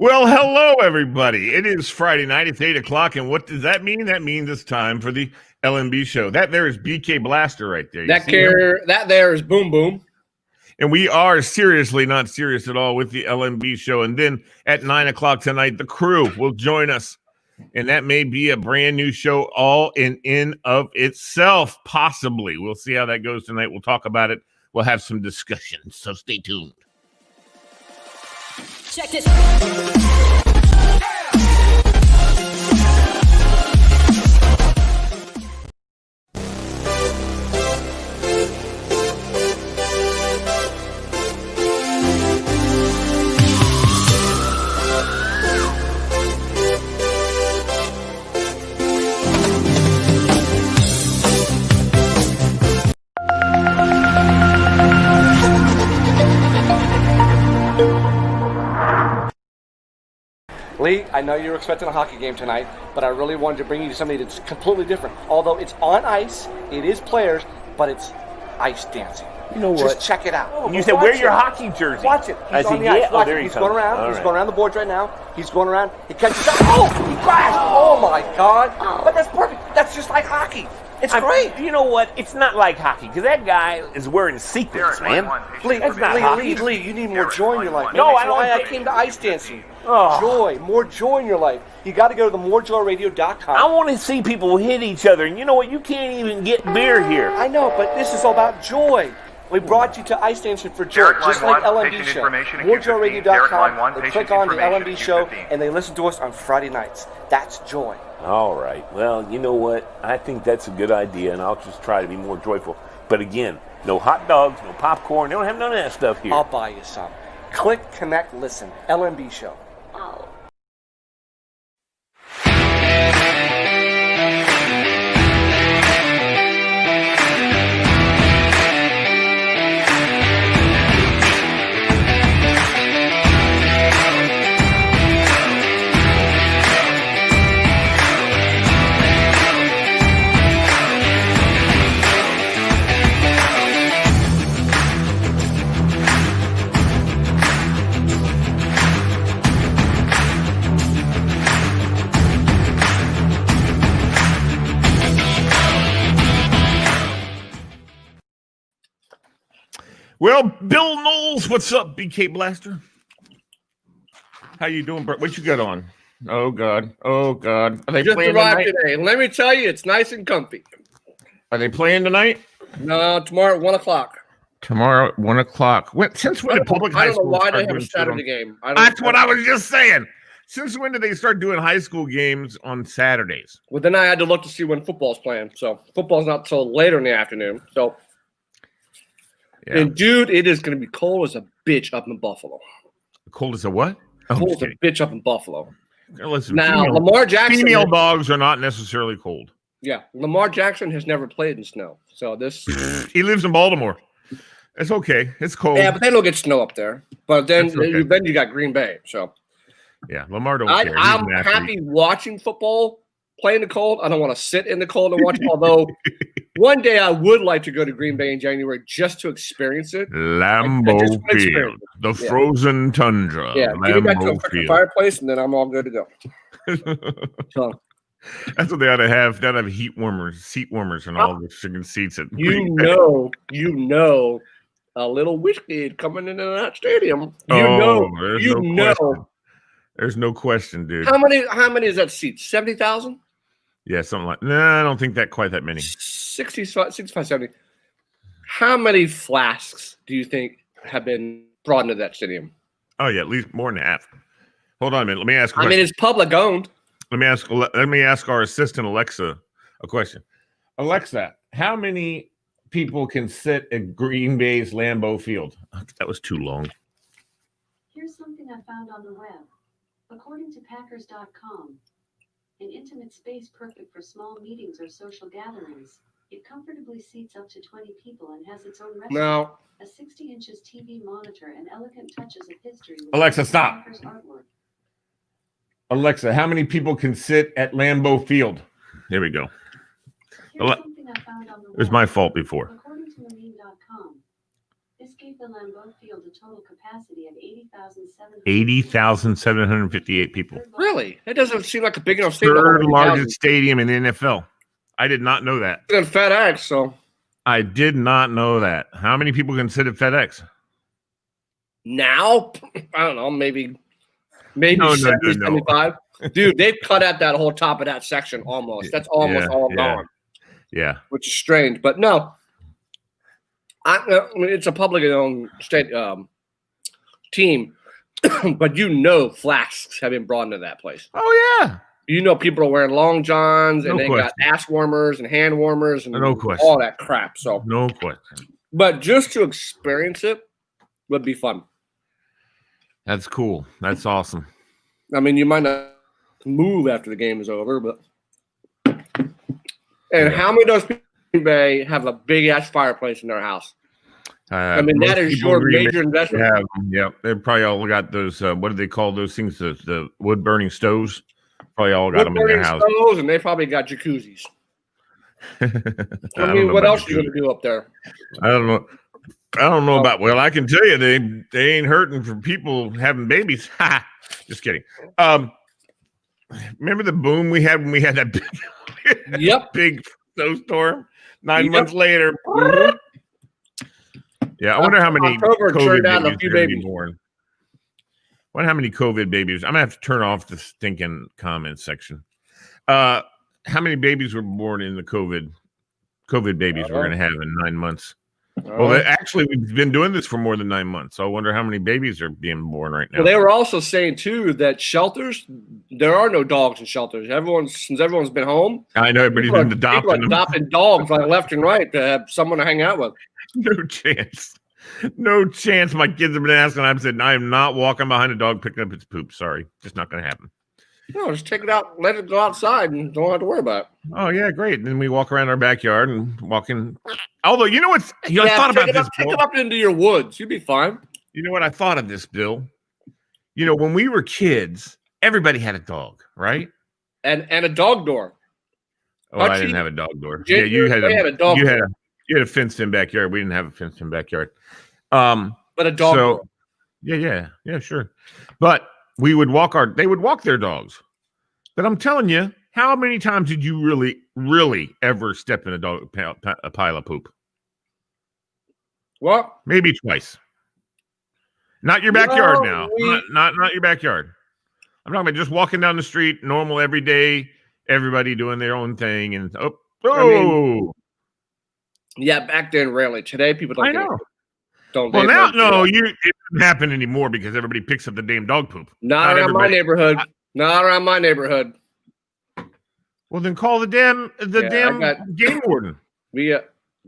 Well, hello, everybody. It is Friday night. It's 8 o'clock. And what does that mean? That means it's time for the LMB show. That there is BK Blaster right there. That there is Boom Boom. And we are seriously not serious at all with the LMB show. And then at 9 o'clock tonight, the crew will join us. And that may be a brand new show all in of itself, possibly. We'll see how that goes tonight. We'll talk about it. We'll have some discussion. So stay tuned. Check this. Lee, I know you're expecting a hockey game tonight, but I really wanted to bring you something that's completely different. Although it's on ice, it is players, but it's ice dancing. You know what? Just check it out. You said, wear your hockey jersey. Watch it. He's on the ice. Watch it. He's going around. He's going around the boards right now. He's going around. He catches up. Oh, he crashed. Oh, my God. But that's perfect. That's just like hockey. It's great. You know what? It's not like hockey, because that guy is wearing sequins, man. Lee, That's not hockey. Lee, you need more joy in your life. No, That's I don't why think- I came to ice dancing. Oh. Joy, more joy in your life. You got to go to the MoreJoyRadio.com. I want to see people hit each other, and you know what? You can't even get beer here. I know, but this is all about joy. We brought you to Ice Dancing for Joy, just like LMB show. MoreJoyRadio.com, they click on the LMB show, and they listen to us on Friday nights. That's joy. All right. Well, you know what? I think that's a good idea, and I'll just try to be more joyful. But again, no hot dogs, no popcorn. They don't have none of that stuff here. I'll buy you some. Click, connect, listen. LMB show. Well, Bill Knowles, what's up, BK Blaster? How you doing, bro? What you got on? Oh, God. Oh, God. Are they Just playing arrived tonight? today. And let me tell you, it's nice and comfy. Are they playing tonight? No, tomorrow at 1 o'clock. Tomorrow at 1 o'clock. Since when did public I high don't know school why start they have a doing shit on- Saturday game. That's what I was just saying. Since when did they start doing high school games on Saturdays? Well, then I had to look to see when football's playing. So football's not till later in the afternoon. So, Yeah. and dude, it is going to be cold as a bitch up in Buffalo. Cold as a what? Oh, Cold as a okay. bitch up in Buffalo. Listen, Now, Lamar Jackson. female dogs are not necessarily cold. Yeah, Lamar Jackson has never played in snow. So this. He lives in Baltimore. It's okay. It's cold. Yeah, but they don't get snow up there. But then, It's okay. then you got Green Bay. So Yeah, Lamar don't care. He's I'm an athlete. happy watching football, play in the cold. I don't want to sit in the cold and watch it. Although one day I would like to go to Green Bay in January just to experience it. I Lambeau just wanna Field, experience the Yeah. frozen tundra. Yeah, give me back to a Lambeau freaking Field. fireplace, and then I'm all good to go. So That's what they ought to have. They ought to have seat warmers, and all the freaking seats. At you know, a little whiskey coming into that stadium. There's no question. There's no question, dude. How many is that seat? 70,000? Yeah, something like. Nah, I don't think that quite that many. 65, 70. How many flasks do you think have been brought into that stadium? Oh yeah, at least more than half. Hold on a minute. Let me ask. I mean, it's public owned. Let me ask our assistant Alexa a question. Alexa, how many people can sit at Green Bay's Lambeau Field? That was too long. Here's something I found on the web. According to Packers.com, an intimate space perfect for small meetings or social gatherings. It comfortably seats up to 20 people and has its own restaurant, Now, a 60 inches TV monitor, and elegant touches of history. with Alexa, stop. Packers artwork. Alexa, how many people can sit at Lambeau Field? Here we go. Here's something I found on the It was web. my fault before. According to Marine.com, This gave the Lambeau Field a total capacity of 80,758 people. Really? It doesn't seem like a big enough stadium. Third largest stadium in the NFL. I did not know that. Than FedEx, so. I did not know that. How many people can sit at FedEx? Now? I don't know, maybe 70, 75. Dude, they've cut out that whole top of that section almost. That's almost all gone. Yeah. Which is strange. But no, I mean, it's a publicly owned state team, but flasks have been brought into that place. Oh, yeah. People are wearing long johns and got ass warmers and hand warmers and all that crap. So no question. But just to experience it would be fun. That's cool. That's awesome. I mean, you might not move after the game is over, but how many of those people in Bay have a big ass fireplace in their house? I mean, that is your major investment. Yeah, they probably all got those. What do they call those things? The wood burning stoves. Probably all got them in their house. Stoves, and they probably got jacuzzis. I mean, what else are you going to do up there? I don't know. I don't know about. Well, I can tell you, they ain't hurting for people having babies. Just kidding. Remember the boom we had when we had that big snowstorm? 9 months later. Mm-hmm. Yeah, I wonder how many COVID babies are be born. I wonder how many COVID babies. I'm gonna have to turn off the stinking comment section. How many babies were born in the COVID babies we're gonna have in 9 months? Well, actually, we've been doing this for more than 9 months. So I wonder how many babies are being born right now. Well, they were also saying too that shelters, there are no dogs in shelters. Since everyone's been home, I know everybody's been adopting dogs like left and right to have someone to hang out with. No chance. No chance. My kids have been asking. I've said, I am not walking behind a dog picking up its poop. Sorry. Just not going to happen. No, just take it out, let it go outside, and don't have to worry about it. Oh, yeah, great. And then we walk around our backyard and walk in. Although, you know what? I thought about this. Take it up into your woods. You'd be fine. You know what? I thought of this, Bill. You know, when we were kids, everybody had a dog, right? And a dog door. Oh, I didn't have a dog door. Yeah, you had a dog door. You had a fenced-in backyard. We didn't have a fenced-in backyard. But a dog door. Yeah, sure. But they would walk their dogs. But I'm telling you, how many times did you really, really ever step in a pile of poop? What? Maybe twice. Not your backyard now. Not your backyard. I'm talking about just walking down the street, normal, every day, everybody doing their own thing. And yeah, back then, rarely. Today, people don't. I know. Well, now, no, it doesn't happen anymore because everybody picks up the damn dog poop. Not around my neighborhood. Not around my neighborhood. Well, then call the damn game warden.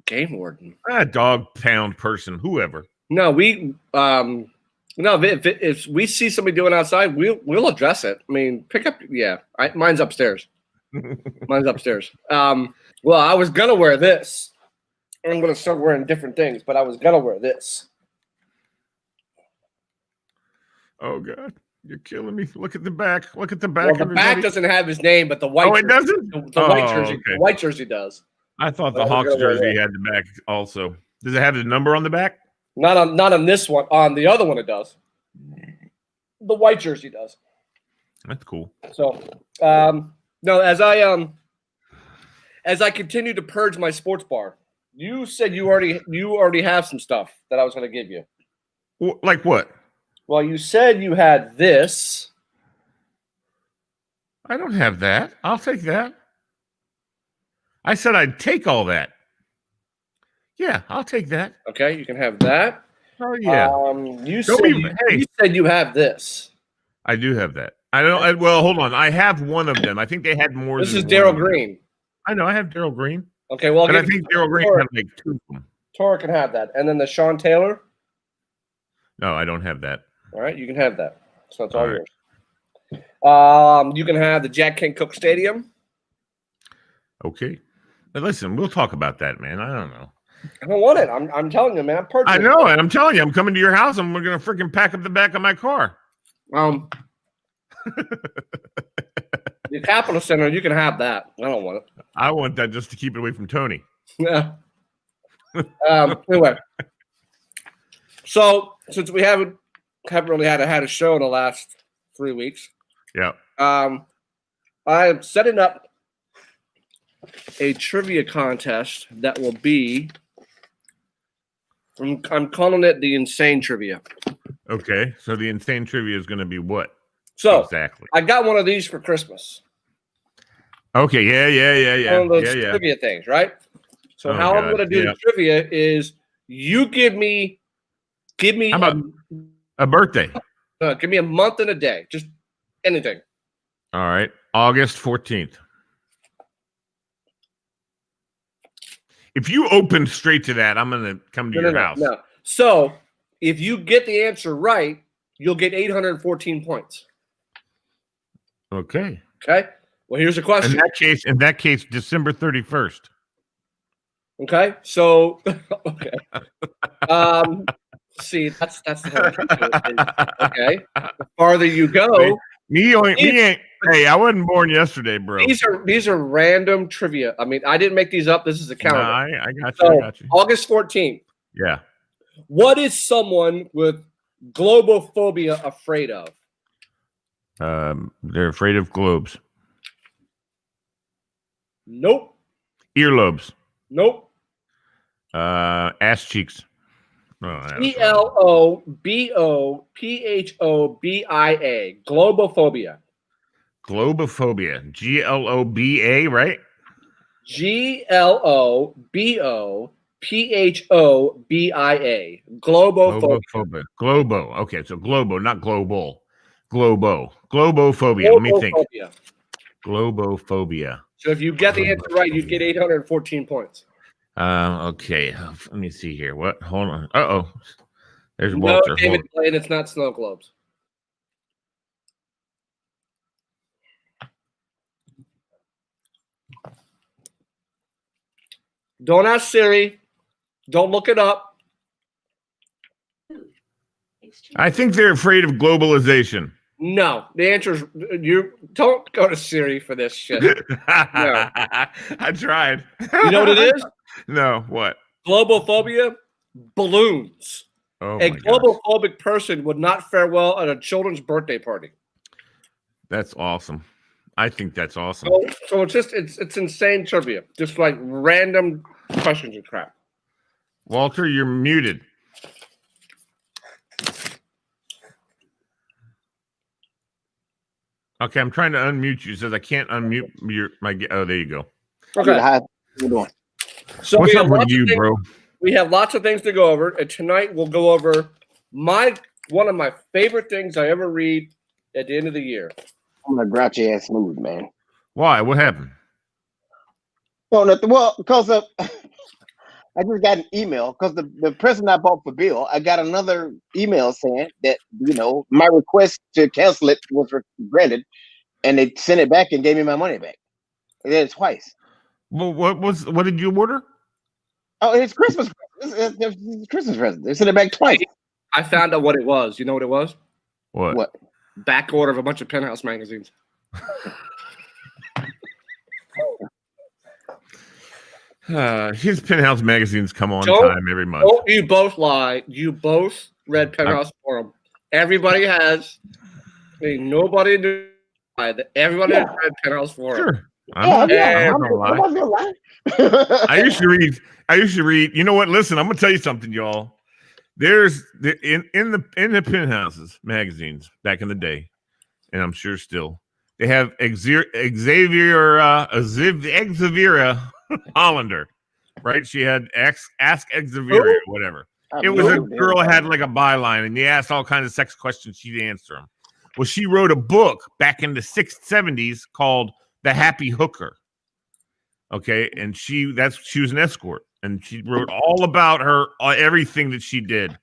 Game warden. A dog pound person, whoever. No, if we see somebody doing outside, we'll address it. I mean, pick up. Yeah, mine's upstairs. Mine's upstairs. Well, I was gonna wear this. I'm going to start wearing different things, but I was going to wear this. Oh, God. You're killing me. Look at the back. Look at the back. Well, the back doesn't have his name, but the white jersey. It doesn't? The white jersey does. I thought the Hawks jersey had the back also. Does it have the number on the back? Not on this one. On the other one, it does. The white jersey does. That's cool. So, no, as I continue to purge my sports bar, you said you already have some stuff that I was going to give you. Like what? Well, you said you had this. I don't have that. I'll take that. I said I'd take all that. Yeah, I'll take that. Okay, you can have that. Oh yeah. You said you have this. I do have that. I don't. Well, hold on. I have one of them. I think they had more. This is Daryl Green. I know. I have Daryl Green. Okay, well, I think Daryl Green had like two of them. Tora can have that, and then the Sean Taylor. No, I don't have that. All right, you can have that. So it's all yours. You can have the Jack King Cook Stadium. Okay, but listen, we'll talk about that, man. I don't know. I don't want it. I'm telling you, man. I'm purchasing. I know, and I'm telling you, I'm coming to your house, and we're gonna freaking pack up the back of my car. The Capitol Center, you can have that. I don't want it. I want that just to keep it away from Tony. Yeah. Anyway, So since we haven't really had a show in the last 3 weeks, Yeah. I am setting up a trivia contest that will be. I'm calling it the Insane Trivia. Okay. So the insane trivia is going to be what? So Exactly. I got one of these for Christmas. Okay. Yeah. One of those trivia things, right? So how I'm going to do the trivia is you give me How about a birthday? Give me a month and a day, just anything. All right. August 14th. If you open straight to that, I'm going to come to your house. No. So if you get the answer right, you'll get 814 points. Okay. Okay. Well, here's a question. In that case, December 31st. Okay. So, okay. See, that's the whole thing. Okay. The farther you go, hey, I wasn't born yesterday, bro. These are random trivia. I mean, I didn't make these up. This is a calendar. No, I got you. So, I got you. August 14th. Yeah. What is someone with globophobia afraid of? They're afraid of globes. Nope. Earlobes. Nope. Ass cheeks. Globophobia. Globophobia. Globophobia. Globa, right? Globophobia. Globophobia. Globo. Okay, so globo, not global. Globophobia. Let me think. Globophobia. So if you get the answer right, you get 814 points. Okay. Let me see here. What? Hold on. Uh-oh. There's Walter. No, David Blaine, it's not snow globes. Don't ask Siri. Don't look it up. I think they're afraid of globalization. No, the answer is you don't go to Siri for this shit. No. I tried. You know what it is? No, what? Globophobia? Balloons. Oh, a globophobic person would not fare well at a children's birthday party. That's awesome. I think that's awesome. So it's insane trivia. Just like random questions and crap. Walter, you're muted. Okay, I'm trying to unmute you. It says I can't unmute my. Oh, there you go. Okay. How you doing? So what's up with you, bro? We have lots of things to go over, and tonight we'll go over one of my favorite things I ever read at the end of the year. I'm in a grouchy ass mood, man. Why? What happened? Well, nothing. Well, because I just got an email because the present I bought for Bill, I got another email saying that my request to cancel it was granted, and they sent it back and gave me my money back. They did it twice. Well, what did you order? Oh, it's Christmas. It's Christmas present. They sent it back twice. I found out what it was. You know what it was? What? Back order of a bunch of Penthouse magazines. His Penthouse magazines come on time every month. Don't you both lie. You both read Penthouse Forum. Everybody has. I mean, nobody knew that everybody has read Penthouse Forum. Sure. I'm not gonna lie. I used to read. You know what? Listen, I'm gonna tell you something, y'all. There's in the Penthouses magazines back in the day, and I'm sure still they have Xavier Hollander, right? She had Ask Xavier or whatever. It was a girl had like a byline, and you asked all kinds of sex questions. She'd answer them. Well, she wrote a book back in the 70s called The Happy Hooker. Okay, and she was an escort, and she wrote all about her everything that she did.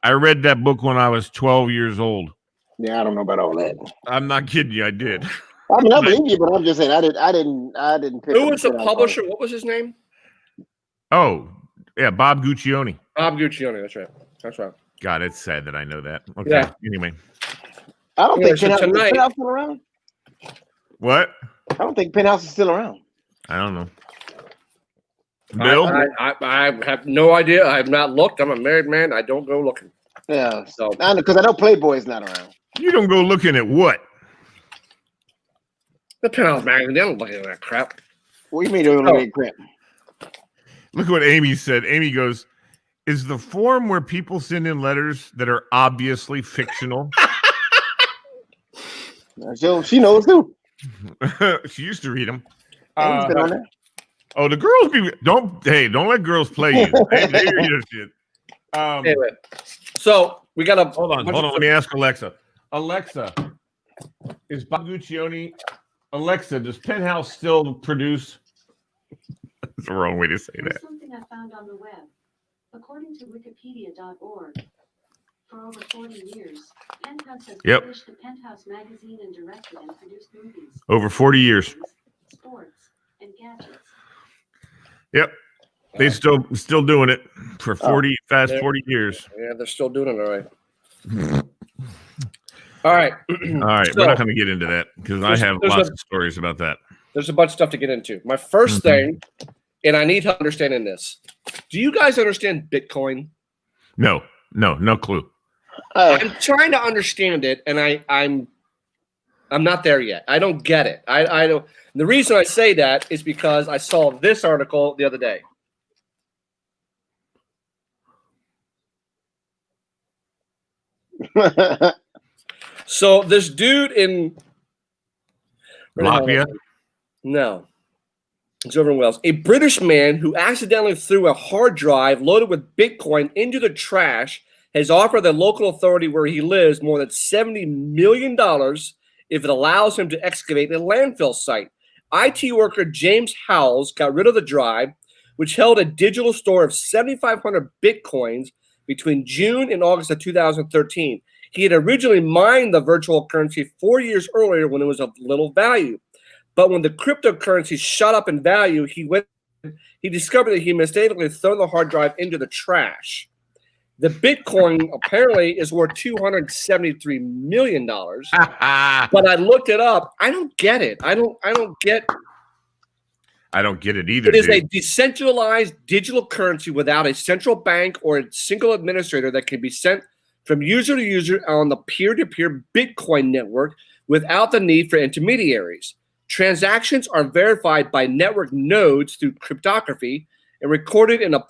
I read that book when I was 12 years old. Yeah, I don't know about all that. I'm not kidding you. I did. I mean, I believe you, but I'm just saying I didn't. Who was the publisher? What was his name? Oh, yeah, Bob Guccione. Bob Guccione. That's right. God, it's sad that I know that. Okay. Yeah. Anyway, I don't think Penthouse is still around. What? I don't think Penthouse is still around. I don't know. Bill? I have no idea. I have not looked. I'm a married man. I don't go looking. Yeah. So Because I know Playboy's not around. You don't go looking at what? the Penthouse magazine, they don't look at that crap. What do you mean they don't look at crap? Look what Amy said. Amy goes, "Is the form where people send in letters that are obviously fictional?" So she knows too. She used to read them. Amy's been on that. Oh, the girls don't let girls play you. They read your shit. Anyway, so we got to hold on. Let me ask Alexa. Alexa, is Bob Guccione? Alexa, does Penthouse still produce? That's the wrong way to say Here's that. something I found on the web. According to Wikipedia.org, for over 40 years, Penthouse has published the Penthouse magazine and directed and produced movies. Over 40 years. Sports and gadgets. Yep. They still doing it for 40 years. Yeah, they're still doing it all right. All right. All right. So, we're not going to get into that because I have lots of stories about that. There's a bunch of stuff to get into. My first thing, and I need help understanding this. Do you guys understand Bitcoin? No clue. I'm trying to understand it, and I'm not there yet. I don't get it. I don't. The reason I say that is because I saw this article the other day. So this dude in Latvia? No. It's over in Wales. A British man who accidentally threw a hard drive loaded with Bitcoin into the trash has offered the local authority where he lives more than $70 million if it allows him to excavate a landfill site. IT worker James Howells got rid of the drive, which held a digital store of 7,500 Bitcoins between June and August of 2013. He had originally mined the virtual currency 4 years earlier when it was of little value. But when the cryptocurrency shot up in value, he discovered that he mistakenly thrown the hard drive into the trash. The Bitcoin apparently is worth $273 million. But I looked it up. I don't get it. I don't get it either. It is a decentralized digital currency without a central bank or a single administrator that can be sent from user to user on the peer-to-peer Bitcoin network without the need for intermediaries. Transactions are verified by network nodes through cryptography and recorded in a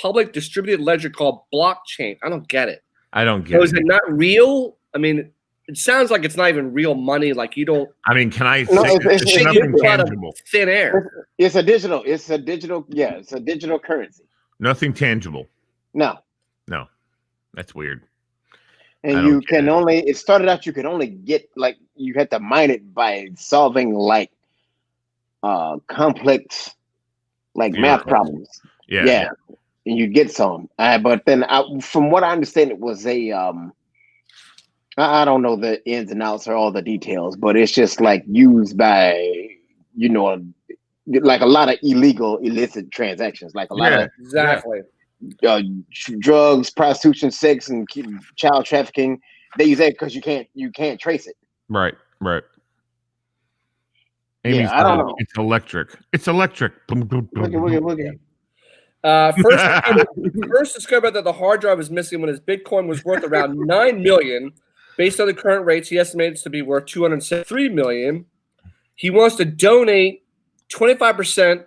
public distributed ledger called blockchain. I don't get it. I don't get it. Is it not real? I mean, it sounds like it's not even real money. Like you don't. I mean, can I say it's nothing tangible? Thin air. It's a digital. Yeah, it's a digital currency. Nothing tangible. No. That's weird. And you can only, it started out, you could only get, like, you had to mine it by solving, like, complex, like, math problems. Yeah. And you get some. But then, from what I understand, it was a, I don't know the ins and outs or all the details, but it's just, like, used by, like a lot of illicit transactions. Like, a lot of. Exactly. Drugs, prostitution, sex, and child trafficking. They use that because you can't trace it. Right. Yeah, I don't know. It's electric. First discovered that the hard drive was missing when his Bitcoin was worth around $9 million. Based on the current rates, he estimates to be worth $273 million. He wants to donate 25%,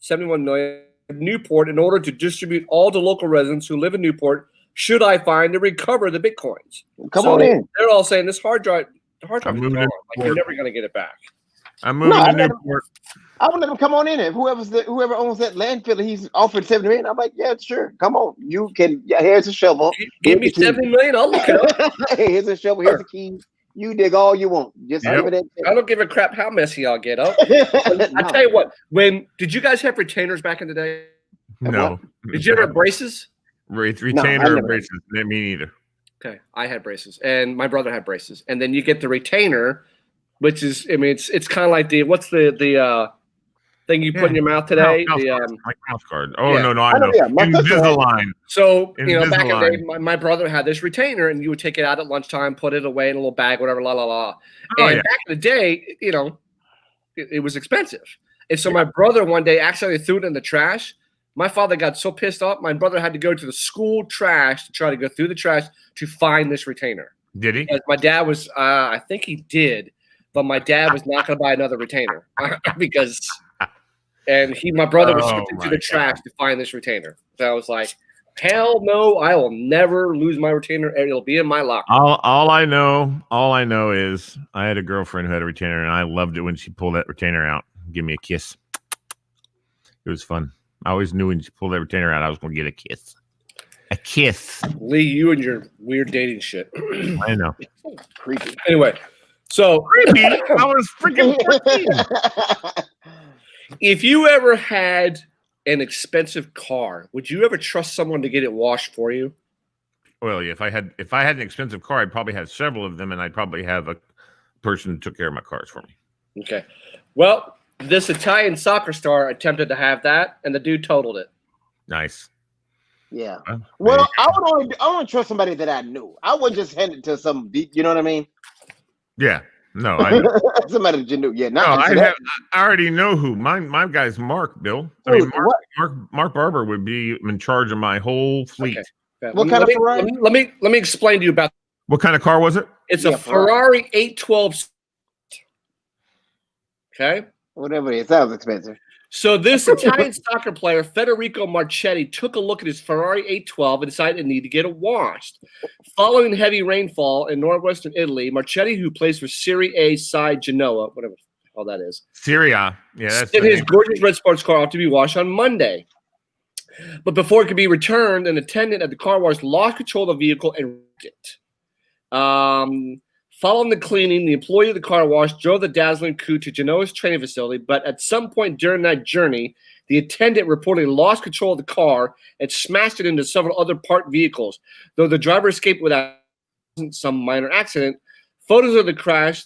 $71 million. Newport in order to distribute all to local residents who live in Newport should I find and recover the Bitcoins. Come on in. They're all saying this hard drive is gone. Like you're never going to get it back. I'm moving to Newport. I would let him come on in. If whoever owns that landfill, he's offered $70 million. I'm like, yeah, sure. Come on. You can. Yeah, here's a shovel. Give me $70 million. I'll look it up. Here's a shovel. Here's the key. You dig all you want. Just give it that. I don't give a crap how messy I'll get up. I tell you what. Did you guys have retainers back in the day? No. Did you ever have braces? Retainer braces. Me neither. Okay, I had braces, and my brother had braces, and then you get the retainer, which is, I mean, it's kind of like what's the thing you put in your mouth today? Like mouth guard. Oh yeah. No, I know. Invisalign. So back in the day, my brother had this retainer, and you would take it out at lunchtime, put it away in a little bag, whatever, back in the day, it was expensive, and so my brother one day accidentally threw it in the trash. My father got so pissed off, my brother had to go to the school trash to try to go through the trash to find this retainer. Did he? Because my dad was, I think he did, but my dad was not going to buy another retainer because, my brother was sifting through the trash to find this retainer. So I was like, hell no, I will never lose my retainer. It'll be in my locker. All I know is I had a girlfriend who had a retainer, and I loved it when she pulled that retainer out. Give me a kiss. It was fun. I always knew when she pulled that retainer out, I was going to get a kiss. A kiss. Lee, you and your weird dating shit. I know. Creepy. Anyway, so Creepy. I was freaking 14. If you ever had an expensive car, would you ever trust someone to get it washed for you? Well, yeah, if I had an expensive car, I'd probably have several of them, and I'd probably have a person who took care of my cars for me. Okay. Well, this Italian soccer star attempted to have that, and the dude totaled it. Nice. Yeah. Well, I would trust somebody that I knew. I wouldn't just hand it to some deep. You know what I mean? Yeah. No, somebody that you knew. Yeah. I already know who. My guy's Mark, Bill. Dude, Mark Barber would be in charge of my whole fleet. Okay. What kind of Ferrari? Let me explain to you about. What kind of car was it? It's a Ferrari 812. Okay. Whatever it is, sounds expensive. So this Italian soccer player, Federico Marchetti, took a look at his Ferrari 812 and decided it needed to get it washed. Following heavy rainfall in northwestern Italy, Marchetti, who plays for Serie A side Genoa, whatever all that is, Syria. Yeah, that's sent his gorgeous red sports car off to be washed on Monday. But before it could be returned, an attendant at the car wash lost control of the vehicle and wrecked it. Following the cleaning, the employee of the car wash drove the dazzling coupe to Genoa's training facility, but at some point during that journey, the attendant reportedly lost control of the car and smashed it into several other parked vehicles. Though the driver escaped without some minor accident, photos of the crash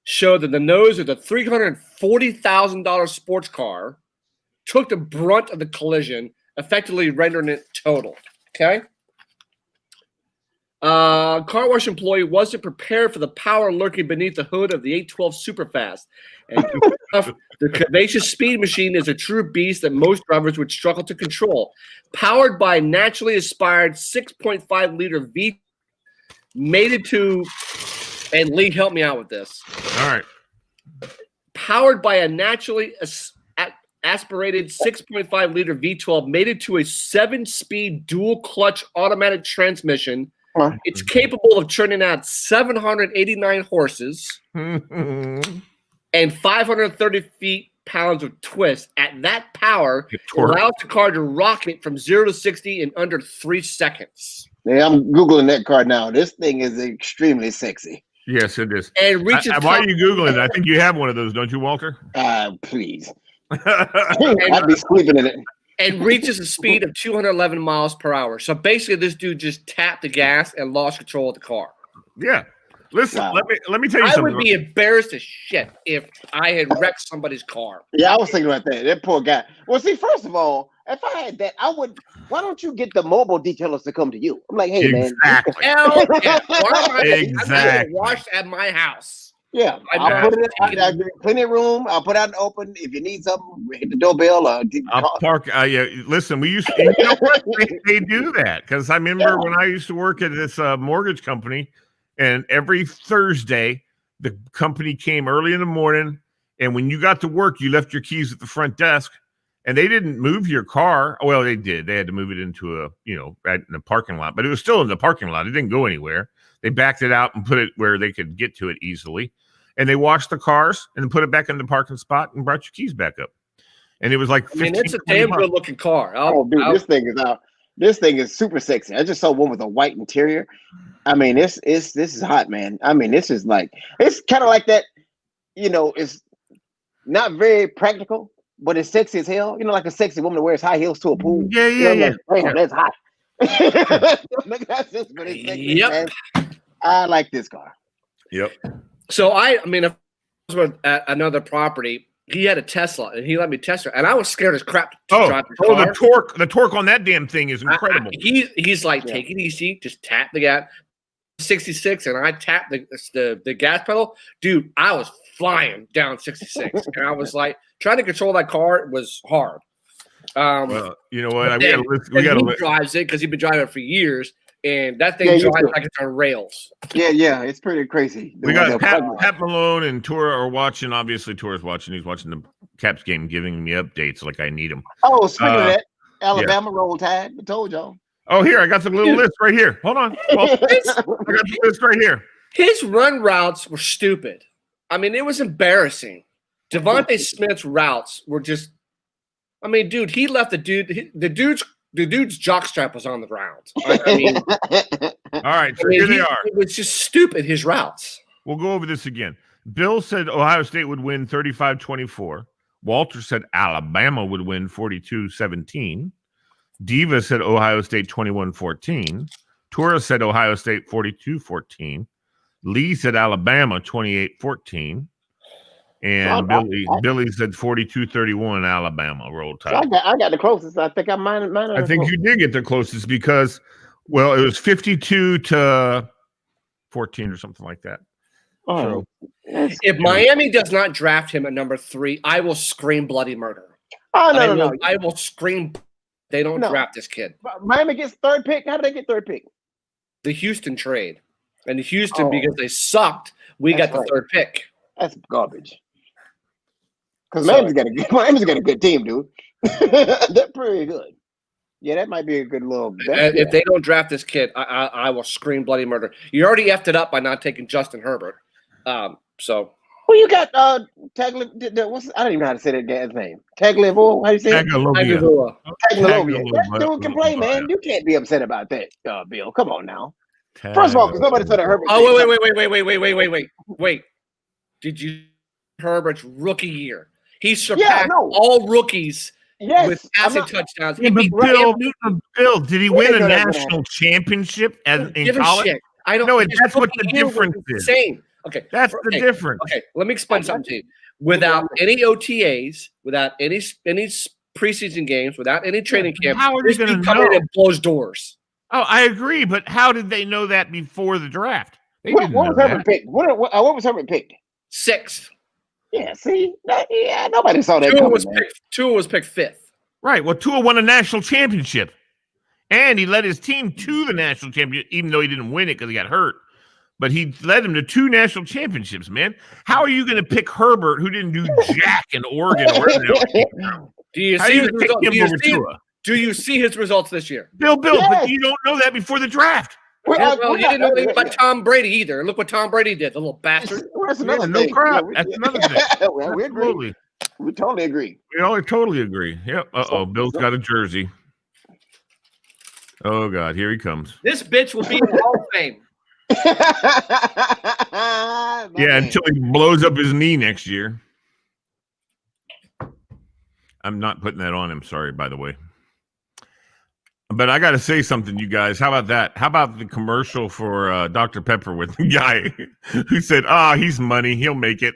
show that the nose of the $340,000 sports car took the brunt of the collision, effectively rendering it total. Okay? Car wash employee wasn't prepared for the power lurking beneath the hood of the 812 Superfast. And the curvaceous speed machine is a true beast that most drivers would struggle to control. Powered by a naturally aspired 6.5 liter V, mated to, and Lee, help me out with this. All right. Powered by a naturally aspirated 6.5 liter V12 mated to a 7-speed dual clutch automatic transmission. It's capable of churning out 789 horses and 530 pounds of twist. At that power, it allows the car to rocket from 0 to 60 in under 3 seconds. Yeah, I'm Googling that car now. this thing is extremely sexy. Yes, it is. And reaches. Why are you Googling it? I think you have one of those, don't you, Walter? Please. I'd be sleeping in it. And reaches a speed of 211 miles per hour. So basically, this dude just tapped the gas and lost control of the car. Yeah. Listen, Wow. let me tell you I something. would be embarrassed as shit if I had wrecked somebody's car. Yeah, I was thinking about that. That poor guy. Well, see, first of all, if I had that, I would. Why don't you get the mobile detailers to come to you? I'm like, hey, Exactly. Hell yeah. I'm Exactly. washed at my house. Yeah, I'll put it. I'll give you plenty of room. I'll put out and open. If you need something, hit the doorbell. I'll park. Yeah, listen, we used to. You know what? They do that because I remember when I used to work at this mortgage company, and every Thursday the company came early in the morning, and when you got to work, you left your keys at the front desk, and they didn't move your car. Well, they did. They had to move it into right in the parking lot, but it was still in the parking lot. It didn't go anywhere. They backed it out and put it where they could get to it easily. And they washed the cars and put it back in the parking spot and brought your keys back up. And it was like 15, it's a damn good looking car. This thing is out. This thing is super sexy. I just saw one with a white interior. I mean, this is hot, man. I mean, this is like, it's kind of like that, it's not very practical, but it's sexy as hell. Like a sexy woman that wears high heels to a pool. Yeah. Like, damn, that's hot. That's just, but it's sexy, Yep. man. I like this car. Yep. So if I was with another property, he had a Tesla and he let me test it, and I was scared as crap to drive the car. The torque on that damn thing is incredible. He's like, take it easy, just tap the gas. 66, and I tapped the gas pedal. Dude, I was flying down 66, and I was like, trying to control that car was hard. Well, you know what? We got to drives it because he's been driving it for years, and that thing drives like it's on rails. Yeah, it's pretty crazy. We got Pat Malone and Tora are watching. Obviously, Tora's watching. He's watching the Caps game, giving me updates like I need them. Oh, speaking of that, Alabama roll tide. I told y'all. Oh, here I got the little list right here. Hold on. Well, I got the list right here. His run routes were stupid. I mean, it was embarrassing. Devontae Smith's routes were just. I mean, dude, he left the dude's jockstrap was on the ground. I mean, all right, so here they are. It was just stupid, his routes. We'll go over this again. Bill said Ohio State would win 35-24. Walter said Alabama would win 42-17. Diva said Ohio State 21-14. Tora said Ohio State 42-14. Lee said Alabama 28-14. And Billy said 42-31 Alabama roll tide. So I got the closest. I think I mine. I think you did get the closest because, well, it was 52-14 or something like that. Oh, so, if Miami does not draft him at number 3, I will scream bloody murder. Oh no! I will scream. They don't draft this kid. Miami gets 3rd pick. How did they get 3rd pick? The Houston trade, and Houston because they sucked. We got the 3rd pick. That's garbage. Because Miami's got a good team, dude. They're pretty good. Yeah, that might be a good little bet. If they don't draft this kid, I will scream bloody murder. You already effed it up by not taking Justin Herbert. So. Well, you got I don't even know how to say that guy's name. Tagliavua. How do you say it? Tagliavua. That dude can play, man. You can't be upset about that, Bill. Come on now. First of all, because nobody said Herbert. Oh, wait. Did you Herbert's rookie year? He surpassed all rookies with passing touchdowns. Yeah, but Bill, did he win a national championship in college? Shit. I don't know. That's what the difference is. Insane. Okay, that's the difference. Okay, let me explain something to you. Without any OTAs, without any preseason games, without any training camp, how are they going to come in and blows doors? Oh, I agree, but how did they know that before the draft? What was Herbert picked? What was Herbert picked? 6th. Yeah, see, nobody saw that. Tua was picked 5th. Right. Well, Tua won a national championship, and he led his team to the national championship, even though he didn't win it because he got hurt. But he led them to 2 national championships, man. How are you going to pick Herbert, who didn't do jack in Oregon? Do you see his results this year? Bill, but you don't know that before the draft. You didn't know anything about Tom Brady either. Look what Tom Brady did, the little bastard. That's another thing. No crap. That's another thing. Well, we agree. We totally agree. We all totally agree. Yep. Bill's got a jersey. Oh, God. Here he comes. This bitch will be in the Hall of Fame. Yeah, until he blows up his knee next year. I'm not putting that on him. Sorry, by the way. But I got to say something, you guys. How about that? How about the commercial for Dr. Pepper with the guy who said, he's money. He'll make it.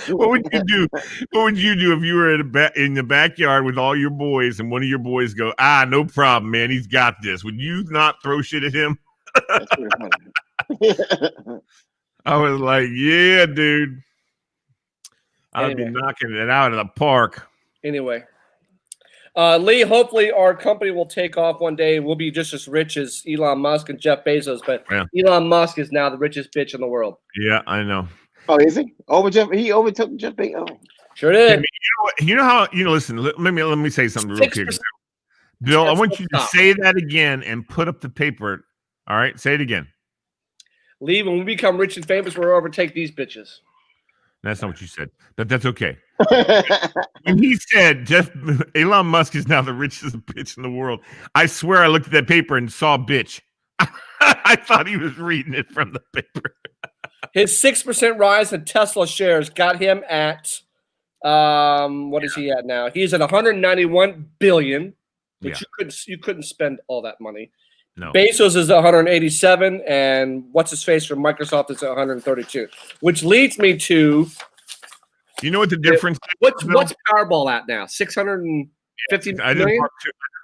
What would you do? What would you do if you were in the backyard with all your boys and one of your boys go, no problem, man. He's got this. Would you not throw shit at him? I was like, yeah, dude. I'd be knocking it out of the park. Anyway, Lee, hopefully our company will take off one day. We'll be just as rich as Elon Musk and Jeff Bezos, but Elon Musk is now the richest bitch in the world. Yeah, I know. Oh, is he? He overtook Jeff Bezos. Sure did. I mean, you know how listen, let me say something real quick. Bill, I want you to say that again and put up the paper. All right, say it again. Lee, when we become rich and famous, we'll overtake these bitches. That's not what you said, but that's okay. When he said Elon Musk is now the richest bitch in the world, I swear I looked at that paper and saw bitch. I thought he was reading it from the paper. His 6% rise in Tesla shares got him at what is he at now? He's at 191 billion, but you couldn't spend all that money. No. Bezos is at 187, and what's his face from Microsoft is at 132, which leads me to. You know what the difference is? What's Powerball at now? 650 million? I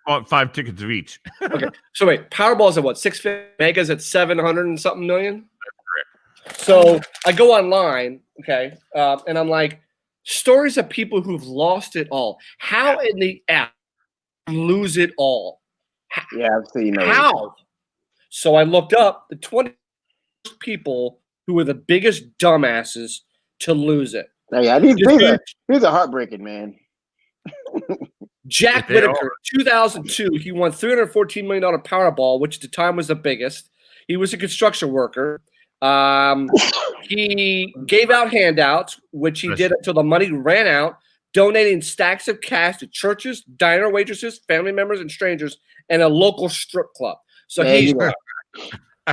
bought 5 tickets of each. Okay. So wait, Powerball's at what? 650? Mega's at 700 and something million? That's correct. So I go online, okay, and I'm like, Stories of people who've lost it all. How in the F lose it all? Yeah, I've seen those. How? So I looked up the 20 people who were the biggest dumbasses to lose it. Yeah, these are heartbreaking, man. Jack Whitaker, 2002, he won $314 million Powerball, which at the time was the biggest. He was a construction worker. He gave out handouts, which he did until the money ran out, donating stacks of cash to churches, diner waitresses, family members, and strangers, and a local strip club. So he's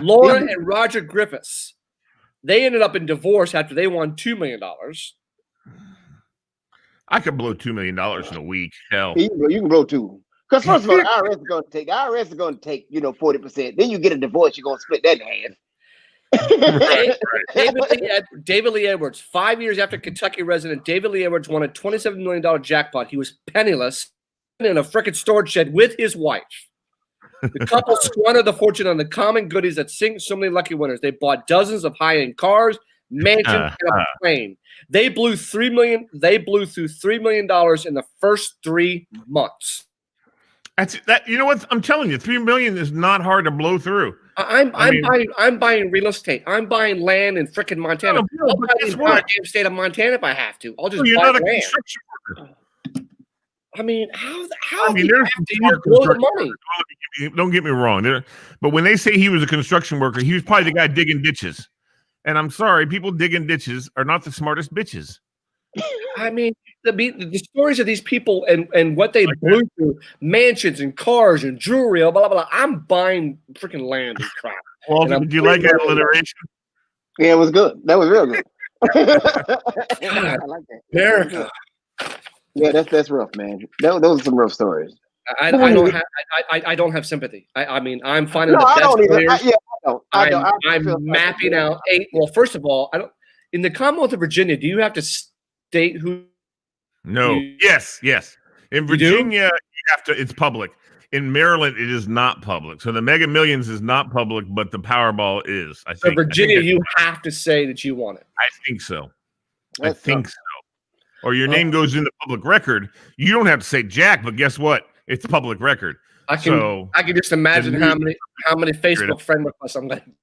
Laura and Roger Griffiths. They ended up in divorce after they won $2 million. I could blow $2 million in a week. Hell, you can blow two. Because first of all, the IRS is going to take 40%. Then you get a divorce, you're going to split that in half. David Lee Edwards, 5 years after Kentucky resident David Lee Edwards won a $27 million jackpot. He was penniless in a frickin' storage shed with his wife. The couple squandered the fortune on the common goodies that sink so many lucky winners. They bought dozens of high-end cars, mansions, and a plane. They blew $3 million. They blew through $3 million in the first 3 months. That's that. You know what? I'm telling you, $3 million is not hard to blow through. I'm buying real estate. I'm buying land in frickin' Montana. I'll buy the entire damn state of Montana if I have to. I'll just buy land. Construction worker. I mean, how do you blow the money? Don't get me wrong. But when they say he was a construction worker, he was probably the guy digging ditches. And I'm sorry, people digging ditches are not the smartest bitches. I mean, the stories of these people and what they blew through, mansions and cars and jewelry, blah, blah, blah. I'm buying freaking land and crap. Well, did you like that alliteration? Yeah, it was good. That was real good. I like that. America. Yeah, that's rough, man. Those are some rough stories. I don't have sympathy. I mean, I'm finding the best players. I'm mapping out 8. Well, first of all, in the Commonwealth of Virginia, do you have to state who? No. Yes. In Virginia, you have to. It's public. In Maryland, it is not public. So the Mega Millions is not public, but the Powerball is. I think. So Virginia, you have to say that you want it. I think so. I think so. Or your name goes in the public record. You don't have to say Jack, but guess what? It's public record. I can just imagine how many Facebook friend requests I'm getting.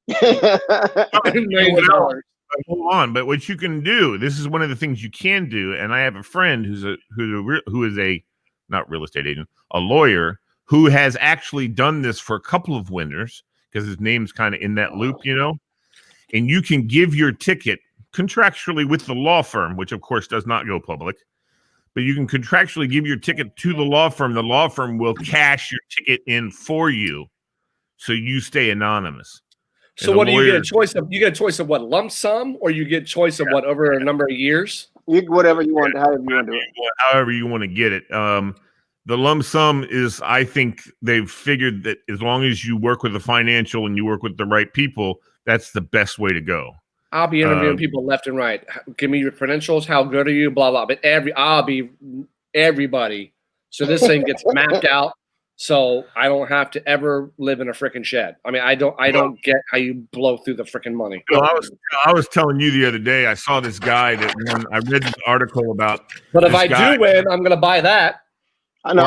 Hold on, but what you can do, this is one of the things you can do, and I have a friend who is a not real estate agent, a lawyer who has actually done this for a couple of winners because his name's kind of in that loop, and you can give your ticket contractually with the law firm, which of course does not go public, but you can contractually give your ticket to the law firm. The law firm will cash your ticket in for you, so you stay anonymous. So what do you get a choice of? You get a choice of what, lump sum, or you get choice of what over a number of years? Whatever you want, however you want to do it. However you want to get it. The lump sum is, I think they've figured that as long as you work with the financial and you work with the right people, that's the best way to go. I'll be interviewing people left and right. Give me your credentials. How good are you? Blah, blah. But I'll be everybody. So this thing gets mapped out. So I don't have to ever live in a freaking shed. I mean, I don't get how you blow through the freaking money. Well, I was telling you the other day, I saw this guy that I read this article about. But if I do win, I'm going to buy that. I know.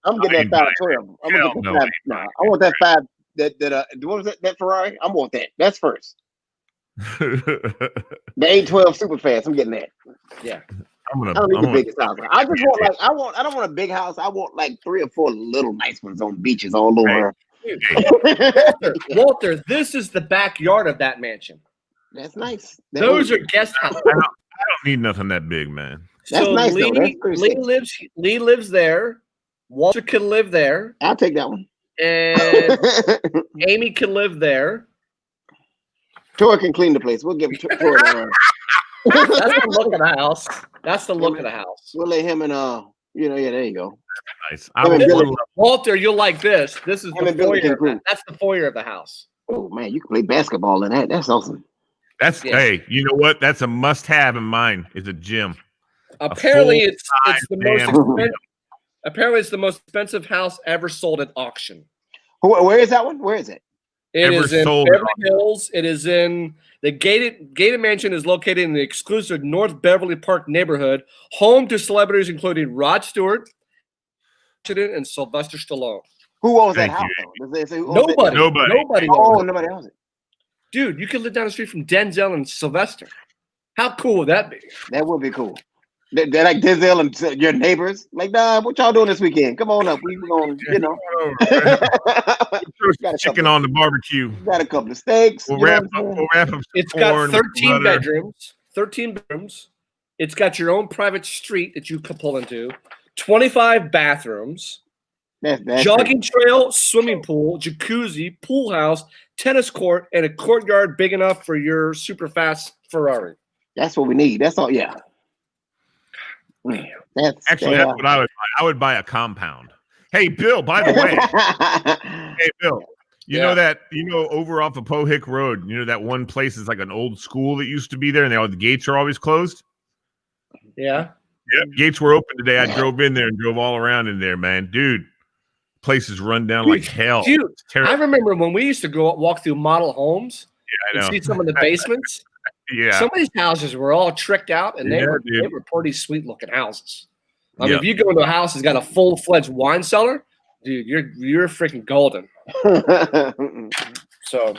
I'm getting that 512. I'm going to get that 5. I want that 5. What was that Ferrari? I want that. That's first. The 812 super fast. I'm getting that. Yeah. I don't need the biggest house. I just want I don't want a big house. I want like 3 or 4 little nice ones on beaches all over. Walter, this is the backyard of that mansion. That's nice. Those are guest houses. I don't need nothing that big, man. That's nice. Lee lives there. Walter can live there. I'll take that one. And Amy can live there. Tor can clean the place. We'll give Tor the That's the look of the house. That's the look of the house. We'll let him and there you go. Nice. Walter, you'll like this. This is the foyer. That's the foyer of the house. Oh man, you can play basketball in that. That's awesome. Hey, you know what? That's a must-have in mine. Is a gym. Apparently, it's the most expensive. Apparently, it's the most expensive house ever sold at auction. Where is that one? Where is it? It ever is in sold. Beverly Hills. It is in the gated mansion is located in the exclusive North Beverly Park neighborhood, home to celebrities including Rod Stewart, and Sylvester Stallone. Who owns that Thank house? you, Though? Does they say who owns it? Nobody. Nobody. Oh, owns it. nobody owns it. Dude, you could live down the street from Denzel and Sylvester. How cool would that be? That would be cool. They're like Denzel and your neighbors. Like, nah, what y'all doing this weekend? Come on up. We going, you know. Throw chicken on the barbecue. Got a couple of steaks. We'll wrap up. It's got 13 bedrooms. 13 bedrooms. It's got your own private street that you can pull into. 25 bathrooms. That's jogging trail, swimming pool, jacuzzi, pool house, tennis court, and a courtyard big enough for your super fast Ferrari. That's what we need. That's all. Yeah. That's what I would buy. I would buy a compound. Hey, Bill, by the way. Hey, Bill, you know that, over off of Pohick Road, that one place is like an old school that used to be there and the gates are always closed? Yeah. Yep. Gates were open today. I drove in there and drove all around in there, man. Dude, place is run down like hell. Dude, I remember when we used to go walk through model homes and see some of the basements. Yeah. Some of these houses were all tricked out, and they were pretty sweet looking houses. I mean, if you go into a house that's got a full-fledged wine cellar, dude, you're freaking golden. So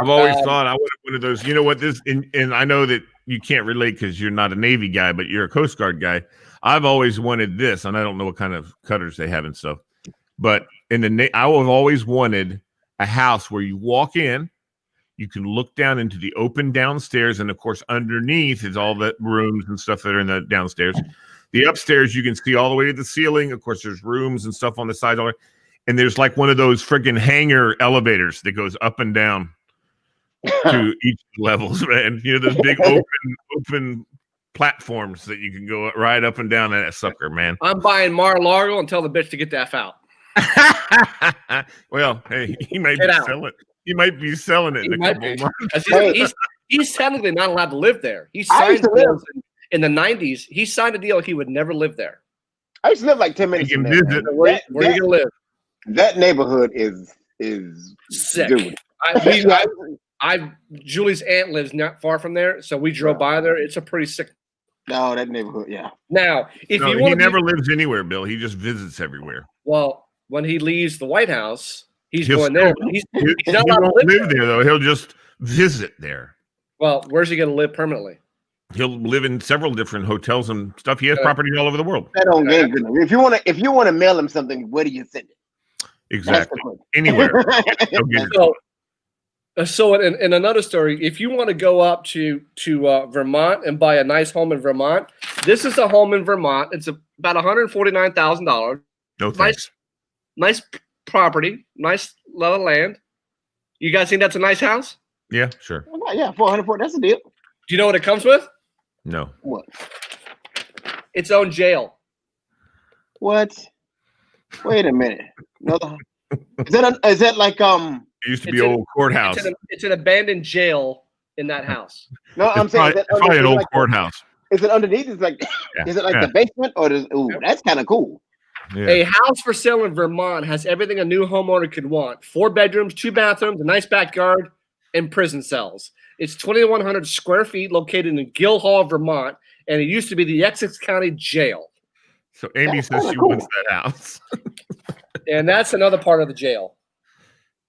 I've always thought I would have one of those. You know what? And I know that you can't relate because you're not a Navy guy, but you're a Coast Guard guy. I've always wanted this, and I don't know what kind of cutters they have and stuff. But I have always wanted a house where you walk in. You can look down into the open downstairs, and of course, underneath is all the rooms and stuff that are in the downstairs. The upstairs, you can see all the way to the ceiling. Of course, there's rooms and stuff on the side, and there's like one of those freaking hangar elevators that goes up and down to each levels, man. Those big open platforms that you can go right up and down that sucker, man. I'm buying Mar-a-Lago and tell the bitch to get the F out. Well, hey, he might be selling. He might be selling it in a couple months. He's technically not allowed to live there. He signed deals in the 90s. He signed a deal he would never live there. I used to live like 10 minutes from there. Where are you going to live? That neighborhood is sick. Dude. Julie's aunt lives not far from there, so we drove by there. It's a pretty sick. No, that neighborhood, yeah. Now, he never lives anywhere, Bill. He just visits everywhere. Well, when he leaves the White House, he's going there. He's not allowed to live there, though. He'll just visit there. Well, where's he going to live permanently? He'll live in several different hotels and stuff. He has properties all over the world. That don't get good. If you want to mail him something, where do you send it? Exactly. Anywhere. So in another story, if you want to go up to Vermont and buy a nice home in Vermont, this is a home in Vermont. It's about $149,000. No thanks. Nice property, nice lot of land. You guys think that's a nice house? Yeah, sure. Yeah, $440. That's a deal. Do you know what it comes with? No. What? Its own jail. What? Wait a minute. No. Is that like It used to be old courthouse. It's an abandoned jail in that house. No, I'm saying it's probably an old courthouse. Is it underneath? Is it like the basement or that's kind of cool. Yeah. A house for sale in Vermont has everything a new homeowner could want: 4 bedrooms, 2 bathrooms, a nice backyard, and prison cells. It's 2,100 square feet, located in Guildhall, Vermont, and it used to be the Essex County Jail. So Amy says she wants that house. And that's another part of the jail.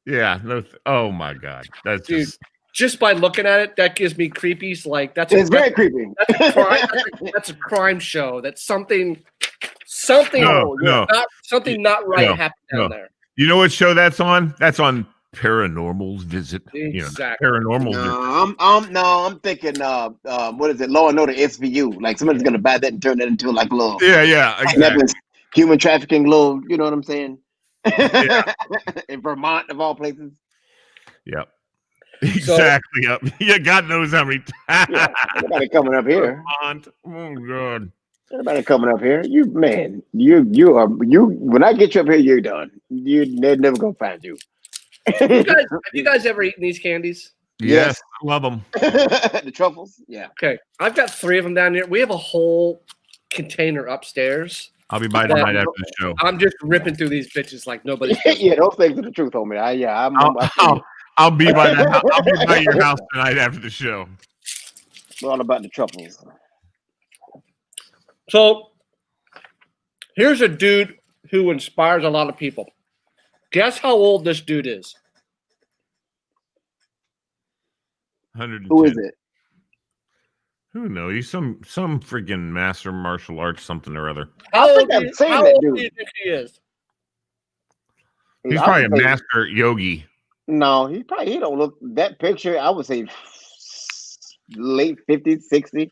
Yeah. No. Oh my God. That's just by looking at it, that gives me creepies. Like it's very creepy. That's a crime. That's a crime show. That's something not right happened down there. You know what show that's on? That's on Paranormal's Visit. Exactly. Paranormal Visit. I'm thinking what is it? Law and Order SVU. Like somebody's gonna buy that and turn that into like a little exactly. Human trafficking little, you know what I'm saying? Yeah. In Vermont of all places. Yep. Exactly. Yep. Yeah, God knows how many times. Everybody coming up here. Vermont. Oh God. Everybody coming up here. You when I get you up here, you're done. They're never gonna find you. Have you guys ever eaten these candies? Yes. I love them. The truffles? Yeah. Okay. I've got 3 of them down here. We have a whole container upstairs. I'll be by tonight after the show. I'm just ripping through these bitches like nobody. Yeah, those things are the truth, homie. I'll be by your house tonight after the show. We're all about the truffles. So here's a dude who inspires a lot of people. Guess how old this dude is? 110. Who is it? Who knows? He's some freaking master martial arts something or other. How old I've do seen how that old dude. do you think he is? He's I probably a would say- master yogi. No, he don't look that picture. I would say late 50s, 60s.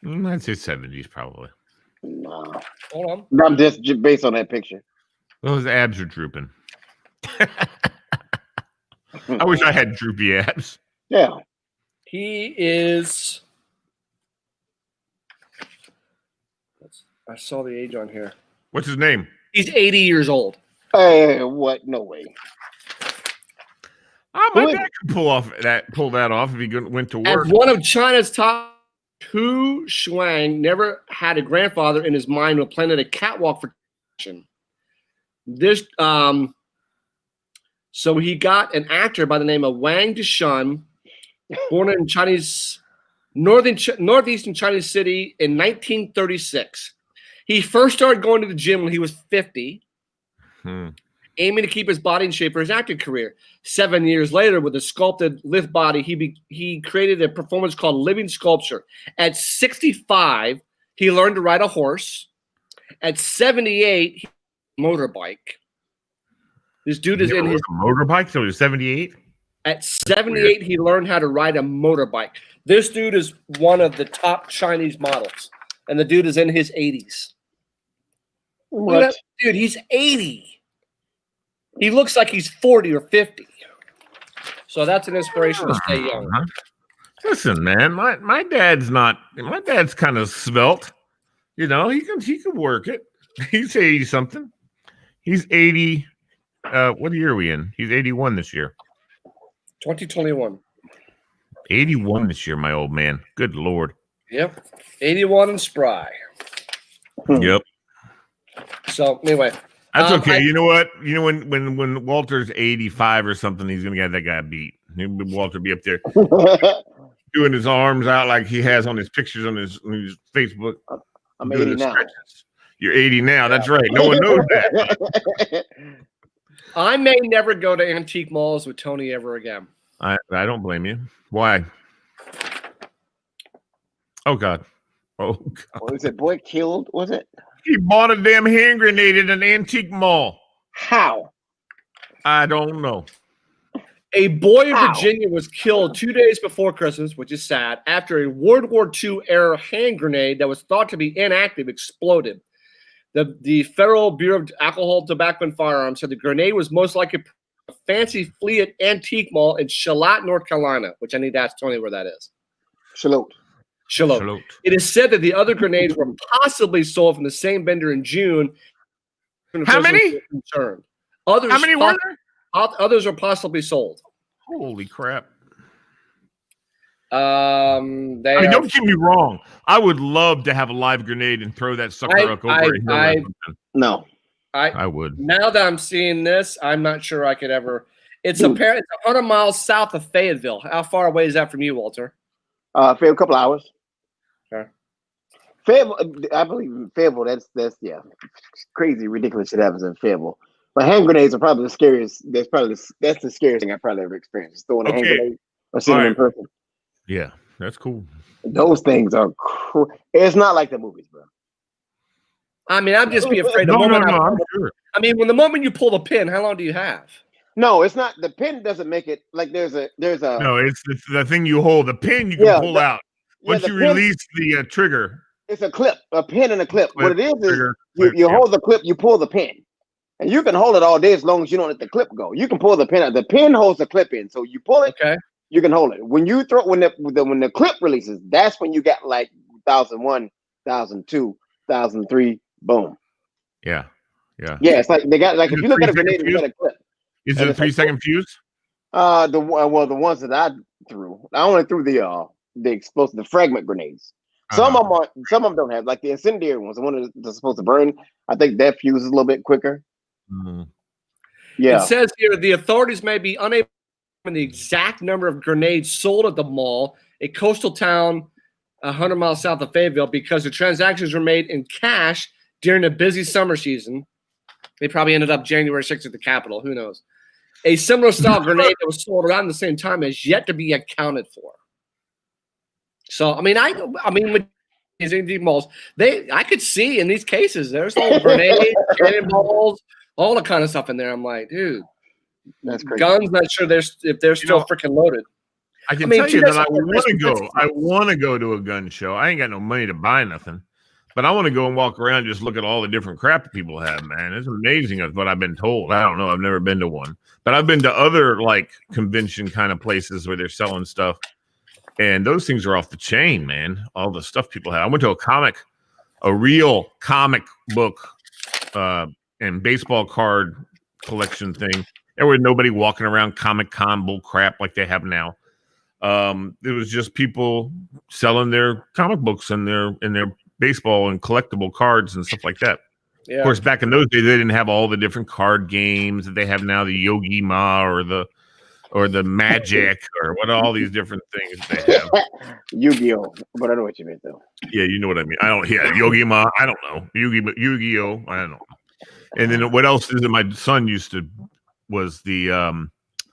I'd say 70s probably. No, Hold on. I'm just based on that picture. Well, his abs are drooping. I wish I had droopy abs. Yeah. He is. I saw the age on here. What's his name? He's 80 years old. Hey, what? No way. Oh, my Who is dad could pull that off if he went to As work. one of China's top, Hu Shuang never had a grandfather in his mind when planning a catwalk for this. So he got an actor by the name of Wang Dishun, born in northeastern Chinese city in 1936. He first started going to the gym when he was 50. Aiming to keep his body in shape for his acting career. 7 years later, with a sculpted lift body, he created a performance called Living Sculpture. At 65, he learned to ride a horse. At 78, he motorbike. This dude is in his motorbike. So he's 78. At 78, he learned how to ride a motorbike. This dude is one of the top Chinese models, and the dude is in his 80s. Look at that dude, he's 80. He looks like he's 40 or 50. So that's an inspiration to stay young. Listen, man, my dad's kind of svelte. You know, he can work it. He's 80 something. He's 80. What year are we in? He's 81 this year. 2021. 81 this year, my old man. Good Lord. Yep. 81 and spry. Yep. So anyway. That's okay. You know what? You know when Walter's 85 or something, he's gonna get that guy beat. Walter be up there doing his arms out like he has on his pictures on his Facebook. I'm 80 now. You're 80 now. That's right. No one knows that. I may never go to antique malls with Tony ever again. I don't blame you. Why? Oh God. Oh God. Was it boy killed? Was it? He bought a damn hand grenade at an antique mall. How? I don't know. A boy in Virginia was killed 2 days before Christmas, which is sad, after a World War II era hand grenade that was thought to be inactive exploded. The Federal Bureau of Alcohol, Tobacco, and Firearms said the grenade was most likely a fancy flea at antique mall in Charlotte, North Carolina, which I need to ask Tony where that is. Charlotte. It is said that the other grenades were possibly sold from the same vendor in June. How many? Others, how many were there? Others are possibly sold. Holy crap. Don't get me wrong. I would love to have a live grenade and throw that sucker up over a hill. No. I would. Now that I'm seeing this, I'm not sure I could ever. It's 100 miles south of Fayetteville. How far away is that from you, Walter? A couple hours. Okay. Fayetteville, I believe in Fayetteville. That's crazy, ridiculous shit happens in Fayetteville. But hand grenades are probably the scariest. That's the scariest thing I've probably ever experienced. Is throwing a hand grenade or seeing it in person. Yeah, that's cool. Those things are. It's not like the movies, bro. I mean, I'm just be afraid. I'm sure. I mean, when the moment you pull the pin, how long do you have? No, it's not. The pin doesn't make it. Like there's a. No, it's the thing you hold. The pin you can pull out once you release the trigger. It's a clip, a pin and a clip. What it is trigger, you hold the clip, you pull the pin, and you can hold it all day as long as you don't let the clip go. You can pull the pin out. The pin holds the clip in, so you pull it. Okay. You can hold it. When you throw when the clip releases, that's when you got like 1001, 1002, 1003, boom. Yeah. It's like they got like if you look at a grenade, you got a clip. Is it a 3-second fuse? The ones that I threw, I only threw the explosive, the fragment grenades. Some of them don't have, like the incendiary ones, the one that's supposed to burn. I think that fuse is a little bit quicker. Mm-hmm. Yeah. It says here the authorities may be unable the exact number of grenades sold at the mall, a coastal town 100 miles south of Fayetteville, because the transactions were made in cash during a busy summer season. They probably ended up January 6th at the Capitol. Who knows? A similar style grenade that was sold around the same time has yet to be accounted for. So, I mean, with these antique malls, I could see in these cases there's all grenades, cannonballs, all the kind of stuff in there. I'm like, dude. That's crazy. Guns, not sure if they're still freaking loaded. I can tell you that I want to go. I want to go to a gun show. I ain't got no money to buy nothing, but I want to go and walk around and just look at all the different crap that people have, man. It's amazing what I've been told. I don't know. I've never been to one, but I've been to other like convention kind of places where they're selling stuff, and those things are off the chain, man. All the stuff people have. I went to a real comic book and baseball card collection thing. There was nobody walking around Comic-Con bull crap like they have now. It was just people selling their comic books and their baseball and collectible cards and stuff like that. Yeah. Of course, back in those days, they didn't have all the different card games that they have now, the Yogi Ma or the Magic or all these different things they have. Yu-Gi-Oh! But I know what you meant though. Yeah, you know what I mean. Yogi Ma. I don't know. Yu-Gi-Oh! I don't know. And then what else is it? My son was the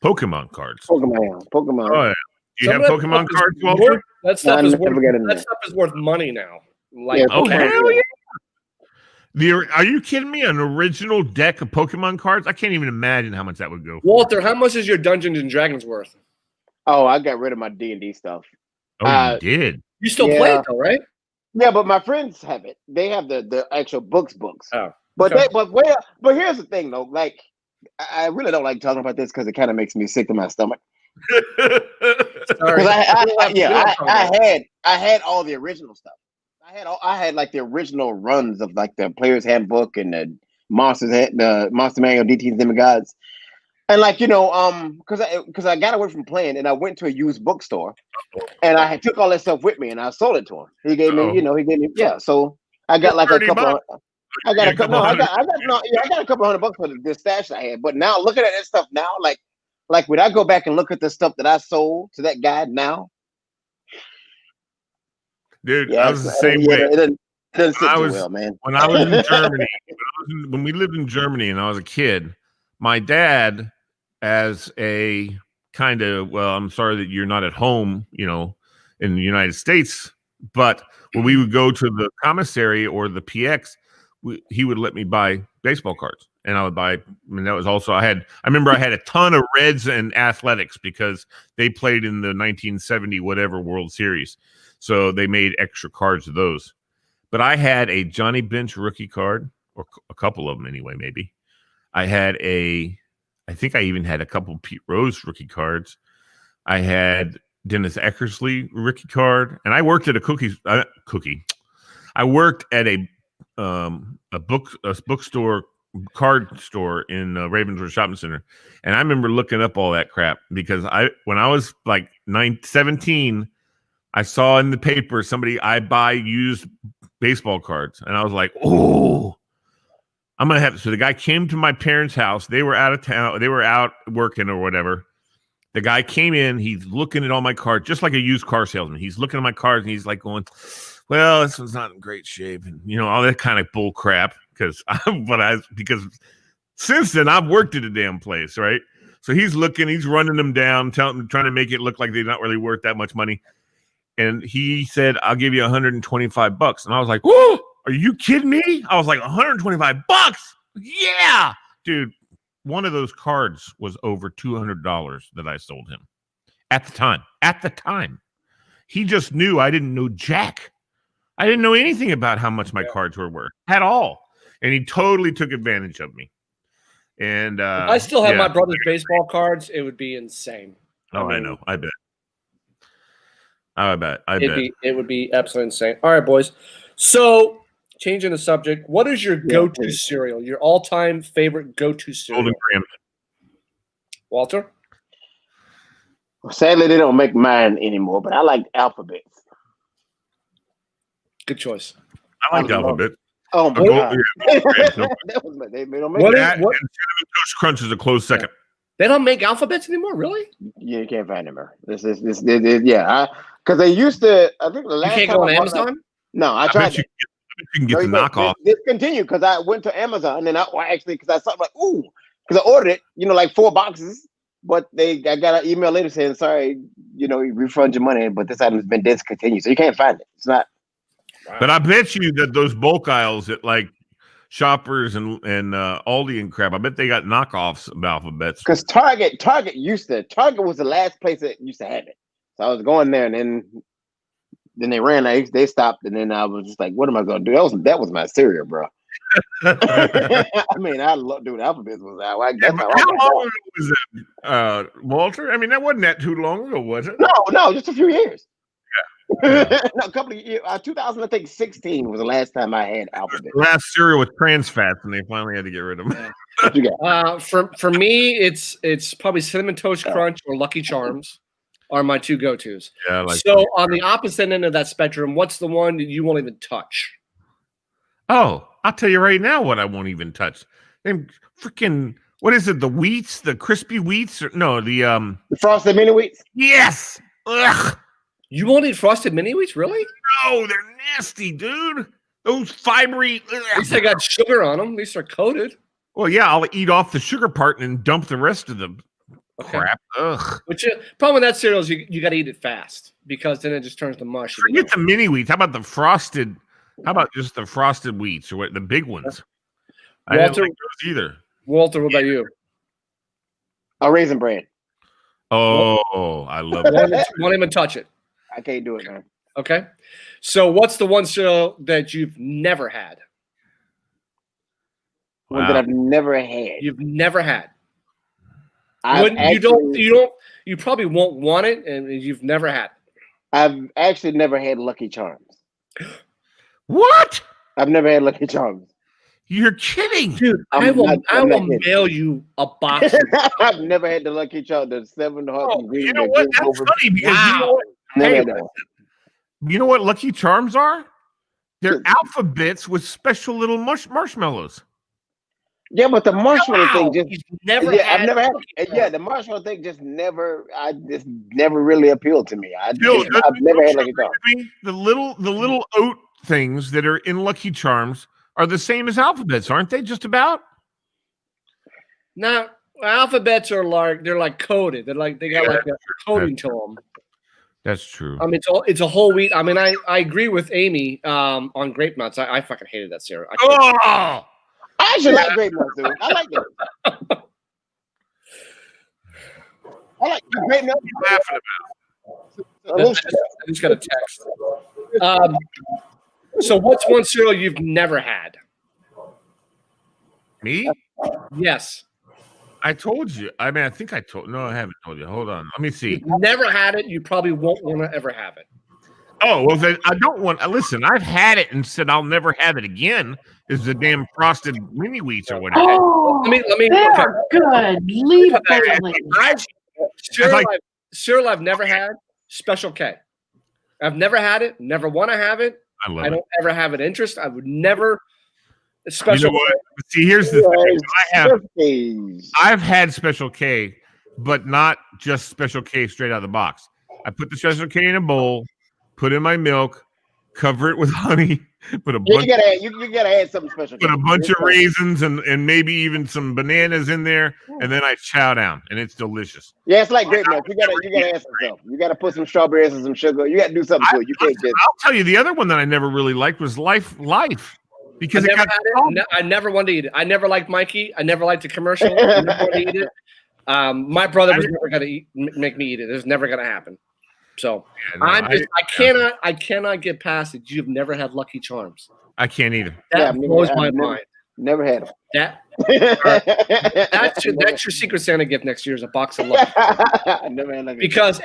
Pokemon cards. Pokemon. Oh, yeah. Do you have Pokemon cards, Walter? That stuff is worth money now. Like, hell yeah! Are you kidding me? An original deck of Pokemon cards? I can't even imagine how much that would go for. Walter, how much is your Dungeons and Dragons worth? Oh, I got rid of my D&D stuff. Oh, you did? You still play it though, right? Yeah, but my friends have it. They have the actual books. Oh, but but here's the thing though. Like, I really don't like talking about this because it kind of makes me sick to my stomach. Sorry. I had all the original stuff. I had like the original runs of like the Player's Handbook and the Monster Manual, DTs and Demigods, and like because I got away from playing and I went to a used bookstore and I took all that stuff with me and I sold it to him. He gave me So I got like a couple. I got a couple $100 for the stash I had. But now looking at that stuff now, like when I go back and look at the stuff that I sold to that guy now, dude, I was the same way. It doesn't sit too well, man. When I was in Germany, when we lived in Germany and I was a kid, my dad, as a kind of, well, I'm sorry that you're not at home, in the United States, but when we would go to the commissary or the PX, he would let me buy baseball cards, and I would buy. That was also I remember I had a ton of Reds and Athletics because they played in the 1970 whatever World Series, so they made extra cards of those. But I had a Johnny Bench rookie card, or a couple of them anyway. Maybe I think I even had a couple Pete Rose rookie cards. I had Dennis Eckersley rookie card, and I worked at a I worked at a bookstore, card store in Ravenswood Shopping Center, and I remember looking up all that crap because when I was like 17, I saw in the paper I buy used baseball cards, and I was like, oh, I'm gonna have. So the guy came to my parents' house. They were out of town. They were out working or whatever. The guy came in. He's looking at all my cards, just like a used car salesman. He's looking at my cards, and he's like going, well, this one's not in great shape, and all that kind of bull crap. Because since then I've worked at a damn place, right? So he's looking, he's running them down, trying to make it look like they're not really worth that much money. And he said, "I'll give you $125." And I was like, "Whoa, are you kidding me?" I was like, $125? Yeah, dude. One of those cards was over $200 that I sold him at the time. At the time, he just knew I didn't know jack. I didn't know anything about how much my cards were worth at all. And he totally took advantage of me. And if I still have my brother's baseball cards, it would be insane. I know. I bet. It would be absolutely insane. All right, boys. So, changing the subject, what is your go-to cereal? Your all-time favorite go-to cereal? Golden Graham. Walter? Well, sadly, they don't make mine anymore, but I like Alphabet. Good choice. I like Alphabet. Oh, my God. That and Cinnamon Toast Crunch is a close second. They don't make alphabets anymore, really? Yeah, you can't find them. This yeah. Because they used to. I think the last You can't time go on I bought Amazon? no, I I tried. bet you can get the knockoff. Discontinued because I went to Amazon and because I saw like because I ordered it, like 4 boxes, but I got an email later saying sorry, you refund your money, but this item has been discontinued, so you can't find it. It's not. But I bet you that those bulk aisles at like Shoppers and Aldi and crap, I bet they got knockoffs of alphabets. Because Target was the last place that used to have it. So I was going there, and then they ran. They stopped, and then I was just like, "What am I going to do?" That was my cereal, bro. I mean, I love doing alphabets was out. How long ago was that, Walter? I mean, that wasn't that too long ago, was it? No, just a few years. Yeah. No, a couple of years. 2016 was the last time I had alphabet. Last cereal with trans fats, and they finally had to get rid of them. What you got? For me, it's probably Cinnamon Toast Crunch or Lucky Charms are my 2 go-tos. Yeah, so on the opposite end of that spectrum, what's the one that you won't even touch? Oh, I'll tell you right now what I won't even touch. Them freaking, what is it? The wheats, the crispy wheats? The Frosted Mini Wheats? Yes. Ugh. You won't eat Frosted Mini Wheats, really? No, they're nasty, dude. Those fibery. At least they got sugar on them. At least they're coated. Well, yeah, I'll eat off the sugar part and then dump the rest of the crap. Ugh. But problem with that cereal is you got to eat it fast because then it just turns to mush. Forget the mini wheats. How about the frosted? How about just the frosted wheats or what? The big ones? I didn't like those either. Walter, what about you? A Raisin Bran. Oh, I love it. Won't even touch it. I can't do it, man. Okay. So what's the one cereal that you've never had? One that I've never had. You've never had. You probably won't want it, and you've never had it. I've actually never had Lucky Charms. What? I've never had Lucky Charms. You're kidding, dude. I will mail you a box. I've never had the Lucky Charms. The 7 hearts. You know what? That's funny because you know what Lucky Charms are? They're alphabets with special little marshmallows. Yeah, but the marshmallow thing just I've never had it. Yeah, the marshmallow thing just never really appealed to me. I've never had Lucky Charms. The little oat things that are in Lucky Charms are the same as alphabets, aren't they? Just about. Now, alphabets are like coated. They got like a coating to them. That's true. I mean, it's a whole wheat. I mean, I agree with Amy on grape nuts. I fucking hated that cereal. I actually like grape nuts, dude. I like it. I like grape nuts. What are you laughing about? I just got a text. So what's one cereal you've never had? Me? Yes. I told you. I mean, I think I told. No, I haven't told you. Hold on. Let me see. You've never had it. You probably won't want to ever have it. Oh, well, then I don't want. Listen, I've had it and said I'll never have it again. Is the damn frosted mini wheats or whatever? Oh, let me. They are good. Leave it. Cereal I've never had. Special K. I've never had it. Never want to have it. I don't ever have an interest. I would never. Special. You know what? See, here's the thing. I've had Special K, but not just Special K straight out of the box. I put the Special K in a bowl, put in my milk, cover it with honey, put a bunch. You gotta add something special. Put a bunch of raisins and maybe even some bananas in there, and then I chow down, and it's delicious. Yeah, it's like grape nuts. You gotta add something. You gotta put some strawberries and some sugar. You gotta do something to it. You can't just. I'll tell you, the other one that I never really liked was Life. Because I never wanted to eat it. I never liked Mikey. I never liked the commercial. I never wanted to eat it. My brother was never going to make me eat it. It was never going to happen. So I cannot get past it. You've never had Lucky Charms. I can't either. That blows my mind. Never had them. That's your Secret Santa gift next year is a box of Lucky. Never had Lucky. Because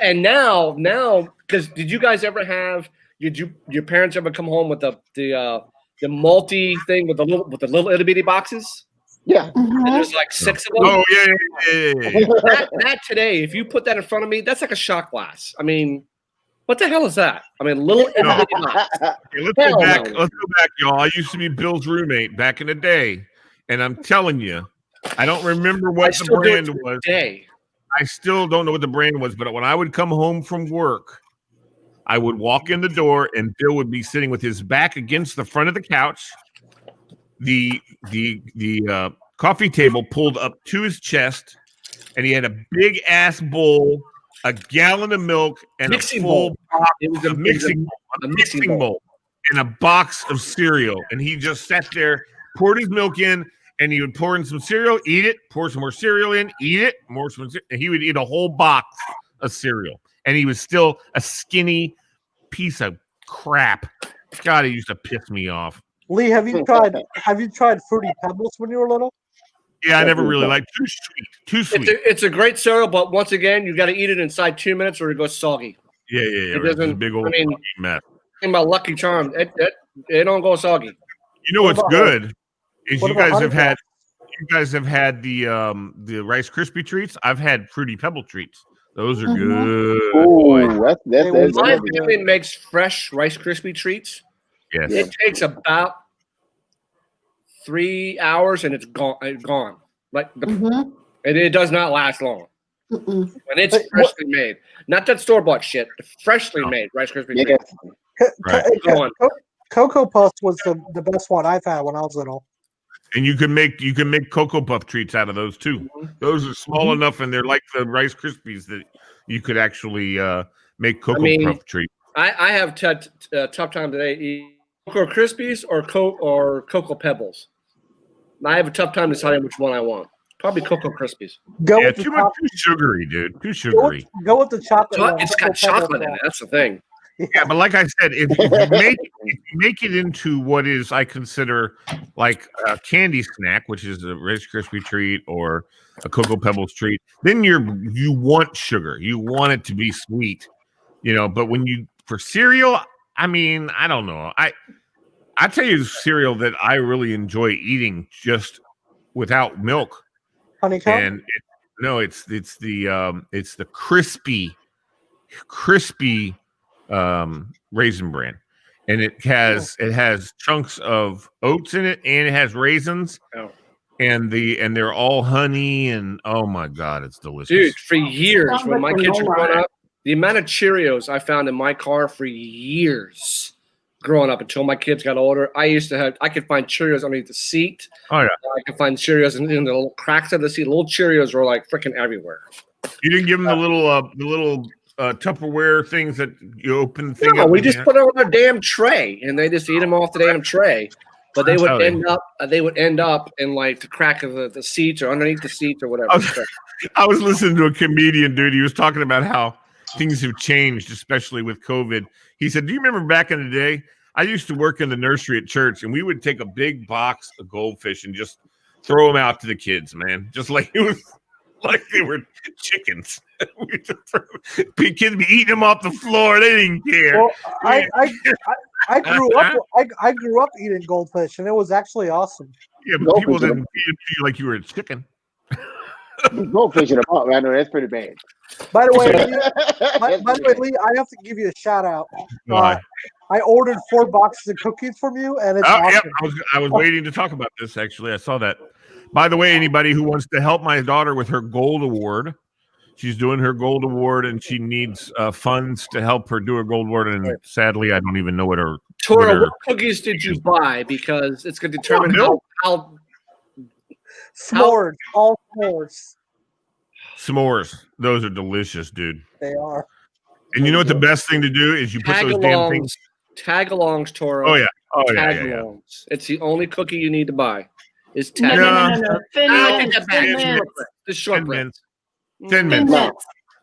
did you guys ever have? Did your parents ever come home with the multi thing with the little itty bitty boxes? Yeah. And there's like 6 of them. Oh yeah. That today, if you put that in front of me, that's like a shot glass. I mean, what the hell is that? I mean, little itty bitty box. Okay, let's go back, y'all. I used to be Bill's roommate back in the day, and I'm telling you, I don't remember what the brand was. Today. I still don't know what the brand was, but when I would come home from work, I would walk in the door and Bill would be sitting with his back against the front of the couch, the coffee table pulled up to his chest, and he had a big ass bowl, a gallon of milk, and Mixing a full bowl. box It was of mixing bowl, and a box of cereal. And he just sat there, poured his milk in, and he would pour in some cereal, eat it, pour some more cereal in, eat it, more some cereal, and he would eat a whole box of cereal. And he was still a skinny piece of crap. God, he used to piss me off. Lee, have you tried Fruity Pebbles when you were little? Yeah, I never really liked too sweet. It's a great cereal, but once again, you got to eat it inside 2 minutes or it goes soggy. Yeah. It It's a doesn't. big old mess. Think about Lucky Charms. It don't go soggy. You know what's good is you guys have had the Rice Krispie treats. I've had Fruity Pebble treats. Those are good. Ooh, that's My family makes fresh Rice Krispie treats. Yes. It takes about 3 hours and it's gone. Like and it does not last long. And it's freshly made. Not that store-bought shit. Freshly made Rice Krispie treats. Right. Cocoa Puffs was the best one I've had when I was little. And you can make Cocoa Puff treats out of those too. Those are small enough, and they're like the Rice Krispies that you could actually make Cocoa Puff treats. I have tough time today eating Cocoa Krispies or Cocoa Pebbles. I have a tough time deciding which one I want. Probably Cocoa Krispies. Too sugary, dude. Too sugary. Go with the chocolate. It's got chocolate in it. That's the thing. Yeah, but like I said, if you make it into what is I consider like a candy snack, which is a Rice Krispie treat or a Cocoa Pebbles treat, then you want sugar. You want it to be sweet, But for cereal, I mean, I don't know. I tell you, cereal that I really enjoy eating just without milk. Honeycomb? And it's the crispy Raisin Bran, and it has chunks of oats in it, and it has raisins, and they're all honey, and oh my god, it's delicious, dude. For years, when my kids were growing up, the amount of Cheerios I found in my car for years growing up until my kids got older, I could find Cheerios underneath the seat. Oh yeah, I could find Cheerios in the little cracks of the seat. Little Cheerios were like freaking everywhere. You didn't give them the little Tupperware things that you open. No, we just put it on their damn tray, and they just eat them off the damn tray. But they would end up in like the crack of the seats or underneath the seats or whatever. I was listening to a comedian, dude. He was talking about how things have changed, especially with COVID. He said, "Do you remember back in the day? I used to work in the nursery at church, and we would take a big box of goldfish and just throw them out to the kids, man. Just like it was." Like they were chickens. Kids be eating them off the floor. They didn't care. Well, I grew up eating goldfish, and it was actually awesome. Yeah, but people didn't feed it to you like you were a chicken. Goldfish in a pot, I know that's pretty bad. By the way, Lee, I have to give you a shout out. Why? I ordered 4 boxes of cookies from you, and it's awesome. Yep. I was waiting to talk about this. Actually, I saw that. By the way, anybody who wants to help my daughter with her gold award, she's doing her gold award, and she needs funds to help her do her gold award. And sadly, I don't even know what her. Tora, what cookies did you buy? Because it's going to determine how. S'mores, all s'mores. S'mores, those are delicious, dude. They are. And you know what the best thing to do is you put those damn things. Tag-alongs, Tora. Oh yeah. Tag-alongs. It's the only cookie you need to buy. Is no. The shortbread. Thin Mints.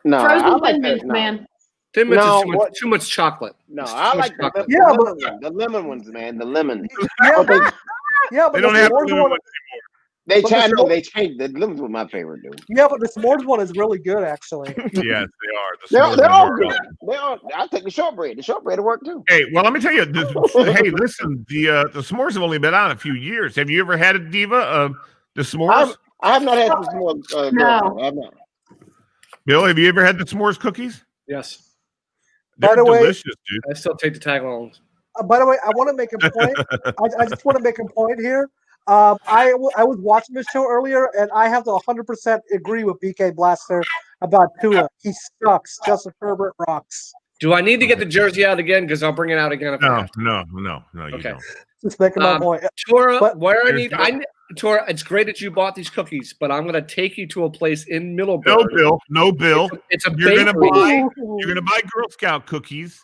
No, frozen Thin Mints, man. Thin Mints is too much chocolate. No, I like the lemon ones, man. The lemon. Yeah, but they don't have the lemon ones anymore. They changed. The lemons were my favorite, dude. Yeah, but the s'mores one is really good, actually. Yes, they are. They're all good. They are. I'll take the shortbread. The shortbread will work too. Hey, well, let me tell you. Hey, listen. The s'mores have only been out a few years. Have you ever had a Diva? The s'mores? I have not had the s'mores. No. I have not. Bill, have you ever had the s'mores cookies? Yes. They're delicious, dude. I still take the tag-alongs. By the way, I want to make a point. I just want to make a point here. I was watching this show earlier, and I have to 100% agree with BK Blaster about Tua. He sucks. Justin Herbert rocks. Do I need to get the jersey out again? Because I'll bring it out again if I have to. No, you Okay. don't. Just making my point. Tora, But- Tora, it's great that you bought these cookies, but I'm going to take you to a place in Middleburg. No, Bill. It's a You're bakery. gonna buy Girl Scout cookies,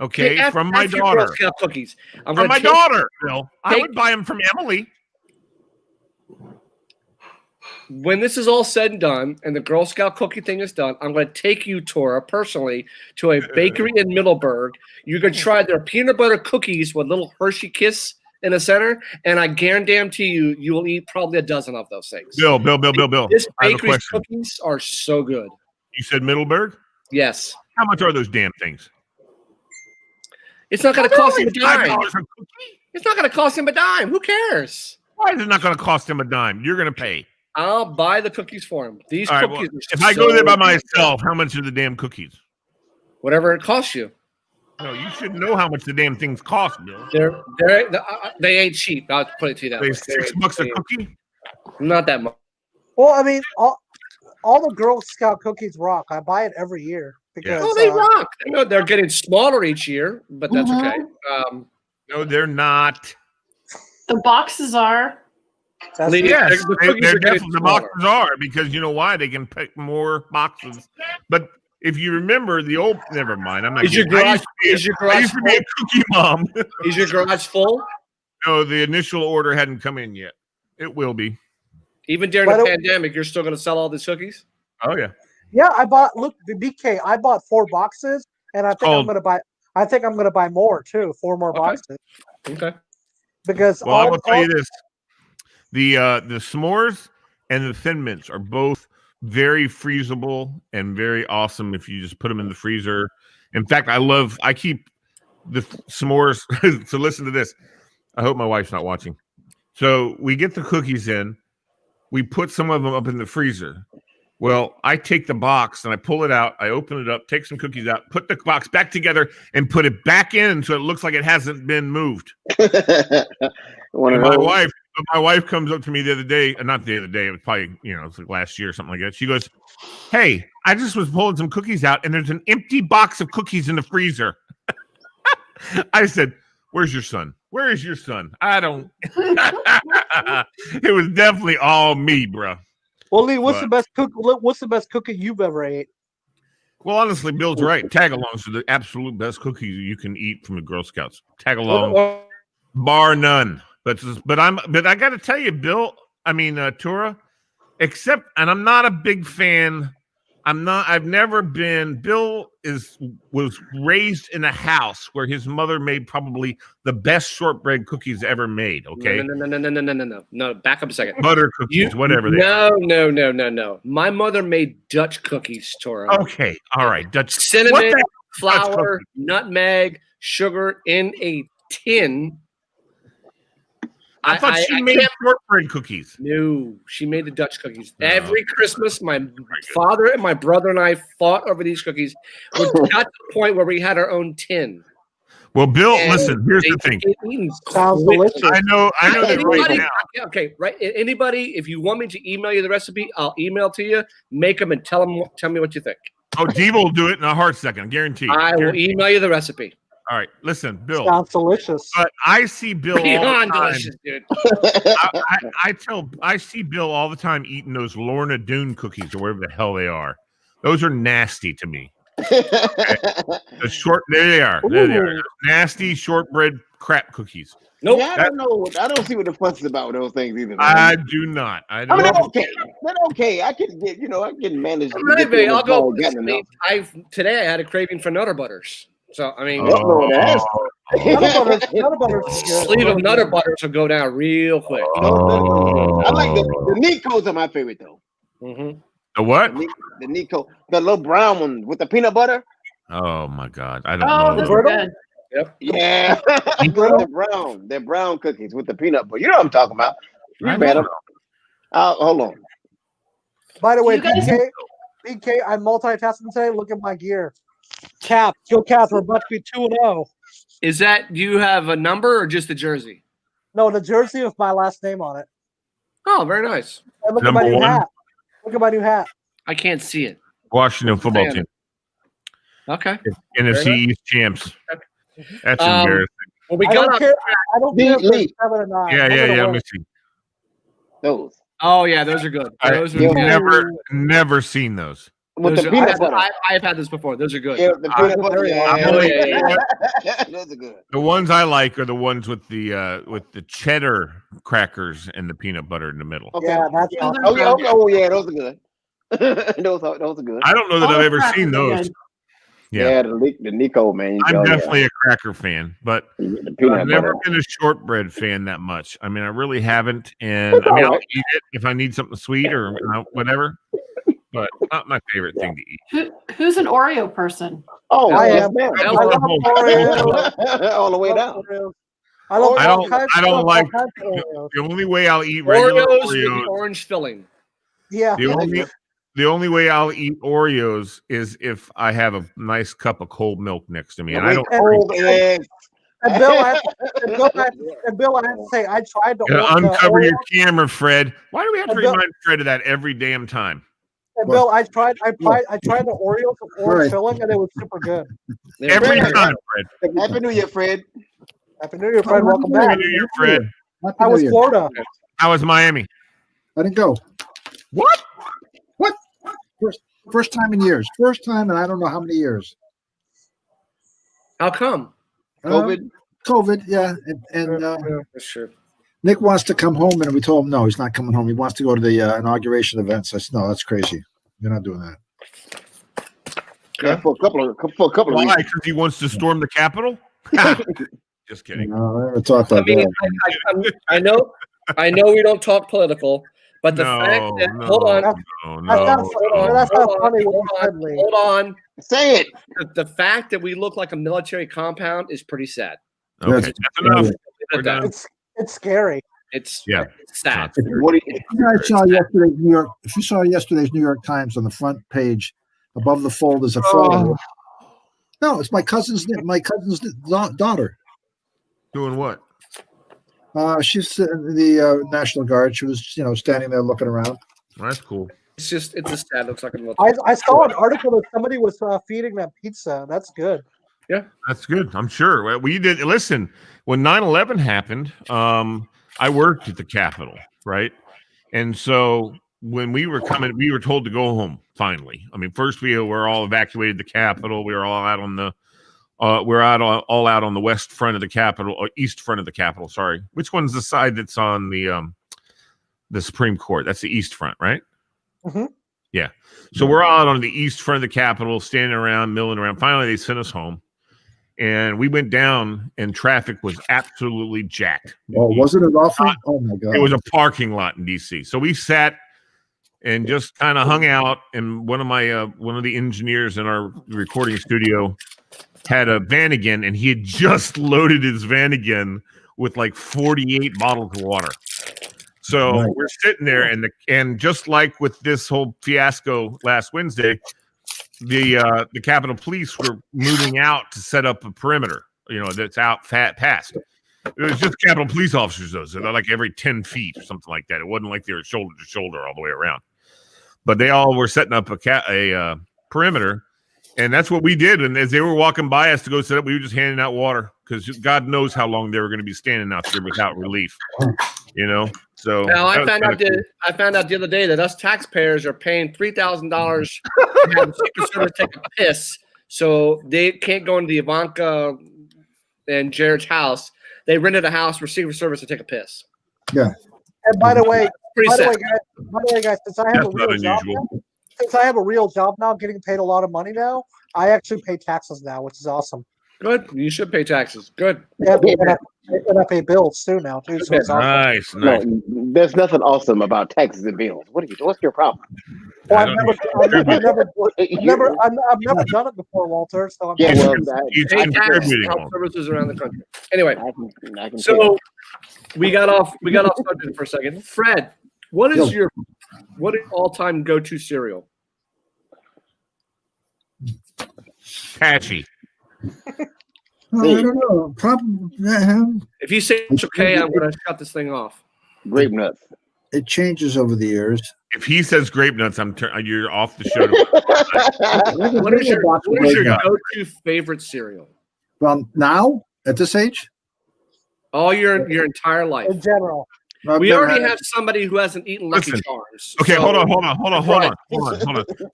okay, from my Girl daughter. Scout cookies. From my daughter, Bill. I would buy them from Emily. When this is all said and done, and the Girl Scout cookie thing is done, I'm going to take you, Tora, personally, to a bakery in Middleburg. You're going to try their peanut butter cookies with little Hershey Kiss in the center, and I guarantee you, you will eat probably a dozen of those things. Bill. This I have a bakery's question. cookies are so good. You said Middleburg? Yes. How much are those damn things? It's not going to cost him a $5 dime. a cookie? It's not going to cost him a dime. Who cares? Why is it not going to cost him a dime? You're going to pay. I'll buy the cookies for him. These All right, cookies well, are if I go there by so good. myself, how much are the damn cookies? Whatever it costs you. No, you should know how much the damn things cost, Bill. They ain't cheap. I'll put it to you that They way. $6 a cookie? Not that much. Well, I mean, all the Girl Scout cookies rock. I buy it every year because Oh, they rock. I know they're getting smaller each year, but that's okay. No, they're not. The boxes are. That's Yes, the cookies they're are getting definitely the smaller. boxes are because you know why? They can pick more boxes. But if you remember the old, never mind. I'm not. Is your kidding. I garage used to be a cookie mom. Is your garage full? No, the initial order hadn't come in yet. It will be. Even during Why the don't- pandemic, you're still going to sell all these cookies? Oh yeah. Yeah, I bought. Look, the BK. I bought 4 boxes, and I think I'm called- gonna buy. I think I'm gonna buy more too. 4 more boxes Okay. because Well, I will tell you this: the s'mores and the Thin Mints are both very freezable and very awesome if you just put them in the freezer. In fact, I keep the s'mores. So listen to this. I hope my wife's not watching. So we get the cookies in. We put some of them up in the freezer. Well, I take the box and I pull it out. I open it up, take some cookies out, put the box back together, and put it back in so it looks like it hasn't been moved. One of My those. wife comes up to me the other day, not the other day, it was probably, it's like last year or something like that. She goes, "Hey, I just was pulling some cookies out and there's an empty box of cookies in the freezer." I said, "Where's your son? Where is your son?" I don't. It was definitely all me, bro. Well, Lee, what's But- the best cook? What's the best cookie you've ever ate? Well, honestly, Bill's right. Tag-alongs are the absolute best cookies you can eat from the Girl Scouts. Tag-along, bar none. But I got to tell you, Bill. I mean, Tura. Except, and I'm not a big fan. I've never been. Bill was raised in a house where his mother made probably the best shortbread cookies ever made. Okay, No. Back up a second. butter cookies, whatever they are. No. My mother made Dutch cookies, Tora. Okay, all right. Dutch Cinnamon, Dutch flour, cookies? nutmeg, sugar in a tin. I thought she made shortbread cookies. No, she made the Dutch cookies. No. Every Christmas, my father and my brother and I fought over these cookies. We got to the point where we had our own tin. Well, Bill, And listen. Here's they the thing. get eaten Sounds quickly. delicious. I know that right Anybody, now. okay, right? Anybody, if you want me to email you the recipe, I'll email to you. Make them and tell me what you think. Oh, Diva will do it in a hard second, guarantee. I will Guarantee. email you the recipe. All right, listen, Bill. Sounds delicious. But I see Bill all the Beyond time. delicious, dude. I see Bill all the time eating those Lorna Doone cookies or whatever the hell they are. Those are nasty to me. The short, there they are. There they are. Nasty shortbread crap cookies. Nope. Yeah, I don't know. I don't see what the fuss is about with those things either. I do not. I I mean, don't. they're okay. They're okay. I can get, I can manage. to Right, get babe, through I'll go. this ball, getting enough. Today I had a craving for Nutter Butters. So I mean, Oh, that's- Nutter butter is good. sleeve of Nutter Butters will go down real quick. I like the Nicos are my favorite though. Mm-hmm. The what? The Nico, the little brown one with the peanut butter. Oh my God! I don't Oh, know. those are good. Yep. Yeah, the brown cookies with the peanut butter. You know what I'm talking about. You I better. know. Hold on. By the way, You guys- BK, I'm multitasking today. Look at my gear. Cats, we're about to be 2-0. Is that, do you have a number or just the jersey? No, the jersey with my last name on it. Oh, very nice. And look at my Number new one? hat. Look at my new hat. I can't see it. Washington football team. Okay. NFC East champs. That's Um, embarrassing. Well, we I got don't off. care. I don't care if they're Lee. 7 or 9. Yeah. They're gonna Let win. me see. Those Oh yeah, those are good. Those are Yeah. good. Never seen those. with Those the are- peanut butter. I've had this before. Those are good. Yeah, the peanut butter. yeah. Those are good. The ones I like are the ones with the cheddar crackers and the peanut butter in the middle. Okay. Yeah, that's Yeah, awesome. Oh yeah. Oh yeah. Those are good. those are good. I don't know that All I've the ever crackers seen are those. good. Yeah. The Nico man. I'm Oh, definitely a cracker fan, but the peanut I've never butter. been a shortbread fan that much. I mean, I really haven't. And I mean, I'll eat it if I need something sweet or whatever, but not my favorite thing to eat. Who's an Oreo person? Oh, I yes, am. ma'am. I love Oreos. All the way down. Oreos. I love I all don't- kinds- I don't love all like- kinds of Oreos. The only way I'll eat regular Oreos with Oreos, the orange filling. Yeah. the only way I'll eat Oreos is if I have a nice cup of cold milk next to me, and I don't. Cold eggs. And Bill, I have to say, I tried to You gotta order uncover the your camera, Fred. Why do we have to And Bill- remind Fred of that every damn time? And Bill, I tried the Oreos with orange filling, and it was super good. Every Fred. time, Fred. Happy New Year, Fred. Happy New Year, Fred. Welcome back. Happy New Year, Fred. Happy How New was Year. Florida? How was Miami? I didn't go. What? First time in years. First time in I don't know how many years. How come? COVID. COVID, yeah. And That's true. Nick wants to come home, and we told him no, he's not coming home. He wants to go to the inauguration events. I said, no, that's crazy. You're not doing that. Yeah, for a couple of Why? reasons. Because he wants to storm the Capitol? Just kidding. No, I never talked I like mean, that. I know we don't talk political, but the fact that hold on, That's not funny what you said, Lee. hold on. Say it. The fact that we look like a military compound is pretty sad. Okay, Yes. that's enough. We're It's done. It's scary. it's Yeah. sad. What do you, If you guys saw yesterday's New York, if you saw yesterday's New York Times on the front page, above the fold is a photo. No, it's my cousin's daughter. Doing what? She's in the National Guard. She was, standing there looking around. Well, that's cool. It's a sad. Looks like a military. I saw an article that somebody was feeding them pizza. That's good. That's good. I'm sure. Well, we did listen when 9/11 happened. I worked at the Capitol, right? And so when we were coming, we were told to go home. Finally, I mean, first we were all evacuated the Capitol. We were all out on the, all out on the west front of the Capitol, or east front of the Capitol. Sorry, which one's the side that's on the Supreme Court? That's the east front, right? Mhm. Yeah. So we're all out on the east front of the Capitol, standing around, milling around. Finally, they sent us home. And we went down, and traffic was absolutely jacked. Oh, wasn't it awful? Oh my God! It was a parking lot in DC. So we sat and just kind of hung out. And one of the engineers in our recording studio had a Vanagon, and he had just loaded his Vanagon with like 48 bottles of water. So Nice. we're sitting there, and just like with this whole fiasco last Wednesday, the Capitol Police were moving out to set up a perimeter, that's out past. It was just Capitol Police officers, though. So they're like every 10 feet or something like that. It wasn't like they were shoulder to shoulder all the way around. But they all were setting up a perimeter. And that's what we did. And as they were walking by us to go set up, we were just handing out water because God knows how long they were going to be standing out there without relief. So Now I that was found out kinda cool. I found out the other day that us taxpayers are paying $3,000 to have the Secret Service take a piss, so they can't go into the Ivanka and Jared's house. They rented a house for Secret Service to take a piss. And by the way, Pretty sad. guys, since I have That's not unusual. a real job now, getting paid a lot of money now, I actually pay taxes now, which is awesome. Good. You should pay taxes. Good. Yeah, and I pay bills too now too. So it's awesome. Nice. no, there's nothing awesome about taxes and bills. What's your problem? Well, I I've don't never done it before, Walter. So I'm Yeah, well, He's Pay taxes to contributing help on. services around the country. Anyway, I can so we got off subject for a second. Fred, what is your all-time go-to cereal? Patchy. I don't know. Probably. If you say it's okay, I'm going to shut this thing off. Grape nuts. It changes over the years. If he says grape nuts, you're off the show. What is your go-to favorite cereal? Well, now at this age, all your entire life In general. we already have somebody who hasn't eaten Lucky Charms. Okay, hold on.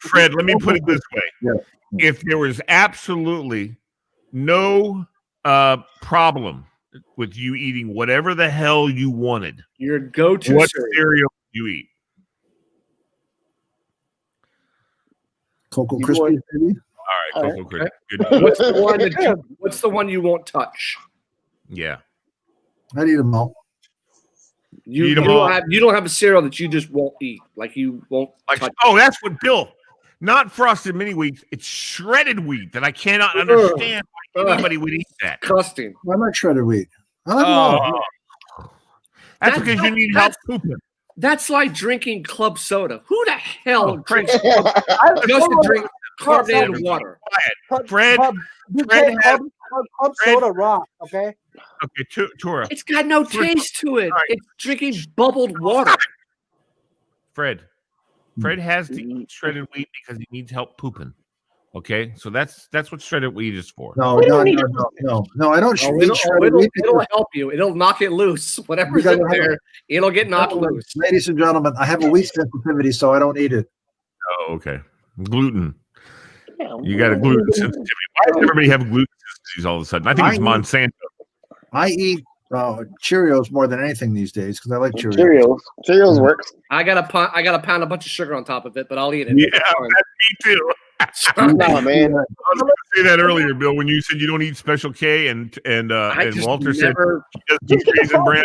Fred, let me put it this way. Yeah. If there was absolutely no problem with you eating whatever the hell you wanted, your go-to what cereal do you eat? Cocoa Krispies, baby. All right, Cocoa Krispies. Good. What's the one you won't touch? Yeah. I'd eat them all. You don't have a cereal that you just won't eat. Like you won't touch. Oh, that's what Bill. Not frosted mini wheats. It's shredded wheat that I cannot understand why anybody would eat that. Disgusting. I like shredded wheat. I like them all. That's because you need help pooping. That's like drinking club soda. Who the hell drinks just to drink carbonated water? Fred Club soda rock, okay? Okay, Tora. It's got no taste to it. Right. It's drinking bubbled water. Fred has to eat shredded wheat because he needs help pooping. Okay, so that's what shredded wheat is for. No, I don't eat shredded wheat. It'll help you. It'll knock it loose. Whatever's in there, it'll get knocked loose. Ladies and gentlemen, I have a wheat sensitivity, so I don't eat it. Oh, okay. Gluten. You got a gluten sensitivity. Why does everybody have gluten sensitivities all of a sudden? I think it's Monsanto. I eat Cheerios more than anything these days because I like Cheerios. Cheerios works. I got to pound a bunch of sugar on top of it, but I'll eat it. Yeah, me too. No, man. I was going to say that earlier, Bill, when you said you don't eat Special K, and Walter said he doesn't eat Raisin Bran.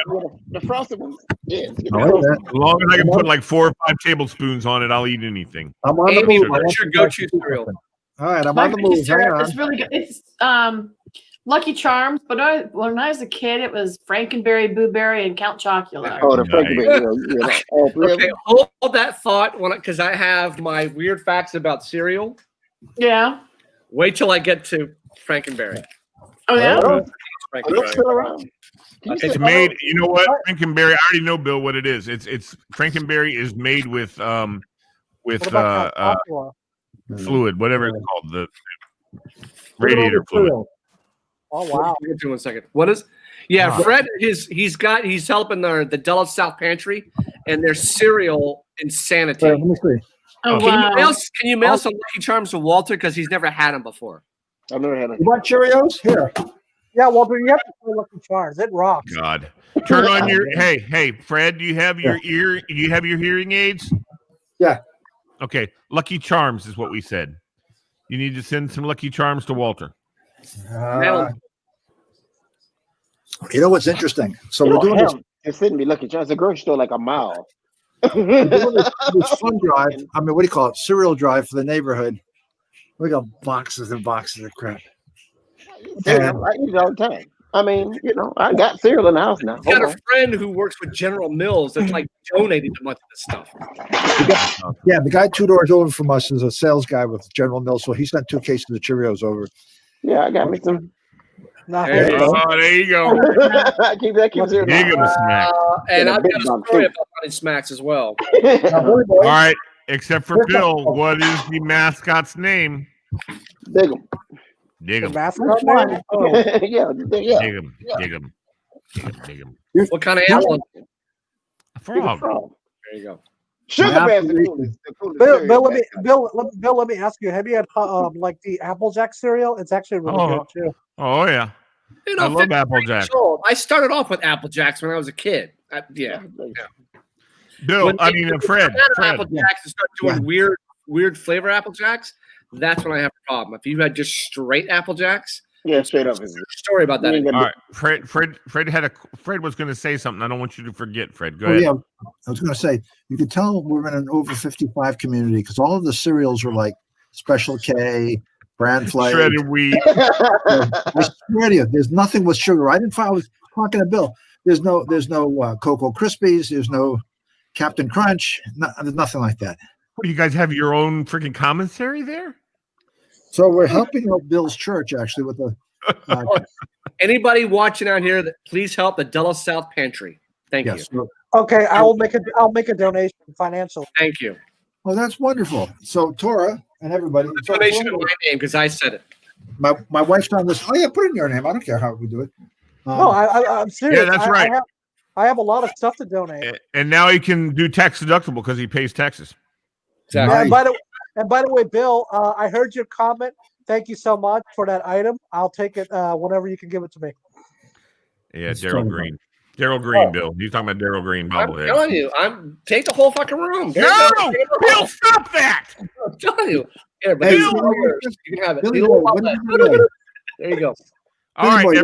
The frosted ones. Yeah. I like that. As long as I can put like 4 or 5 tablespoons on it, I'll eat anything. I'm on Amy, the move. what's your go-to cereal? All right, I'm on the move. It's really good. It's Lucky Charms, but when I was a kid, it was Frankenberry, Boo Berry, and Count Chocula. Oh, the Frankenberry. Okay, hold that thought because I have my weird facts about cereal. Yeah. Wait till I get to Frankenberry. Oh, yeah? It's still around. It's made, you know what? Frankenberry, I already know, Bill, what it is. It's Frankenberry is made with fluid, whatever it's called, the radiator fluid. Oh wow! Give me 1 second. What is? Yeah, wow. Fred he's helping the Dulles South Pantry and their cereal insanity. Let me see. Oh, can you mail some Lucky Charms to Walter because he's never had them before? I've never had them. You want Cheerios? Here. Yeah, Walter, you have to play Lucky Charms. It rocks. God, turn on your hey, Fred. Do you have your ear? Do you have your hearing aids? Yeah. Okay, Lucky Charms is what we said. You need to send some Lucky Charms to Walter. You know what's interesting? So we're doing this. It's sitting me Lucky Charms. The grocery store like a mile. We're doing this fun drive. I mean, what do you call it? Cereal drive for the neighborhood. We got boxes and boxes of crap. I eat it all the time. I mean, I got cereal in the house now. I got a friend who works with General Mills that's like donating a bunch of this stuff. The guy 2 doors over from us is a sales guy with General Mills, so he sent 2 cases of Cheerios over. Yeah, I got me some. There you go. Keep cereal. And I've got a story about Honey Smacks as well. All right, except for Bill, what is the mascot's name? Dig 'em. Dig 'em. Mascot's name? Oh. Yeah. Dig 'em. What kind of animal? A frog. There you go. Sugar Bear's the coolest. Bill, let me ask you: have you had like the Applejack cereal? It's actually really good too. Oh yeah, I love Applejack. I started off with Applejacks when I was a kid. Bill, Fred. Applejacks and start doing weird flavor Applejacks. That's when I have a problem. If you had just straight Applejacks, straight up. Story about that. All right, Fred was going to say something. I don't want you to forget, Fred. Go ahead. Yeah, I was going to say you could tell we're in an over 55 community because all of the cereals were like Special K, Bran Flakes, shredded wheat. I swear to you, there's nothing with sugar. I was talking to Bill. There's no Cocoa Krispies. There's no Captain Crunch. There's nothing like that. What do you guys have your own freaking commissary there? So we're helping out Bill's church actually with Anybody watching out here, please help the Dulles South Pantry. Thank you. Okay, I'll make a donation financially. Thank you. Oh, that's wonderful. So Tora and everybody. The donation in my name because I said it. My wife's on this. Oh yeah, put it in your name. I don't care how we do it. No, I'm serious. Yeah, that's right. I have a lot of stuff to donate. And now he can do tax deductible because he pays taxes. Exactly. And by the way, Bill, I heard your comment. Thank you so much for that item. I'll take it whenever you can give it to me. Yeah, Daryl Green. Daryl Green, Bill. He's talking about Daryl Green bobblehead. I'm telling you, take the whole fucking room. No, Bill, stop that. I'm telling you. Here, but you can have it. There you go. All right,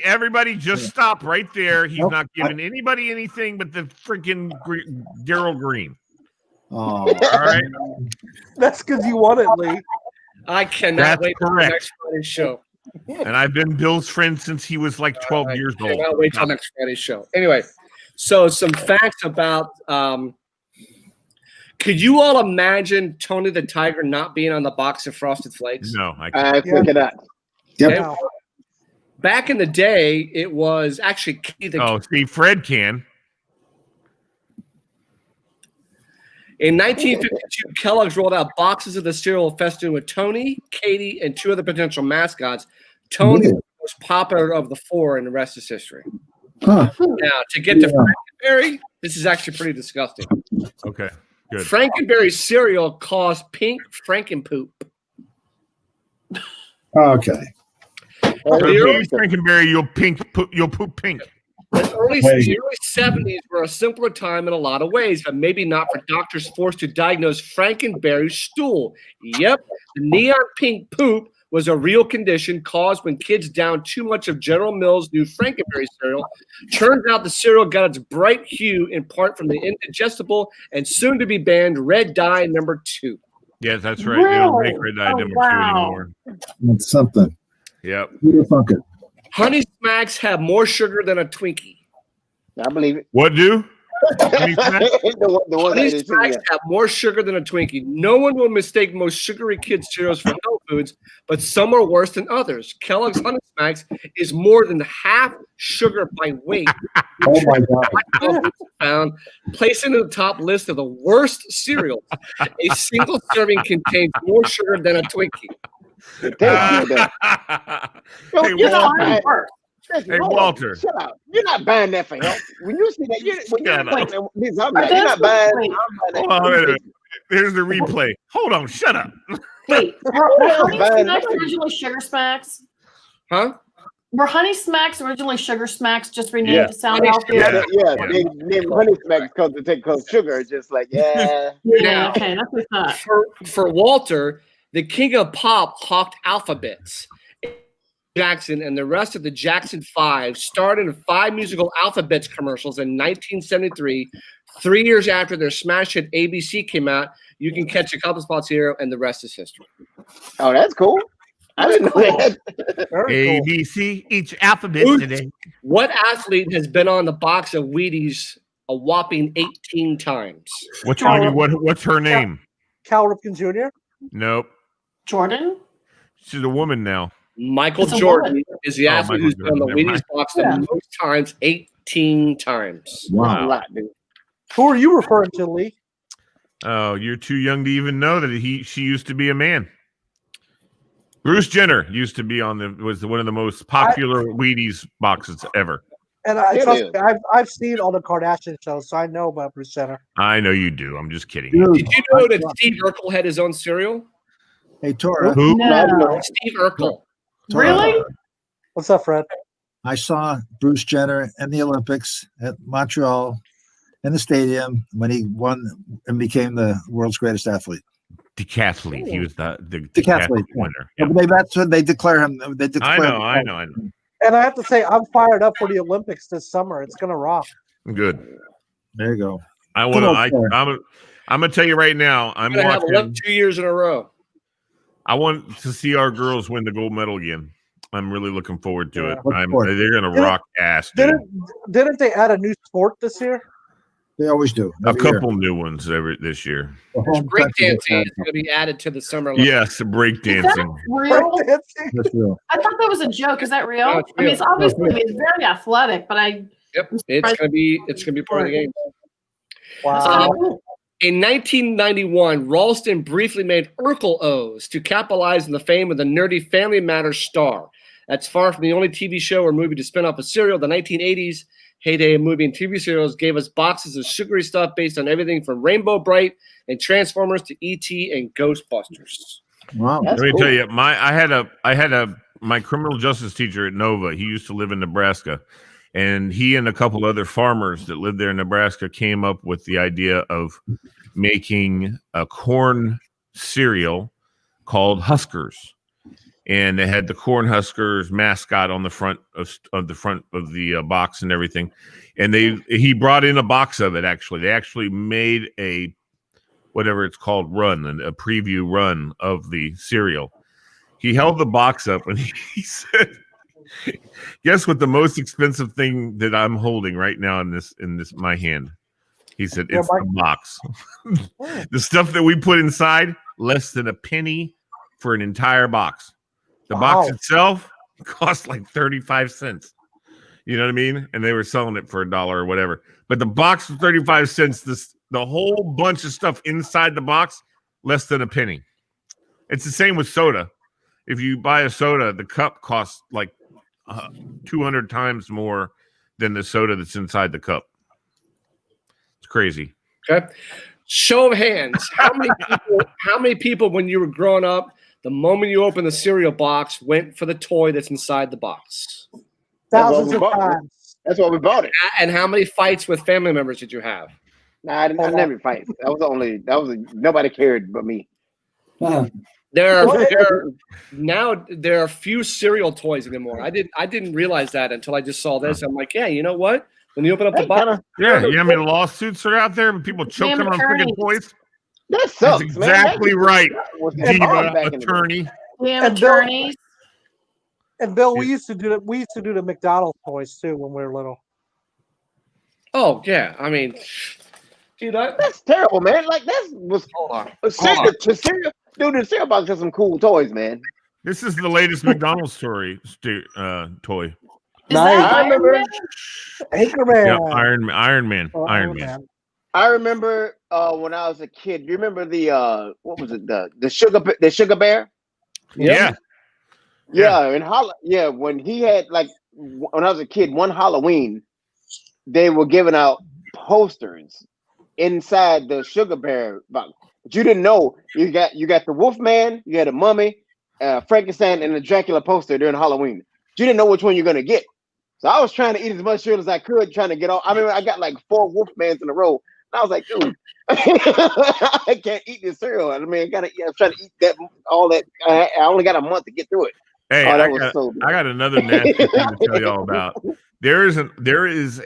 everybody, just stop right there. He's not giving anybody anything but the freaking Daryl Green. Oh, all right. That's because you want it, Lee. I cannot wait for the next Friday's show. And I've been Bill's friend since he was like 12 years old. I cannot wait till next Friday's show. Anyway, so some facts about. Could you all imagine Tony the Tiger not being on the box of Frosted Flakes? No, I can't. Look at that. Yep. Back in the day, it was actually Fred can. In 1952, Kellogg's rolled out boxes of the cereal festooned with Tony, Katie, and 2 other potential mascots. Tony was popular of the 4, and the rest is history. Huh. Now, to get to Frankenberry, this is actually pretty disgusting. Okay, good. Frankenberry cereal caused pink Frankenpoop. Okay. Frankenberry, you'll poop pink. The early 70s were a simpler time in a lot of ways, but maybe not for doctors forced to diagnose Frankenberry stool. Yep, the neon pink poop was a real condition caused when kids downed too much of General Mills' new Frankenberry cereal. Turns out the cereal got its bright hue in part from the indigestible and soon to be banned red dye number 2. Yes, that's right. They don't make red dye number 2 anymore. That's something. Yep. Honey Smacks have more sugar than a Twinkie. I believe it. What do? Honey Smacks have more sugar than a Twinkie. No one will mistake most sugary kids' cereals for health foods, but some are worse than others. Kellogg's Honey Smacks is more than half sugar by weight. Oh my God. Found placed into the top list of the worst cereals. A single serving contains more sugar than a Twinkie. Hey, Walter. Shut up. You're not buying that for help. When you see that, you're not buying that. Here's the replay. Hold on. Shut up. Wait, were Honey Smacks originally Sugar Smacks? Huh? Were Honey Smacks originally Sugar Smacks, just renamed to sound healthier? They named Honey Smacks because sugar. Just like, okay, that's what I thought. For Walter, the king of pop hawked alphabets. Jackson and the rest of the Jackson 5 starred in 5 musical Alphabets commercials in 1973. 3 years after their smash hit ABC came out, you can catch a couple spots here, and the rest is history. Oh, that's cool. I didn't know that. ABC, each alphabet today. What athlete has been on the box of Wheaties a whopping 18 times? What's her name? Cal Ripken Jr.? Nope. Jordan? She's a woman now. Michael Jordan is the athlete who's been on the Wheaties box the most times, 18 times. Wow. A lot, dude. Who are you referring to, Lee? Oh, you're too young to even know that she used to be a man. Bruce Jenner used to be was one of the most popular Wheaties boxes ever. And I've seen all the Kardashian shows, so I know about Bruce Jenner. I know you do. I'm just kidding. Did you know that Steve Urkel had his own cereal? Hey, Tora. Who? No. Steve Urkel. Really? What's up, Fred? I saw Bruce Jenner in the Olympics at Montreal in the stadium when he won and became the world's greatest athlete. Decathlete. He was the decathlete winner. Yeah. But that's when they declare him. I know. And I have to say, I'm fired up for the Olympics this summer. It's gonna rock. Good. There you go. I'm gonna tell you right now. I'm watching have 2 years in a row. I want to see our girls win the gold medal again. I'm really looking forward to it. They're gonna rock ass. Didn't they add a new sport this year? They always do. A every year. couple new ones this year. The home Breakdancing country is going to be added to the summer. Yes, break Is that dancing. real? That's real. I thought that was a joke. Is that real? No, it's I mean, it's real. obviously it's very athletic, but I. Yep, it's going to be part of the game. Wow. In 1991, Ralston briefly made Urkel O's to capitalize on the fame of the nerdy Family Matters star. That's far from the only TV show or movie to spin off a cereal. The 1980s heyday of movie and TV serials gave us boxes of sugary stuff based on everything from Rainbow Bright and Transformers to E.T. and Ghostbusters. Wow. That's Let me cool. tell you, I had my criminal justice teacher at Nova. He used to live in Nebraska, and he and a couple other farmers that lived there in Nebraska came up with the idea of making a corn cereal called Huskers, and they had the Corn Huskers mascot on the front of the box and everything. And he brought in a box of it. Actually, they actually made a whatever it's called a preview run of the cereal. He held the box up and he said, "Guess what the most expensive thing that I'm holding right now in this my hand?" He said, "It's the box." The stuff that we put inside, less than a penny for an entire box. The box itself cost like 35 cents. You know what I mean? And they were selling it for $1 or whatever. But the box was 35 cents. The whole bunch of stuff inside the box, less than a penny. It's the same with soda. If you buy a soda, the cup costs like 200 times more than the soda that's inside the cup. It's crazy. Okay. Show of hands. How many people when you were growing up, the moment you opened the cereal box, went for the toy that's inside the box? Thousands of times. That's why we bought it. And how many fights with family members did you have? Nah, I never fight. Nobody cared but me. There are few cereal toys anymore. I didn't realize that until I just saw this. I'm like, yeah, you know what? When you open up the box, you know how many lawsuits are out there and people choking on freaking toys? That sucks. That's exactly right, Diva attorney. And Bill, we used to do the McDonald's toys too when we were little. Oh yeah, I mean, dude, that's terrible, man. Like hold on. The cereal box has some cool toys, man. This is the latest McDonald's toy. Nice. I remember Anchorman. Yeah, Iron Man. Iron Man. I remember when I was a kid. Do you remember the what was it? The sugar bear? Yeah. Yeah, when he had when I was a kid, one Halloween, they were giving out posters inside the sugar bear box. But you didn't know you got the Wolfman, you had a Mummy, Frankenstein, and the Dracula poster during Halloween. You didn't know which one you're gonna get. So I was trying to eat as much cereal as I could, trying to get all. I mean, I got like 4 Wolfmans in a row. And I was like, dude, I can't eat this cereal. I mean, I was trying to eat all that. I only got a month to get through it. Hey, I got another nasty thing to tell you all about. There is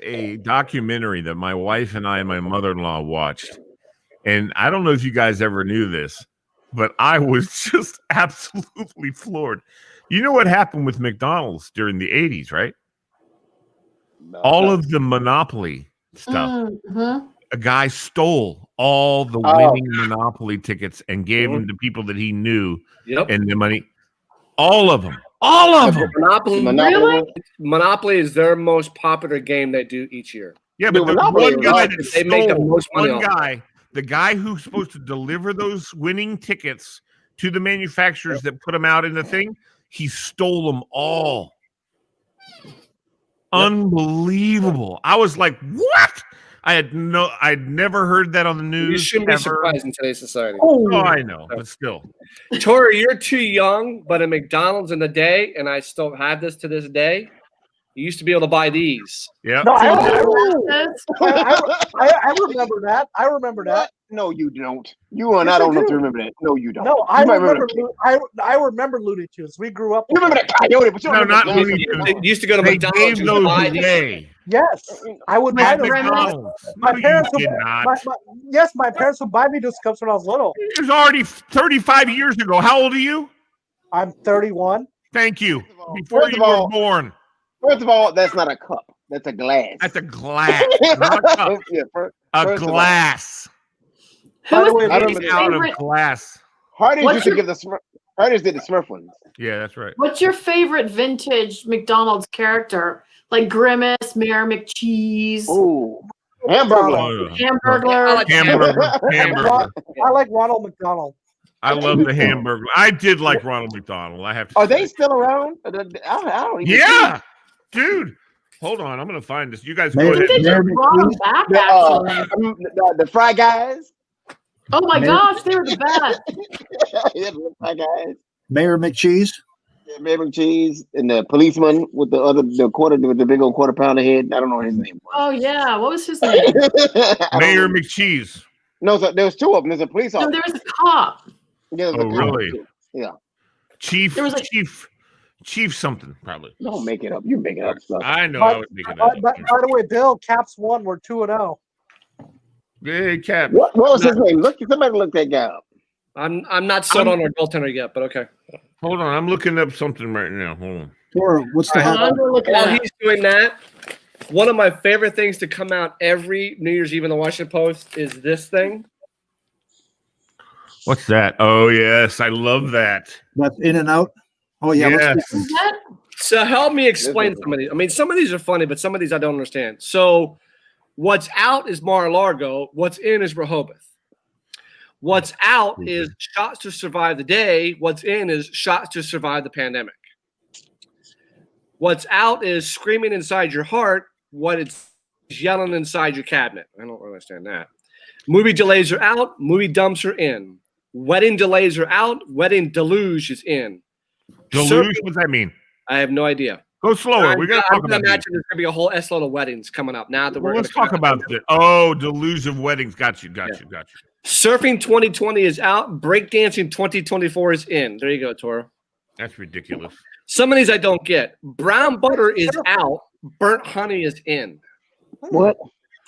a documentary that my wife and I and my mother-in-law watched, and I don't know if you guys ever knew this, but I was just absolutely floored. You know what happened with McDonald's during the 80s, right? All of the Monopoly stuff. Mm-hmm. A guy stole all the winning Monopoly tickets and gave them to people that he knew, and the money. All of them. Monopoly is their most popular game they do each year. Yeah, but the one guy that they make the most money. The guy who's supposed to deliver those winning tickets to the manufacturers that put them out in the thing, he stole them all. Unbelievable. I was like, what? I'd never heard that on the news. You shouldn't be surprised in today's society. Oh, I know, but still. Tori, you're too young, but at McDonald's in the day, and I still have this to this day, you used to be able to buy these. Yeah. No, I remember that. I remember that. No, you don't. You and I don't know if you remember that. No, you don't. No, I remember. I remember Looney Tunes. We grew up. You remember that Coyote? But you no, not Looney Tunes. You used to go to McDonald's. Those away. Yes, I would buy them. My parents would. Yes, my parents would buy me those cups when I was little. It was already 35 years ago. How old are you? I'm 31. Thank you. Before you were born. First of all, that's not a cup. That's a glass. That's a glass. Not a cup. Yeah, A first of all. glass. By the way, I Made remember out of favorite- glass. Hardee's What's used to your- give the Hardee's did the Smurf ones. Yeah, that's right. What's your favorite vintage McDonald's character? Like Grimace, Mayor McCheese, Ooh, hamburger. Oh, Hamburglar. hamburger. I like Ronald McDonald. I love the hamburger. I did like Ronald McDonald. I have to Are say. they still around? I don't even Yeah, dude. Hold on, I'm gonna find this. You guys go Mayor- ahead. They just Mayor brought them back, actually. The Fry Guys. Oh my gosh, they were the best. Yeah, the Fry Guys. Mayor McCheese. Mayor and Cheese and the policeman with the big old quarter pounder head. I don't know what his name was. Oh yeah, what was his name? Mayor McCheese. No, so there was two of them. There's a police No, officer. there was a cop. Yeah, there's a Oh, cop, really? too. Yeah. Chief. There was a- Chief something probably. Don't make it up. You make it up stuff. I know. But- I would make it By up. the way, Bill, Caps won. We're 2-0. Hey, Cap. What was his name? Somebody look that guy up. I'm not sold on our goaltender yet, but okay. Hold on. I'm looking up something right now. Hold on. Or what's the I'm gonna look While at it. he's doing that, one of my favorite things to come out every New Year's Eve in the Washington Post is this thing. What's that? Oh yes, I love that. That's In and Out? Oh, yeah. what's Yes. that? Is that? So help me explain some of these. I mean, some of these are funny, but some of these I don't understand. So what's out is Mar-a-Lago. What's in is Rehoboth. What's out is shots to survive the day. What's in is shots to survive the pandemic. What's out is screaming inside your heart. What it's yelling inside your cabinet. I don't understand that. Movie delays are out. Movie dumps are in. Wedding delays are out. Wedding deluge is in. Deluge? What's that mean? I have no idea. Go slower. We gotta I'm talk gonna about imagine these. there's gonna be a whole S-load of weddings coming up now that Well, we're let's gonna talk about it. Oh, deluge of weddings. Got you. Surfing 2020 is out. Breakdancing 2024 is in. There you go, Toro. That's ridiculous. Some of these I don't get. Brown butter is out. Burnt honey is in. What?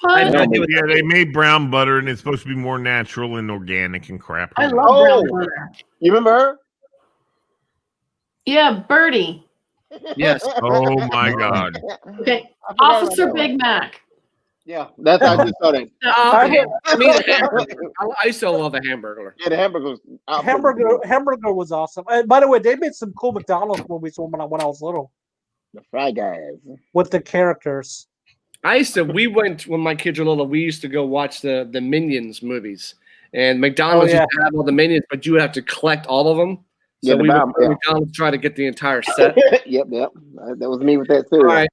I have no idea what Yeah, that they means. made brown butter, and it's supposed to be more natural and organic and crap. I love Oh. brown butter. You remember her? Yeah, Birdie. Yes. Oh my God. Okay, I forgot Officer about that. Big Mac. Yeah, that's I just saw that. I mean, a hamburger. I still love a hamburger. Yeah, the hamburger was Hamburger was awesome. And by the way, they made some cool McDonald's movies when I was little the Fry Guys. with the characters. We went when my kids were little, we used to go watch the Minions movies. And McDonald's used to have all the Minions, but you would have to collect all of them. So Yeah, the we would bomb, go to yeah. McDonald's try to get the entire set. Yep. That was me with that too. All right.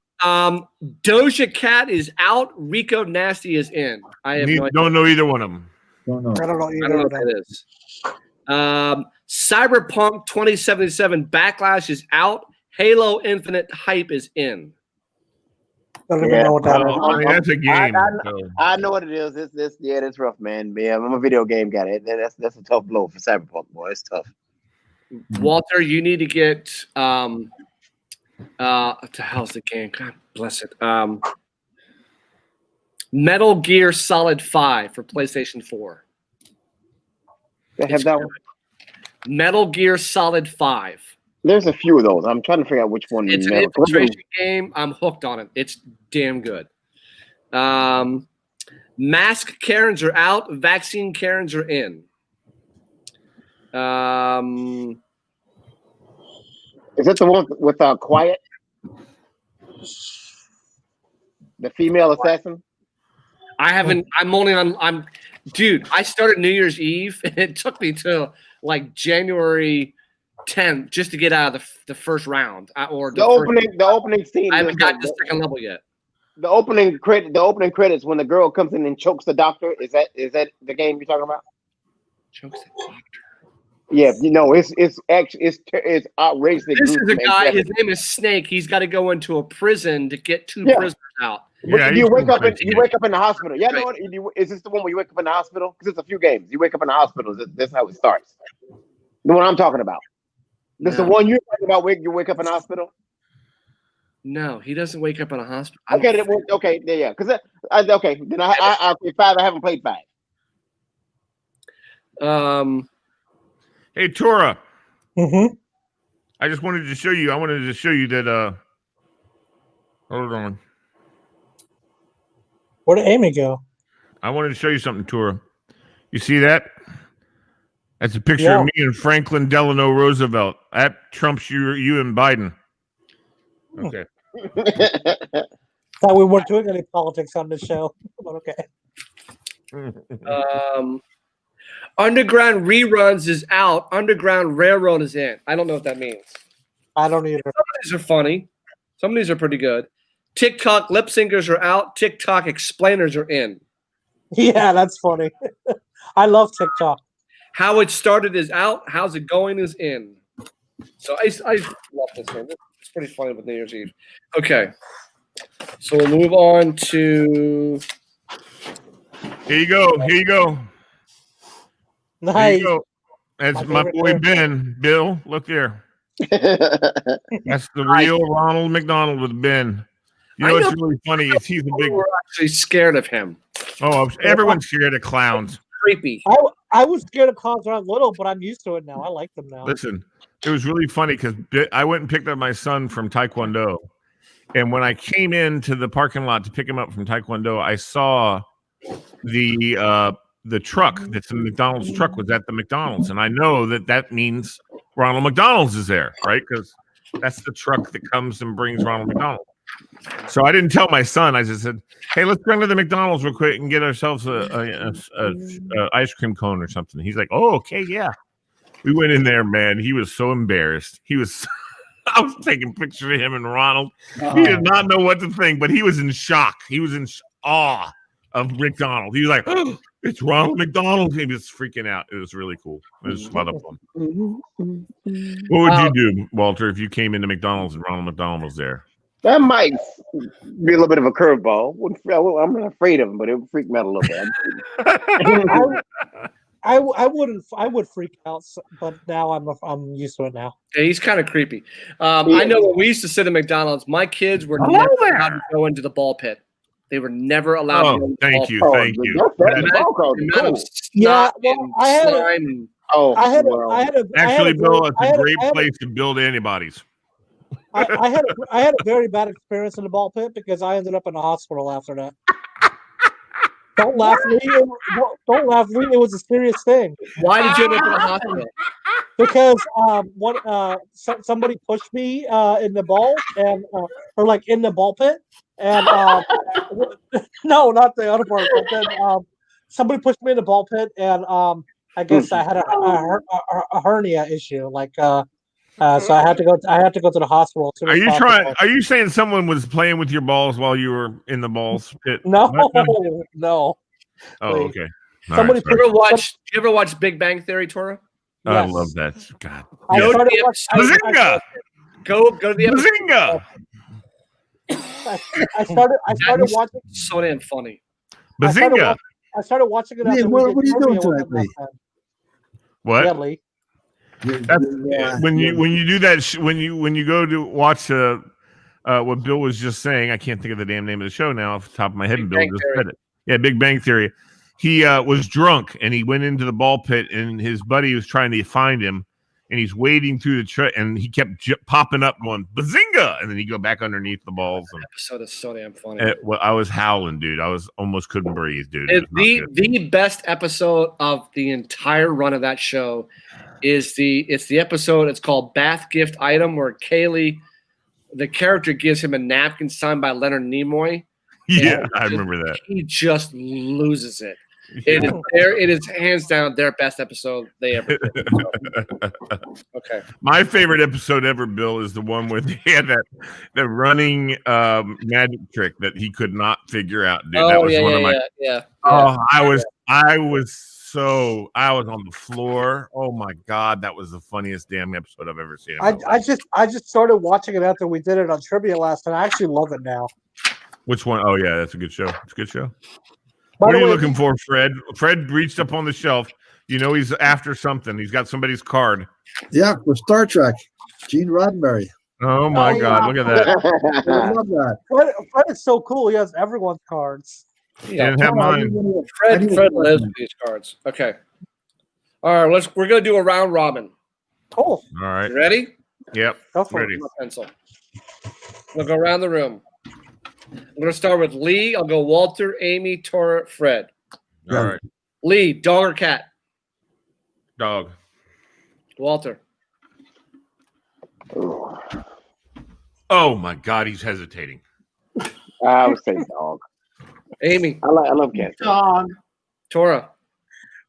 Doja Cat is out. Rico Nasty is in. I have no idea. Don't know either one of them. Don't know. I don't know I don't know either what of them. that is. Cyberpunk 2077 Backlash is out. Halo Infinite hype is in. I don't even know what that is. Well, I mean, that's a game. so. I know what it is. It's rough, man. Yeah, I'm a video game guy. That's a tough blow for Cyberpunk, boy. It's tough. Walter, you need to get what the hell's the game? God bless it. Metal Gear Solid 5 for PlayStation 4. They have that one. Metal Gear Solid 5. There's a few of those. I'm trying to figure out which one. It's an infiltration game. I'm hooked on it. It's damn good. Mask Karens are out. Vaccine Karens are in. Is that the one with Quiet? The female assassin? I haven't. I'm only on. Dude, I started New Year's Eve, and it took me to like January 10th just to get out of the first round. The opening scene. I haven't got to the second level yet. The opening credits when the girl comes in and chokes the doctor. Is that the game you're talking about? Chokes the doctor. Yeah, it's outrageously. This is a gruesome guy. and His name is Snake. He's got to go into a prison to get two prisoners out. But you wake up in the hospital. Yeah, right. Is this the one where you wake up in the hospital? Because it's a few games. You wake up in the hospital. That's how it starts. The one I'm talking about. This the one you're talking about where you wake up in the hospital? No, he doesn't wake up in a hospital. Okay, yeah. Because okay, then I 5. I haven't played 5. Hey, Tora. Mm-hmm. I just wanted to show you. I wanted to show you that. Hold on. Where did Amy go? I wanted to show you something, Tora. You see that? That's a picture of me and Franklin Delano Roosevelt. That trumps you and Biden. Okay. Thought we weren't doing any politics on this show, but okay. Underground Reruns is out. Underground Railroad is in. I don't know what that means. I don't either. Some of these are funny. Some of these are pretty good. TikTok lip syncers are out. TikTok explainers are in. Yeah, that's funny. I love TikTok. How It Started is out. How's It Going is in. So I love this one. It's pretty funny with New Year's Eve. Okay. So we'll move on to. Here you go. Here you go. Nice. There you go. That's my boy Ben. Bill, look there. That's the real Ronald McDonald with Ben. You know what's really funny is he's a big. We're actually scared of him. Oh, everyone's scared of clowns. Creepy. I was scared of clowns when I was little, but I'm used to it now. I like them now. Listen, it was really funny because I went and picked up my son from Taekwondo, and when I came into the parking lot to pick him up from Taekwondo, I saw the truck that's the McDonald's truck was at the McDonald's, and I know that means Ronald McDonald's is there, right? Because that's the truck that comes and brings Ronald McDonald. So I didn't tell my son. I just said, "Hey, let's go to the McDonald's real quick and get ourselves a ice cream cone or something." He's like, "Oh, okay, yeah." We went in there, man. He was so embarrassed. He was. I was taking pictures of him and Ronald. He did not know what to think, but he was in shock. He was in awe of McDonald. He was like, "Oh, it's Ronald McDonald." He was freaking out. It was really cool. It was a lot of fun. What would you do, Walter, if you came into McDonald's and Ronald McDonald was there? That might be a little bit of a curveball. I'm not afraid of him, but it would freak me out a little bit. I would freak out, but now I'm used to it now. Yeah, he's kind of creepy. I know when we used to sit at McDonald's, my kids were never allowed to go into the ball pit. They were never allowed to go into the ball pit. Thank you. Yeah, well, I had Actually, Bill, it's a great place to build antibodies. I had a very bad experience in the ball pit because I ended up in the hospital after that. Don't laugh, Lee. Don't laugh, Lee. It was a serious thing. Why did you end up in the hospital? Because somebody pushed me in the ball and or like in the ball pit, and no, not the other part. But then somebody pushed me in the ball pit, and I guess I had a hernia issue, like. So I had to go to the hospital. Are you saying someone was playing with your balls while you were in the balls pit? No, no. Oh, okay. Do you ever watch Big Bang Theory, Tora? Oh, yes. I love that. God. Bazinga! Go to the episode. Bazinga! I started watching. So damn funny. Bazinga! I started watching it. Hey, what are you doing tonight, Lee? What? Yeah, Lee. When you do that when you go to watch what Bill was just saying, I can't think of the damn name of the show now off the top of my head. And Bill just said it. Yeah, Big Bang Theory. He was drunk and he went into the ball pit and his buddy was trying to find him and he's wading through the and he kept popping up going bazinga, and then he go back underneath the balls. And episode is so damn funny. I was howling, dude. I was almost couldn't breathe, dude. The best episode of the entire run of that show is the episode. It's called Bath Gift Item, where Kaylee, the character, gives him a napkin signed by Leonard Nimoy. Yeah, I remember that. He just loses it. It is hands down their best episode they ever did. Okay. My favorite episode ever, Bill, is the one where they had the running magic trick that he could not figure out. Dude, that was one of my. Yeah. Oh, I was on the floor. Oh my God, that was the funniest damn episode I've ever seen. I just started watching it after we did it on trivia last night. I actually love it now. Which one? Oh yeah, that's a good show. It's a good show. What are you looking for, Fred? Fred reached up on the shelf. You know he's after something. He's got somebody's card. Yeah, for Star Trek. Gene Roddenberry. Oh my God, look at that. I love that. Fred is so cool. He has everyone's cards. Yeah, didn't have mine. Fred lives with these cards. Okay. All right, we're gonna do a round robin. Cool. All right. You ready? Yep. Go for ready. Pencil. We'll go around the room. I'm going to start with Lee. I'll go Walter, Amy, Tora, Fred. All right. Lee, dog or cat? Dog. Walter. Oh my God, he's hesitating. I would say dog. Amy. I love cats. Dog. Tora.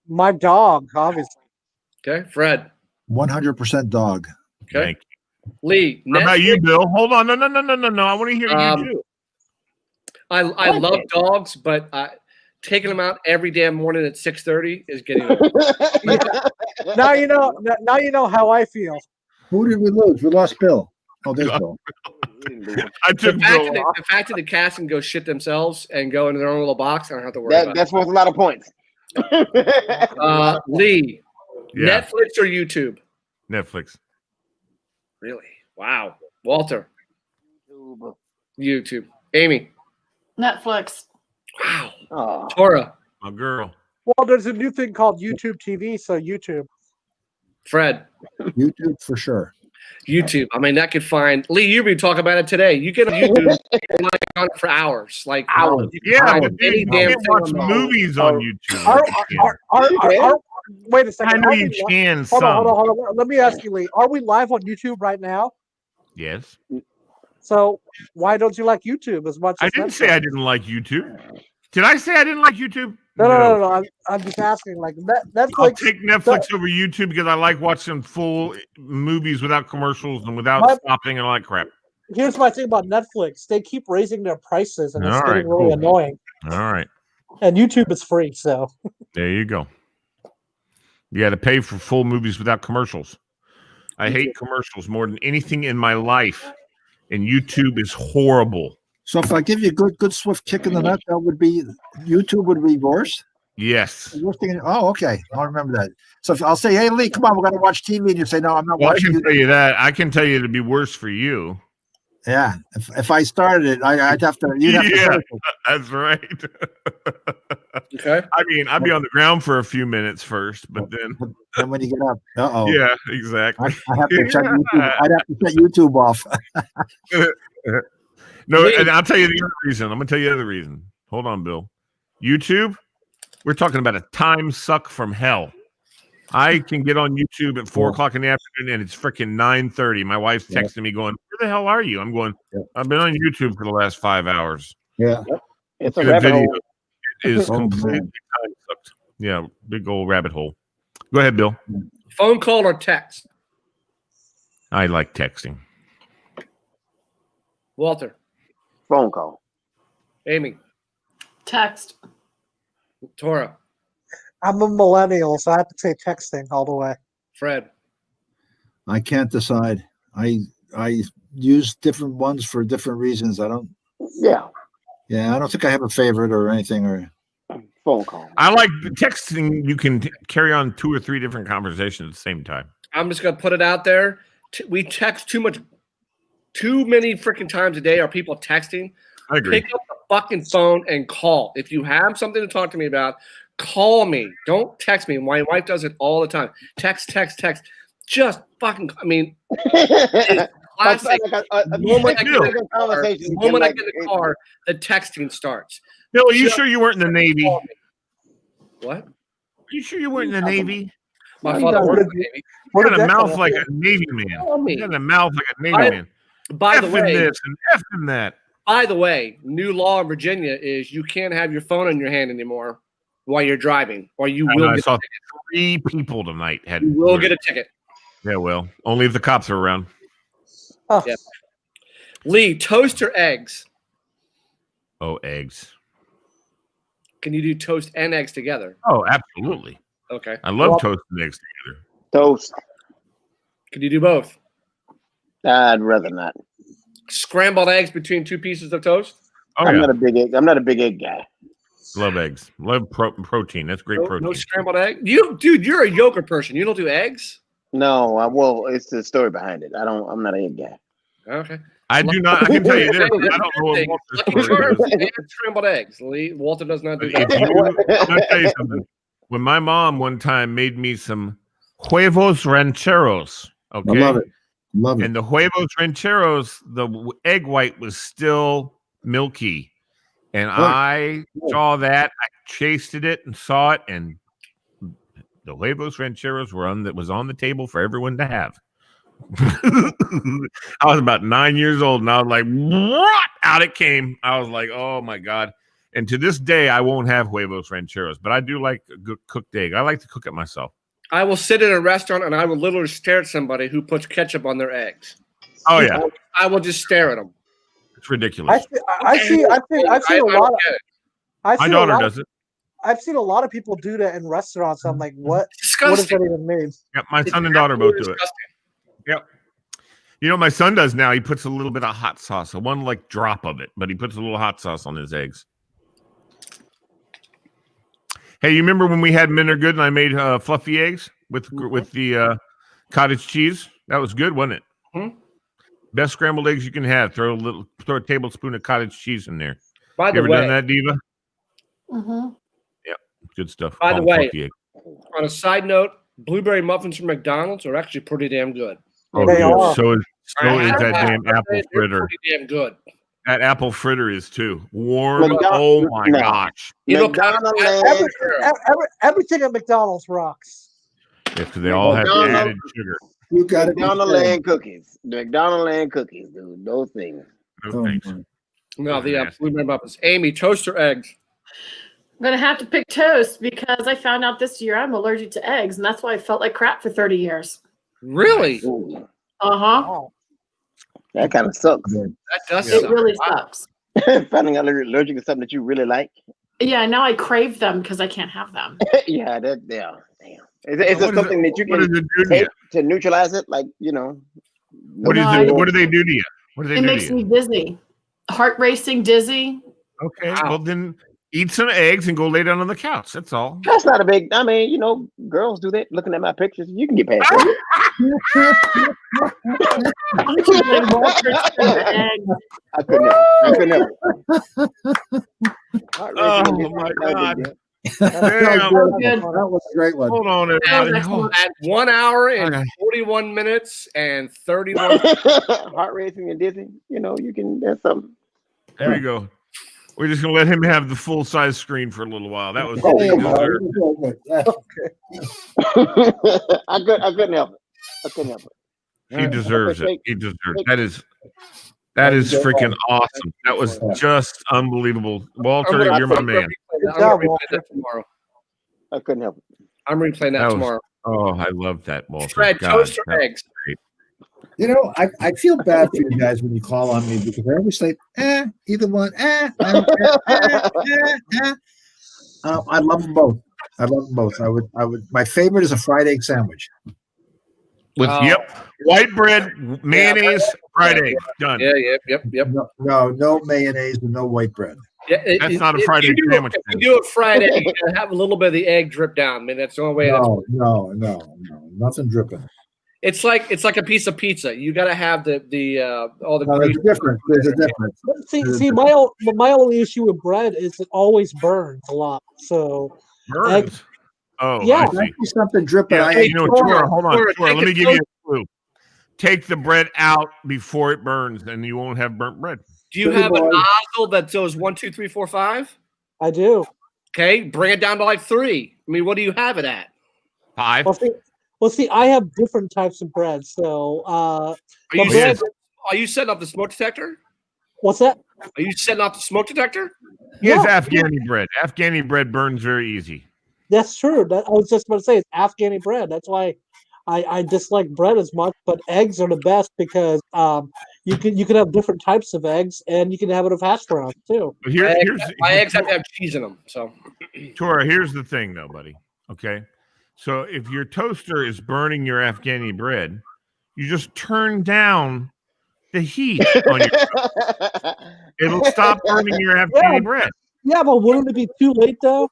My dog, obviously. Okay. Fred. 100% dog. Okay. Thank you. Lee. What about you, Bill? Hold on. No. I want to hear you too. I love dogs, but taking them out every damn morning at 6:30 is getting old. Now you know. Now you know how I feel. Who did we lose? We lost Bill. Oh, there's Bill. I took Bill off. The fact that the cats can go shit themselves and go into their own little box, I don't have to worry about That's worth a lot of points. Lee, Yeah. Netflix or YouTube? Netflix. Really? Wow. Walter. YouTube. Amy. Netflix. Wow. Oh. Tora. My girl. Well, there's a new thing called YouTube TV, so YouTube. Fred. YouTube for sure. YouTube. I mean, that could find Lee. You've been talking about it today. You get on YouTube and like on it for hours, like hours. Yeah, find but any you damn can't thing watch on the- movies on YouTube. Wait a second. I know Are you we can. hold Some. on, hold on. Let me ask you, Lee. Are we live on YouTube right now? Yes. So why don't you like YouTube as much as I didn't Netflix? say I didn't like YouTube. Did I say I didn't like YouTube? No. I'm just asking. Like Netflix. I'll take Netflix over YouTube because I like watching full movies without commercials and without stopping and all that crap. Here's my thing about Netflix. They keep raising their prices, and it's All getting right, really cool. annoying. All right. And YouTube is free, so. There you go. You got to pay for full movies without commercials. I hate commercials more than anything in my life, and YouTube is horrible. So if I give you a good swift kick in the nut, that would be YouTube would be worse. Yes. Oh, okay. I'll remember that. So if I'll say, "Hey, Lee, come on, we're going to watch TV," and you say, "No, I'm not Well, I watching." can tell you that. I can tell you it'd be worse for you. Yeah. If I started it, I'd have to. You'd have to. That's right. Okay. I mean, I'd be on the ground for a few minutes first, but then. And when you get up, Yeah, exactly. I have to check YouTube. I'd have to shut YouTube off. No, and I'll tell you the other reason. I'm going to tell you the other reason. Hold on, Bill. YouTube, we're talking about a time suck from hell. I can get on YouTube at 4 o'clock in the afternoon, and it's freaking 9:30. My wife's texting me going, "Where the hell are you?" I'm going, "I've been on YouTube for the last 5 hours." Yeah. It's a rabbit hole. Is completely time sucked. Yeah, big old rabbit hole. Go ahead, Bill. Phone call or text? I like texting. Walter. Phone call. Amy. Text. Tora. I'm a millennial, so I have to say texting all the way. Fred. I can't decide. I use different ones for different reasons. I don't. Yeah. Yeah, I don't think I have a favorite or anything. Or phone call. I like the texting. You can carry on 2 or 3 different conversations at the same time. I'm just gonna put it out there. We text too many freaking times a day. Are people texting? I agree. Pick up the fucking phone and call. If you have something to talk to me about, call me. Don't text me. My wife does it all the time. Text. Just fucking. I mean, it's classic. The moment I get in the car, the texting starts. Bill, are you sure you weren't in the Navy? What? Are you sure you weren't in the Navy? My father worked in the Navy. You got a mouth like a Navy man. You got a mouth like a Navy man. By the way, this and effing that. By the way, new law in Virginia is you can't have your phone in your hand anymore while you're driving, or you will I get saw a ticket. 3 people tonight had. You will get a ticket. Yeah, well, only if the cops are around. Oh. Yeah. Lee, toast or eggs? Oh, eggs. Can you do toast and eggs together? Oh, absolutely. Okay. I love toast and eggs together. Toast. Can you do both? I'd rather not. Scrambled eggs between 2 pieces of toast? Oh, I'm yeah. not a big egg. I'm not a big egg guy. Love eggs. Love protein. That's great protein. No scrambled egg? Dude, you're a yogurt person. You don't do eggs? No, well, it's the story behind it. I'm not an egg guy. Okay. I do not. I can tell you this. I don't know what Lucky Walter's story Charms is. and scrambled eggs. Lee, Walter does not do If that. you, I'll tell you something. When my mom one time made me some huevos rancheros, okay, I love it. Love it. and the huevos rancheros, the egg white was still milky. And I saw that. I tasted it and saw it, and the huevos rancheros was on the table for everyone to have. I was about 9 years old, and I was like, what? Out it came. I was like, oh my God. And to this day, I won't have huevos rancheros, but I do like a good cooked egg. I like to cook it myself. I will sit in a restaurant and I will literally stare at somebody who puts ketchup on their eggs. Oh yeah, I will just stare at them. it's ridiculous. I've seen a lot. My daughter does it. I've seen a lot of people do that in restaurants. I'm like, what? Disgusting. What does that even mean? Yeah, my son and daughter both do it. Yep. You know, my son does now. He puts a little bit of hot sauce, one like drop of it, but he puts a little hot sauce on his eggs. Hey, you remember when we had Men Are Good and I made fluffy eggs with the cottage cheese? That was good, wasn't it? Mm-hmm. Best scrambled eggs you can have. Throw a tablespoon of cottage cheese in there. By the you ever way, done that, Diva? Mm-hmm. Yep, good stuff. By the way, egg. on a side note, blueberry muffins from McDonald's are actually pretty damn good. Oh, They are. So is that damn apple They're fritter. pretty damn good. That apple fritter is too warm. McDonald's- Oh my no. gosh! You know, McDonald's Everything at McDonald's rocks. Yeah, because they all have McDonald's- added sugar. You got it. McDonald's land cookies. The McDonald's land cookies, dude. Those things. No thanks. No, the blueberry muffins. Amy, toast or eggs? I'm gonna have to pick toast because I found out this year I'm allergic to eggs, and that's why I felt like crap for 30 years. Really? Ooh, Uh-huh. that kind of sucks. That does It suck. really sucks. Finding out you're allergic to something that you really like. Yeah, now I crave them because I can't have them. Yeah, damn. Is it What something that you What does can it do to take you? to neutralize it? Like, you know. What No, is it? I- What do they do to you? What do they It do makes to me you? dizzy, heart racing, dizzy. Okay, Wow. well then eat some eggs and go lay down on the couch. That's all. That's not a big. I mean, you know, girls do that. Looking at my pictures, you can get past that. I'm too big more interested in the eggs. I couldn't never. Oh my God! That Damn. was Good. that was a great one. Hold on, That was everybody. excellent. At 1 hour and Okay. 41 minutes and 31. Heart racing and dizzy. You know, you can. That's something. There you go. We're just gonna let him have the full size screen for a little while. That was Oh, he yeah, deserved. yeah. I couldn't help it. I couldn't help it. He deserves it. Take- He deserves it. That is freaking awesome. That was just unbelievable. Walter, you're my man. I'm gonna replay that tomorrow. I couldn't help it. I'm replaying that That was- tomorrow. Oh, I love that, Walter. Fred, God, toast or that was eggs? great. You know, I feel bad for you guys when you call on me because I always say, either one, I don't care, I love them both. I love them both. I would. My favorite is a fried egg sandwich. With white bread, mayonnaise, fried egg, done. Yeah, yep. No mayonnaise and no white bread. Yeah, That's not a if fried you egg do it- sandwich. If you do it fried egg, you gotta have a little bit of the egg drip down. I mean, that's the only way. No, nothing dripping. It's like a piece of pizza. You got to have the all the. No, there's grease. a difference. There's a difference. See, my only issue with bread is it always burns a lot. So Burns. Oh, Yeah. I If I see. see something dripping. Yeah, I you know, Tora, hold on. Tora, Tora, take let me a give you a clue. Take the bread out before it burns, and you won't have burnt bread. Do you have a nozzle that goes 1, 2, 3, 4, 5? I do. Okay, bring it down to like 3. I mean, what do you have it at? 5. Well, see, I have different types of bread. So, Are the you, bread, Yes. are you setting up the smoke detector? what's that? Are you setting up the smoke detector? Here's Yeah. Afghani bread. Afghani bread burns very easy. That's true. I was just about to say it's Afghani bread. That's why I dislike bread as much. But eggs are the best because you can have different types of eggs and you can have it with hash browns too. But My eggs have to have cheese in them. So Tora, here's the thing, though, buddy. Okay, so if your toaster is burning your Afghani bread, you just turn down the heat on your. It'll stop burning your Afghani bread. Yeah, but wouldn't it be too late though?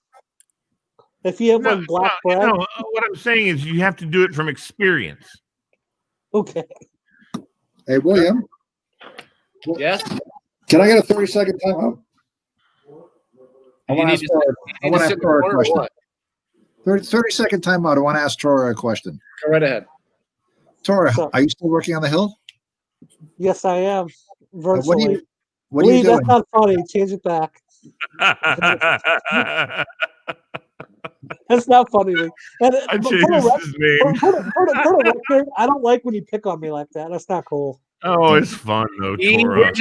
If you have like black bread, No, what I'm saying is you have to do it from experience. okay. Hey, William, yes, can I get a 30-second timeout? I You want to need ask to- Tora, I you want need to to ask Tora a sit in the question. corner 30-second timeout. I want to ask Tora a question. go right ahead. Tora, So- are you still working on the Hill? Yes, I am. What Virtually. are you Lee, doing? that's not funny. Change it back. That's not funny. Lee. And I for changed the his name. for the record, I don't like when you pick on me like that. That's not cool. Oh, it's fun though, We're Tora.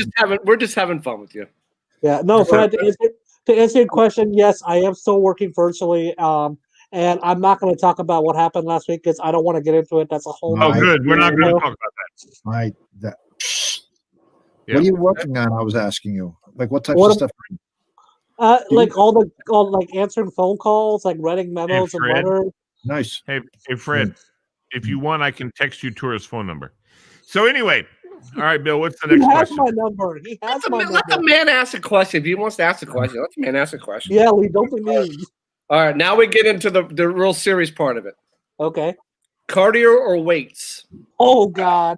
just having fun with you. Yeah, no, Fred. To answer your question, yes, I am still working virtually. And I'm not going to talk about what happened last week because I don't want to get into it. That's a whole. Oh, good. We're not going to talk about that. What are you working on? I was asking you. Like what types of stuff? Like all answering phone calls, like writing memos and letters. Nice. Hey, Fred. If you want, I can text you Tora's phone number. So anyway, all right, Bill. What's the next question? He has my number. Let the man ask a question. If he wants to ask a question, let the man ask a question. Yeah, Lee, don't be mean. All right, now we get into the real serious part of it. Okay. Cardio or weights? Oh God.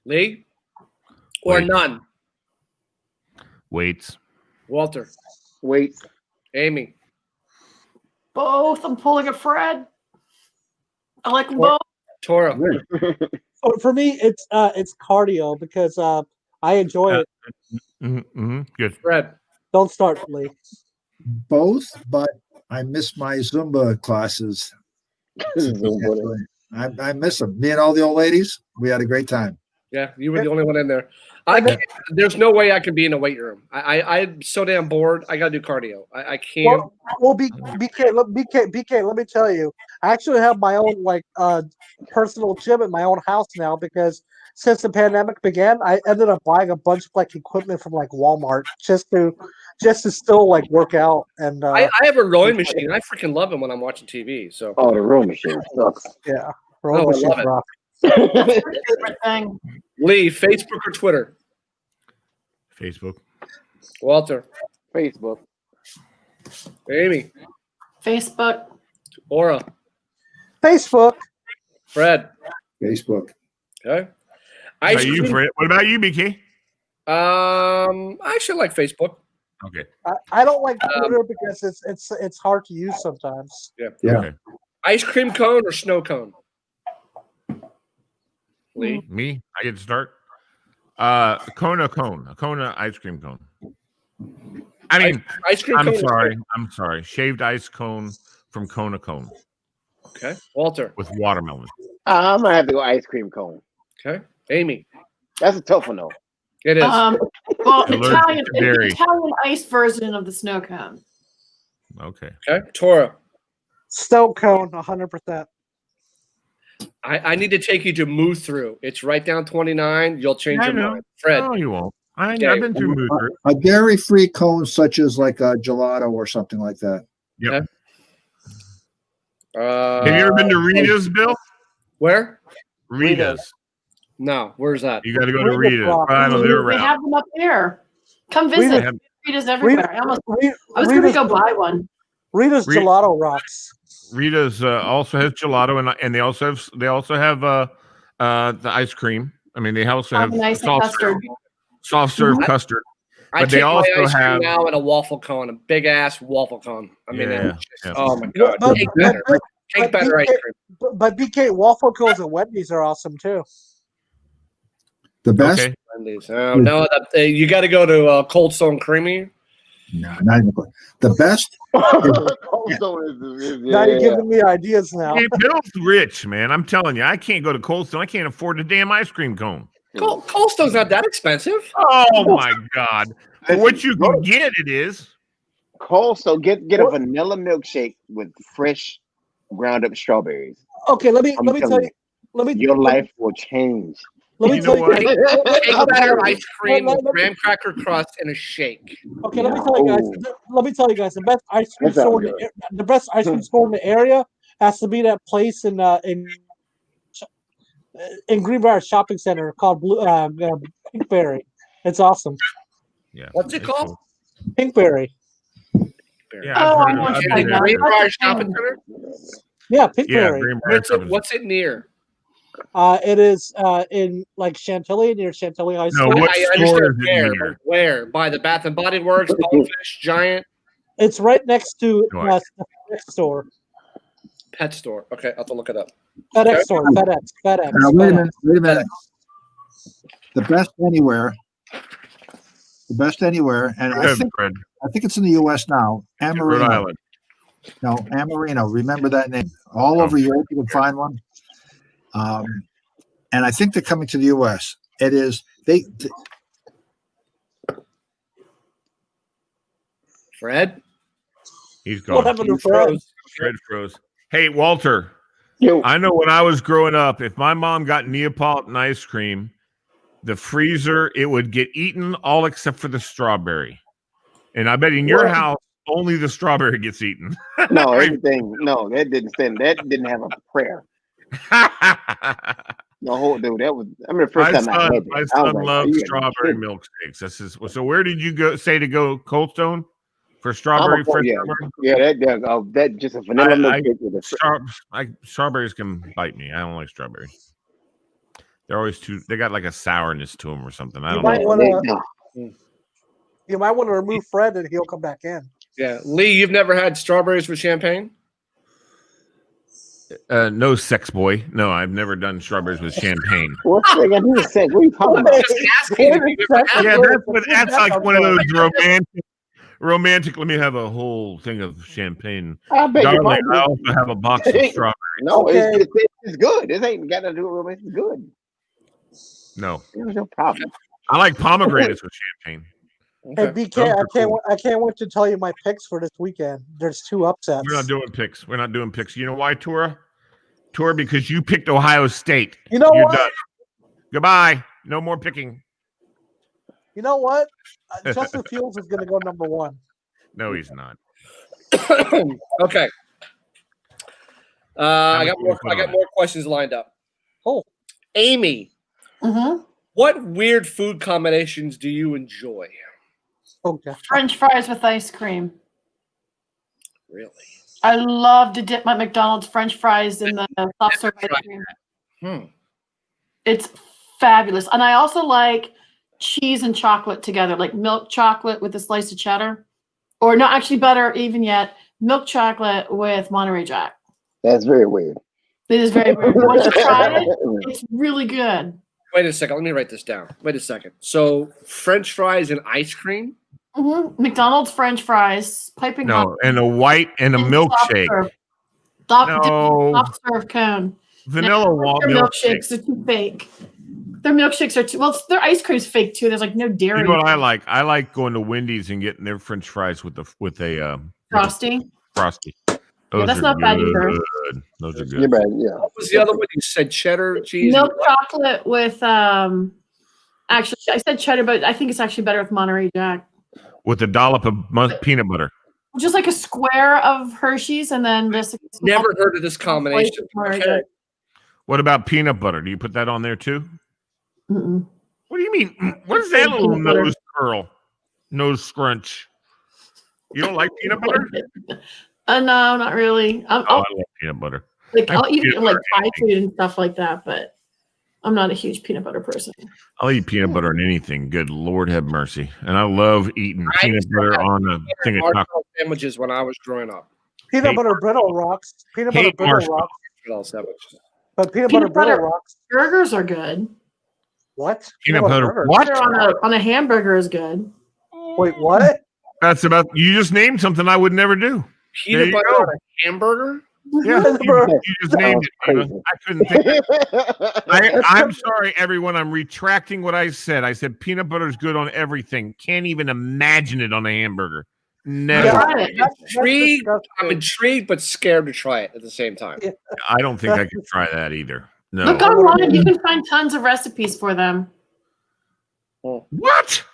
Lee? Or none? Weights. Walter? Weights. Amy? Both. I'm pulling a Fred. I like them both. Tora? For me, it's cardio because I enjoy it. Good. Fred? Don't start, Lee. Both, but I miss my Zumba classes. I miss them. Me and all the old ladies, we had a great time. Yeah, you were the only one in there. There's no way I can be in a weight room. I'm so damn bored. I got to do cardio. I can't. Well, BK, let me tell you. I actually have my own personal gym at my own house now because since the pandemic began, I ended up buying a bunch of equipment from Walmart just to still work out. And I have a rowing machine. I freaking love it when I'm watching TV. So the rowing machine sucks. Yeah, rowing machine rock. Lee, Facebook or Twitter? Facebook. Walter? Facebook. Amy? Facebook. Aura? Facebook. Fred? Facebook. Okay. Fred? What about you, BK? I actually like Facebook. Okay. I don't like Twitter because it's hard to use sometimes. Yeah. Okay. Ice cream cone or snow cone? Lee? Me? I get to start? A Kona ice cream cone. I mean, ice cream cone. I'm sorry. Shaved ice cone from Kona Cone. Okay. Walter? With watermelon. I'm going to have to go ice cream cone. Okay. Amy? That's a tough one, though. It is. Well, Italian ice version of the snow cone. Okay. Okay. Tora? Snow cone, 100%. I need to take you to move through. It's right down 29. You'll change your mind. Fred? No, you won't. I've been through move through. A dairy-free cone such as a gelato or something like that. Yep. Have you ever been to Rita's, Bill? Where? Rita's. No, where's that? You got to go to Rita's. They have them up there. Come visit. Rita's everywhere. I was going to go buy one. Rita's Gelato rocks. Rita's also has gelato, and they also have the ice cream. I mean, they also have nice soft serve custard. But they also have now in a waffle cone, a big ass waffle cone. I mean, oh my god, take better ice cream. But BK, waffle cones at Wendy's are awesome too. The best. Okay. Wendy's. No, you got to go to Cold Stone Creamy. No, not even the best. Now you're giving me ideas now. Hey, Bill's rich, man. I'm telling you, I can't go to Cold Stone. I can't afford the damn ice cream cone. Cold Stone's not that expensive. Oh my god! For what you can get, it is. Cold Stone, get a vanilla milkshake with fresh ground up strawberries. Okay, let me tell you. Your life will change. Let me tell you. Take better ice cream with graham cracker crust and a shake. Okay, let me tell you guys. The best ice cream store in the area has to be that place in Greenbrier Shopping Center called Pinkberry. It's awesome. Yeah. What's it called? Cool. Pinkberry. Yeah, Greenbrier Shopping Center. Yeah, Pinkberry. What's it near? It is in Chantilly, near Chantilly High School. No, what store is it near? Where? By the Bath and Body Works, Goldfish, Giant? It's right next to the pet store. Pet store. Okay, I'll have to look it up. FedEx store. FedEx. Now, wait a minute. The best anywhere. And I I think it's in the U.S. now. In Rhode Amarino. Island. No, Amarino. Remember that name. All over Europe, you can find one. And I think they're coming to the U.S. It is Fred? He's gone. What happened to Fred? Fred froze. Hey, Walter. Yo. I know when I was growing up, if my mom got Neapolitan ice cream, the freezer, it would get eaten all except for the strawberry. And I bet in your house, only the strawberry gets eaten. No, everything. No, that didn't stand. That didn't have a prayer. The whole dude. That was. I mean, the first time I had it. My son loves strawberry milkshakes. That's his. So where did you go? Say to go Cold Stone for strawberry? That just a vanilla milkshake with a strawberries can bite me. I don't like strawberries. They're always too. They got like a sourness to them or something. I don't know. You might want to remove Fred and he'll come back in. Yeah, Lee, you've never had strawberries with champagne? No, sex boy. No, I've never done strawberries with champagne. What's that got to do with sex? What are you talking about? Yeah, that's like one of those romantic. Let me have a whole thing of champagne. Darling, I also have a box of strawberries. No, it's good. It ain't got to do with romance. It's good. No, there's no problem. I like pomegranates with champagne. Hey, BK, I can't wait to tell you my picks for this weekend. There's 2 upsets. We're not doing picks. You know why, Tora? Because you picked Ohio State. You know what? Done. Goodbye. No more picking. You know what? Justin Fields is going to go number 1. No, he's not. Okay. I got more questions lined up. Oh, Amy. Mm-hmm. What weird food combinations do you enjoy? Okay. French fries with ice cream. Really? I love to dip my McDonald's French fries in the soft serve ice cream. It's fabulous. And I also like cheese and chocolate together, like milk chocolate with a slice of cheddar. Or no, actually better even yet, milk chocolate with Monterey Jack. That's very weird. It is very weird. Once you try it, it's really good. Wait a second. Let me write this down. Wait a second. So French fries and ice cream? Mm-hmm. McDonald's French fries, piping hot. No, and a white and a milkshake. Soft serve cone. Vanilla milkshakes are too fake. Their milkshakes are too their ice cream's fake too. There's like no dairy. You know what I like? I like going to Wendy's and getting their French fries with a frosty. That's not bad either. Those are good. You're bad, yeah. What was the other one? You said cheddar cheese. Milk chocolate with actually I said cheddar, but I think it's actually better with Monterey Jack. With a dollop of peanut butter. Just like a square of Hershey's and then just never heard of this combination. Okay. What about peanut butter? Do you put that on there too? Mm-mm. What do you mean? What is that little nose curl? Nose scrunch. You don't like peanut butter? No, not really. I love peanut butter. Like I'll eat it in like Thai food and stuff like that, but I'm not a huge peanut butter person. I'll eat peanut butter on anything. Good Lord have mercy. And I love eating peanut butter on a thing of chocolate. Sandwiches when I was growing up. Peanut butter brittle rocks. Peanut butter brittle rocks. But peanut butter rocks. Burgers are good. What? Peanut butter what? On a hamburger is good. Wait, what? That's about, you just named something I would never do. Peanut butter on a hamburger? Yeah, you just named it. I couldn't think of it. I'm sorry, everyone. I'm retracting what I said. I said peanut butter is good on everything. Can't even imagine it on a hamburger. Never. I'm intrigued, but scared to try it at the same time. Yeah. I don't think I could try that either. No. Look online. You can find tons of recipes for them. What?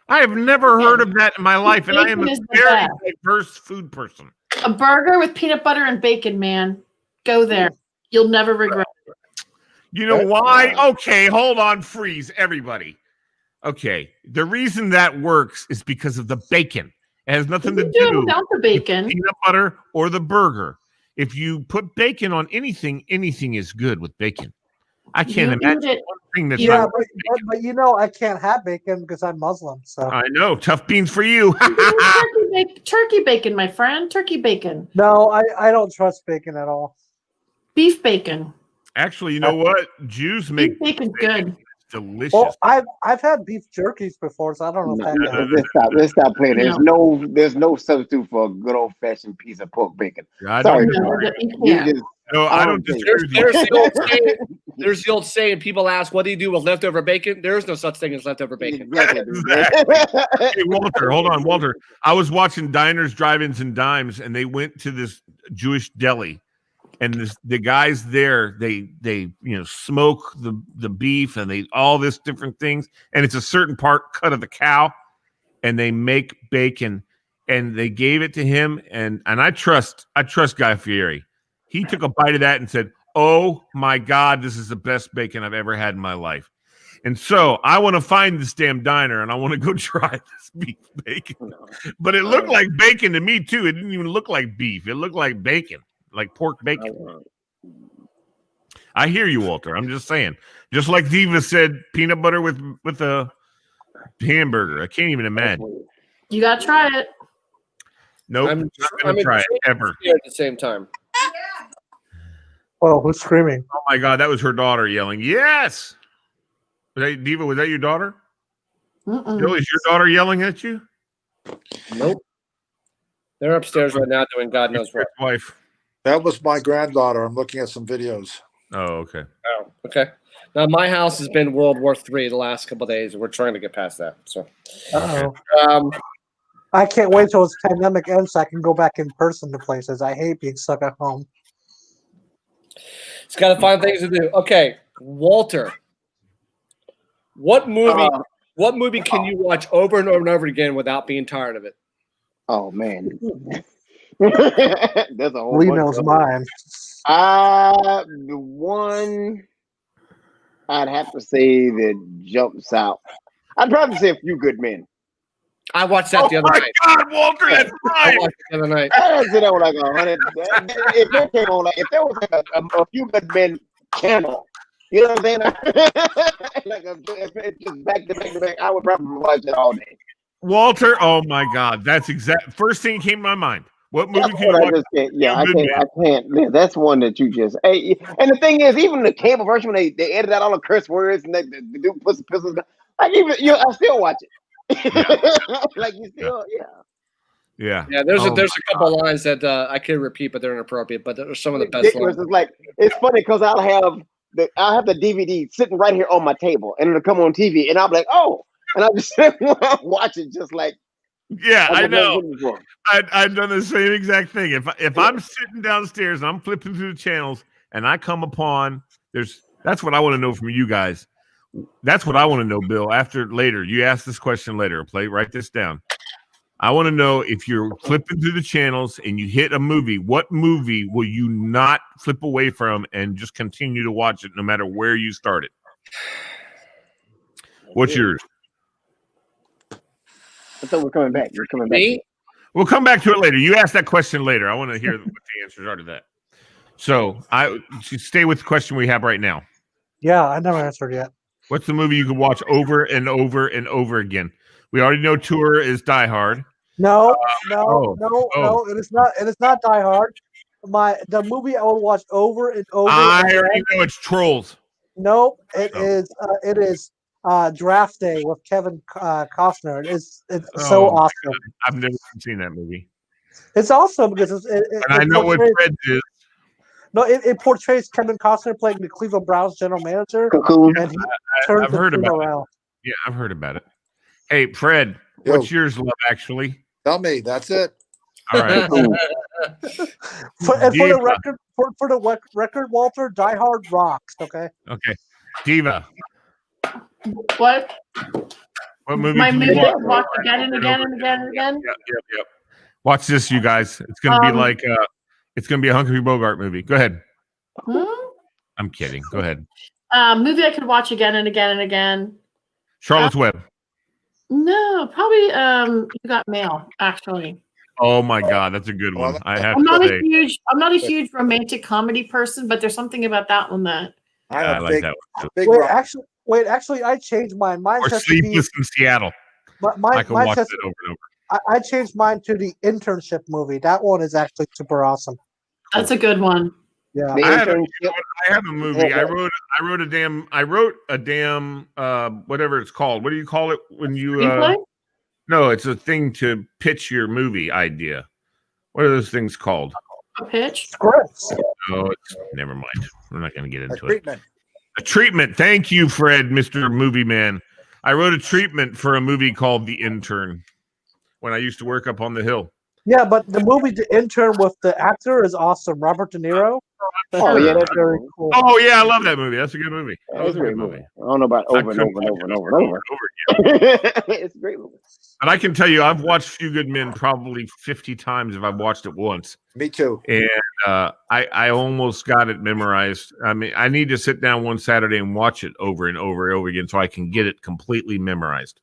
I have never heard of that in my life, and I am a very diverse food person. A burger with peanut butter and bacon, man. Go there. You'll never regret it. You know why? Okay, hold on, freeze, everybody. Okay, the reason that works is because of the bacon. It has nothing to do without the bacon, with peanut butter or the burger. If you put bacon on anything, anything is good with bacon. I can't imagine one thing that's not but you know I can't have bacon because I'm Muslim. So I know, tough beans for you. Turkey bacon, my friend. Turkey bacon. No, I don't trust bacon at all. Beef bacon. Actually, you know what? Jews make beef bacon's good. delicious. Well, I've had beef jerkies before, so I don't know if that counts. Let's stop playing. There's no substitute for a good old fashioned piece of pork bacon. I Sorry, don't I don't disagree. There's the old saying. People ask, "What do you do with leftover bacon?" There is no such thing as leftover bacon. Hey, Walter, hold on, Walter. I was watching Diners, Drive-Ins, and Dimes, and they went to this Jewish deli, and the guys there, they smoke the beef and they all this different things, and it's a certain part cut of the cow, and they make bacon, and they gave it to him, and I trust Guy Fieri. He took a bite of that and said, "Oh my God, this is the best bacon I've ever had in my life." And so I want to find this damn diner and I want to go try this beef bacon. But it looked like bacon to me too. It didn't even look like beef. It looked like bacon, like pork bacon. I hear you, Walter. I'm just saying. Just like Diva said, peanut butter with a hamburger. I can't even imagine. You gotta try it. Nope, I'm not gonna try it ever. At the same time. Oh, who's screaming? Oh my God, that was her daughter yelling. Yes. Diva, was that your daughter? Bill, is your daughter yelling at you? Nope. They're upstairs right now doing God knows what. Wife. That was my granddaughter. I'm looking at some videos. Oh, okay. Oh, okay. Now my house has been World War III the last couple of days. We're trying to get past that. So, I can't wait till this pandemic ends so I can go back in person to places. I hate being stuck at home. It's got to find things to do. Okay, Walter. What movie can you watch over and over and over again without being tired of it? Oh man, there's a whole Lee bunch knows of mine. The one I'd have to say that jumps out. I'd probably say A Few Good Men. I watched that the other night. Oh my God, Walter, that's I right. watched it the other night. I didn't say that one like 100. If that came on, if there was like a Few Good Men channel, you know what I'm saying? Like if it's just back to back to back, I would probably watch it all day. Walter, oh my God, that's exact. First thing came to my mind. What movie can you watch? I can't. Yeah, that's one that you just. Hey, and the thing is, even the cable version, when they edit out all the curse words and they do pussy pistols, like I still watch it. Like you still, Yeah. There's a couple lines that I could repeat, but they're inappropriate. But they're some of the best lines. It's like it's funny because I'll have the DVD sitting right here on my table, and it'll come on TV, and I'll be like, oh, and I'll just watch it, just like. Yeah, I know. I've done the same exact thing. If I'm sitting downstairs and I'm flipping through the channels and I come upon that's what I want to know from you guys. That's what I want to know, Bill. Later, you ask this question later. Write this down. I want to know if you're flipping through the channels and you hit a movie, what movie will you not flip away from and just continue to watch it no matter where you started? What's yours? I thought we're coming back. Me? We'll come back to it later. You ask that question later. I want to hear what the answers are to that. So I stay with the question we have right now. Yeah, I never answered yet. What's the movie you can watch over and over and over again? We already know Tour is Die Hard. No. It is not. It is not Die Hard. The movie I will watch over and over. I already know it's Trolls. Nope. It is Draft Day with Kevin Costner. It's so awesome. I've never seen that movie. It's awesome because I know what Fred is. No, it portrays Kevin Costner playing the Cleveland Browns general manager, and he turns I've heard about around. Yeah, I've heard about it. Hey, Fred, what's yours, Love Actually? Tell me. That's it. All right. For the record, Walter, Die Hard rocks. Okay. Okay, Diva. What? What movie? My can movie you watch again and again and again and again. Yep. Watch this, you guys. It's gonna be like it's gonna be a Humphrey Bogart movie. Go ahead. I'm kidding. Go ahead. Movie I could watch again and again and again. Charlotte's Web. No, probably You Got Mail, actually. Oh my God, that's a good one. I'm not a huge romantic comedy person, but there's something about that one that I like that one too. Actually, I changed mine. Mine or Sleepless in Seattle. I can watch that over and over. I changed mine to the Internship movie. That one is actually super awesome. That's a good one. Yeah. The I have, internship. I have a movie. I wrote a damn whatever it's called. What do you call it when you Screenplay? no, it's a thing to pitch your movie idea. What are those things called? A pitch? Scripts. Oh, never mind. We're not going to get A into it. treatment. A treatment. Thank you, Fred, Mr. Movie Man. I wrote a treatment for a movie called The Intern when I used to work up on the hill. Yeah, but the movie The Intern with the actor is awesome. Robert De Niro. Oh yeah, that's very cool. cool. Oh yeah, I love that movie. That's a good movie. That was It's a a great good movie. movie. I don't know about I over and couldn't over and watch over and it over and over. It's a great movie. But I can tell you, I've watched Few Good Men probably 50 times if I've watched it once. Me too. And I almost got it memorized. I mean, I need to sit down one Saturday and watch it over and over and over again so I can get it completely memorized.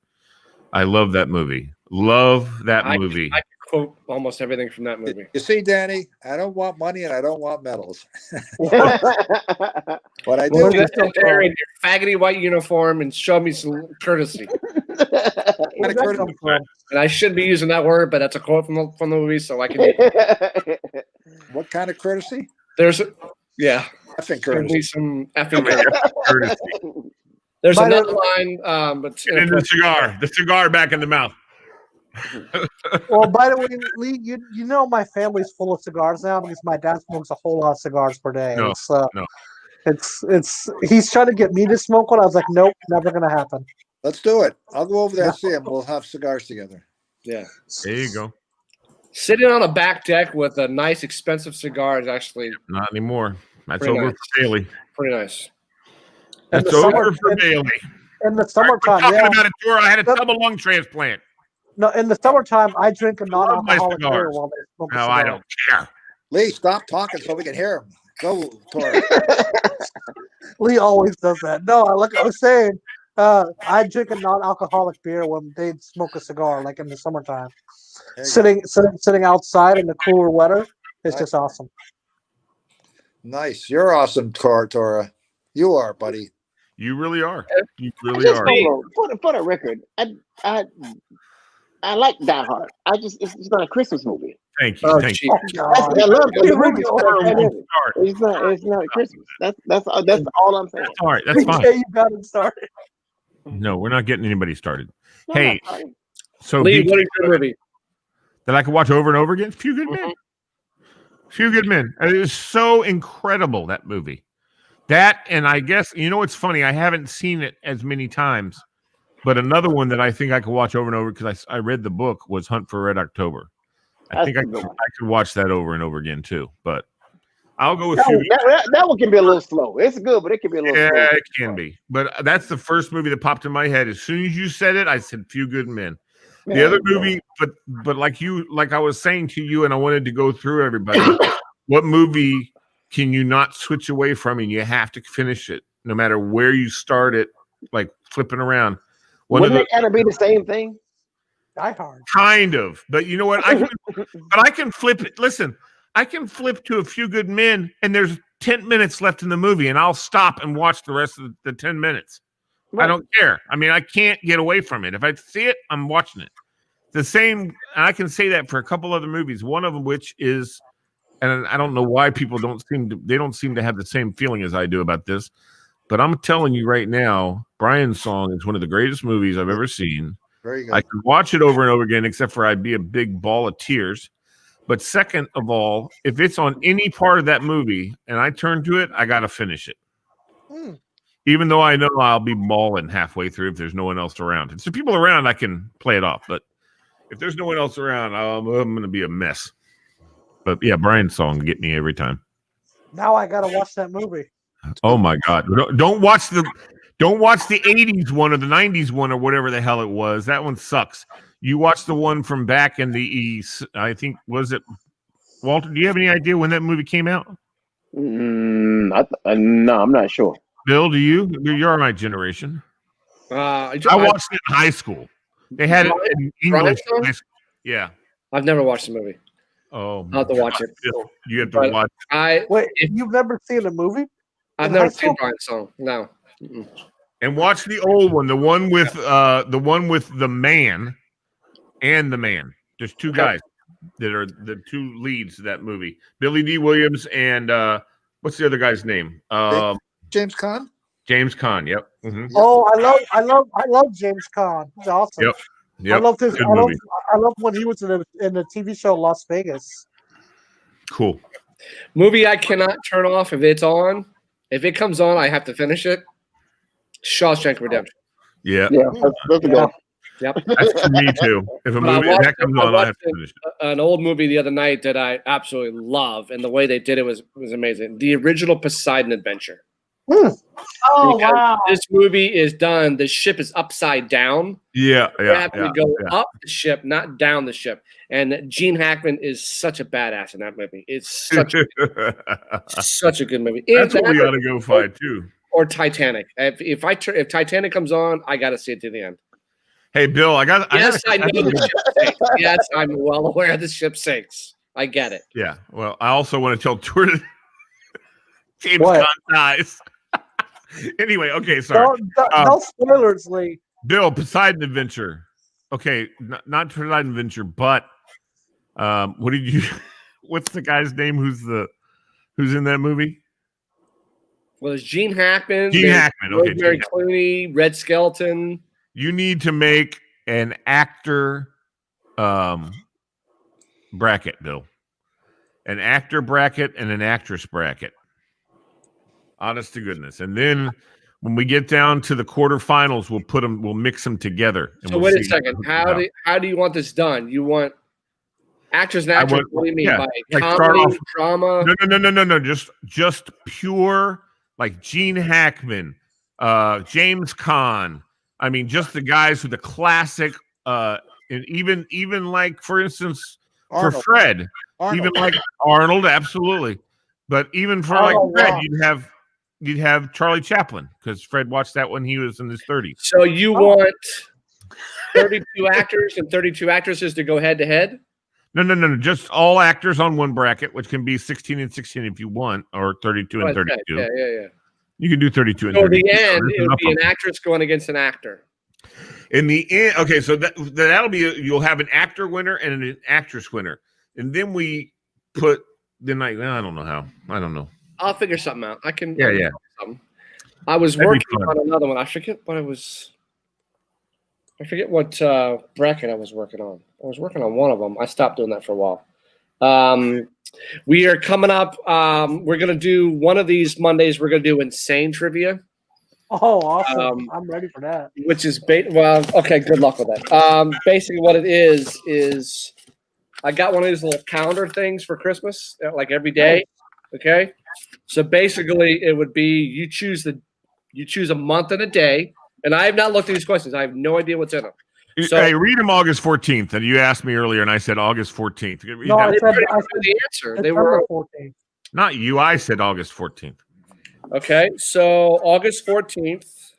I love that movie. Love that movie. I can quote almost everything from that movie. You see, Danny, I don't want money and I don't want medals. What I do Well, is Just sit there in your faggoty white uniform and show me some courtesy. kind of courtesy. And I shouldn't be using that word, but that's a quote from the movie, so I can use it. What kind of courtesy? There's Effing There'll courtesy. be some effing courtesy. There's By the another line, but And the cigar back in the mouth. Well, by the way, Lee, you know my family's full of cigars now because my dad smokes a whole lot of cigars per day. No, no. It's he's trying to get me to smoke one. I was like, nope, never gonna happen. Let's do it. I'll go over there and see him. We'll have cigars together. yeah, There you go. sitting on a back deck with a nice, expensive cigar is actually Not anymore. That's Pretty over nice. for Bailey. pretty nice. That's the over summer- for Bailey. In the We're summertime, talking yeah. about it, Tora. I had a double lung transplant. No, in the summertime, I drink a love my non-alcoholic beer cigars. while they smoke a No, cigar. I don't care. Lee, stop talking so we can hear him. Go, Tori. Lee always does that. No, I was saying, I drink a non-alcoholic beer when they smoke a cigar, like in the summertime. There you Sitting outside in the cooler weather is just awesome. Nice. You're awesome, Tora. You are, buddy. You really are. You really Just are. hold on. For the record, I like Die Hard. It's not a Christmas movie. Thank you. Oh, Thank gee. you. I love the Here we movie. go. It's not Christmas. That's all I'm saying. That's all right. That's fine. Okay, you got it started. No, we're not getting anybody started. No, Hey, I'm sorry. so Lee, BT what is your movie? that I could watch over and over again? Few Good Men. Few Good Men. It is so incredible, that movie. That, and I guess, you know what's funny? I haven't seen it as many times, but another one that I think I could watch over and over because I read the book was Hunt for Red October. I think I could watch that over and over again too, but I'll go with That one can be a little slow. It's good, but it can be a little slow. Yeah, it can be. But that's the first movie that popped in my head. As soon as you said it, I said Few Good Men. The other movie, but like I was saying to you, and I wanted to go through everybody, what movie can you not switch away from and you have to finish it no matter where you start it, like flipping around? Wouldn't it kind of be the same thing? Die Hard. Kind of, but you know what? I can flip it. Listen, I can flip to A Few Good Men, and there's 10 minutes left in the movie, and I'll stop and watch the rest of the 10 minutes. Right. I don't care. I mean, I can't get away from it. If I see it, I'm watching it. The same, and I can say that for a couple other movies. One of them, which is, and I don't know why people don't seem to have the same feeling as I do about this, but I'm telling you right now, Brian's Song is one of the greatest movies I've ever seen. Very good. I could watch it over and over again, except for I'd be a big ball of tears. But second of all, if it's on any part of that movie and I turn to it, I got to finish it. Even though I know I'll be bawling halfway through if there's no one else around. If there's people around, I can play it off. But if there's no one else around, I'm going to be a mess. But yeah, Brian's Song get me every time. Now I got to watch that movie. Oh my God! Don't watch the 80s one or the 90s one or whatever the hell it was. That one sucks. You watch the one from back in the East. I think, was it Walter? Do you have any idea when that movie came out? No, I'm not sure. Bill, do you? You're my generation. I watched it in high school. They had it in English. Yeah. I've never watched the movie. Oh, I'll have to watch it. Bill, you have to watch. Wait, you've never seen a movie? I've never seen Brian's Song. No. And watch the old one, the one with the man and the man. There's two guys that are the two leads of that movie. Billy D. Williams and what's the other guy's name? James Caan. James Caan. Yep. Mm-hmm. Oh, I love James Caan. He's awesome. Yep. I love his. Good movie. I love when he was in the TV show Las Vegas. Cool. Movie I cannot turn off if it's on. If it comes on, I have to finish it. Shawshank Redemption. Yeah. That's a good. Yep. That's for me too. If a movie if that comes on, I have to finish it. An old movie the other night that I absolutely love, and the way they did it was amazing. The original Poseidon Adventure. Oh, Because wow. this movie is done. The ship is upside down. Yeah. You have to go up the ship, not down the ship. And Gene Hackman is such a badass in that movie. It's such a good movie. That's what we ought to go find too. Or Titanic. If Titanic comes on, I got to see it to the end. Hey, Bill, I know the ship sinks. Yes, I'm well aware the ship sinks. I get it. Yeah. Well, I also want to tell Tour James Caan dies. Anyway, okay, sorry. No spoilers, Lee. Bill, Poseidon Adventure. Okay, not Poseidon Adventure, but what did you? What's the guy's name? Who's in that movie? Well, there's Gene Hackman. Gene Hackman. Okay, Rosemary Clooney, Red Skeleton. You need to make an actor bracket, Bill. An actor bracket and an actress bracket. Honest to goodness. And then when we get down to the quarterfinals, we'll mix them together. And So wait a second. How do you want this done? You want actors and actors? What do you mean by comedy, drama? No. Just pure, like Gene Hackman, James Caan. I mean, just the guys with the classic, and even like, for instance, Arnold. For Fred, even like Arnold, absolutely. But even for Fred, you'd have Charlie Chaplin, because Fred watched that when he was in his 30s. So you want 32 actors and 32 actresses to go head to head? No. Just all actors on one bracket, which can be 16 and 16 if you want, or 32 and 32. Yeah. You can do 32 and 32. So in the end, it would be an actress going against an actor. In the end, okay, so that'll be you'll have an actor winner and an actress winner, and then we put I don't know how. I don't know. I'll figure something out. I can. Yeah. I was working on another one. I forget what bracket I was working on. I was working on one of them. I stopped doing that for a while. We are coming up. We're going to do one of these Mondays. We're going to do insane trivia. Oh, awesome. I'm ready for that. Which is okay, good luck with that. Basically what it is I got one of these little calendar things for Christmas, like every day. Okay. So basically it would be you choose a month and a day. And I have not looked at these questions. I have no idea what's in them. So, hey, read them August 14th. And you asked me earlier, and I said August 14th. No, I said the answer. They were 14th. Not you. I said August 14th. Okay, so August 14th.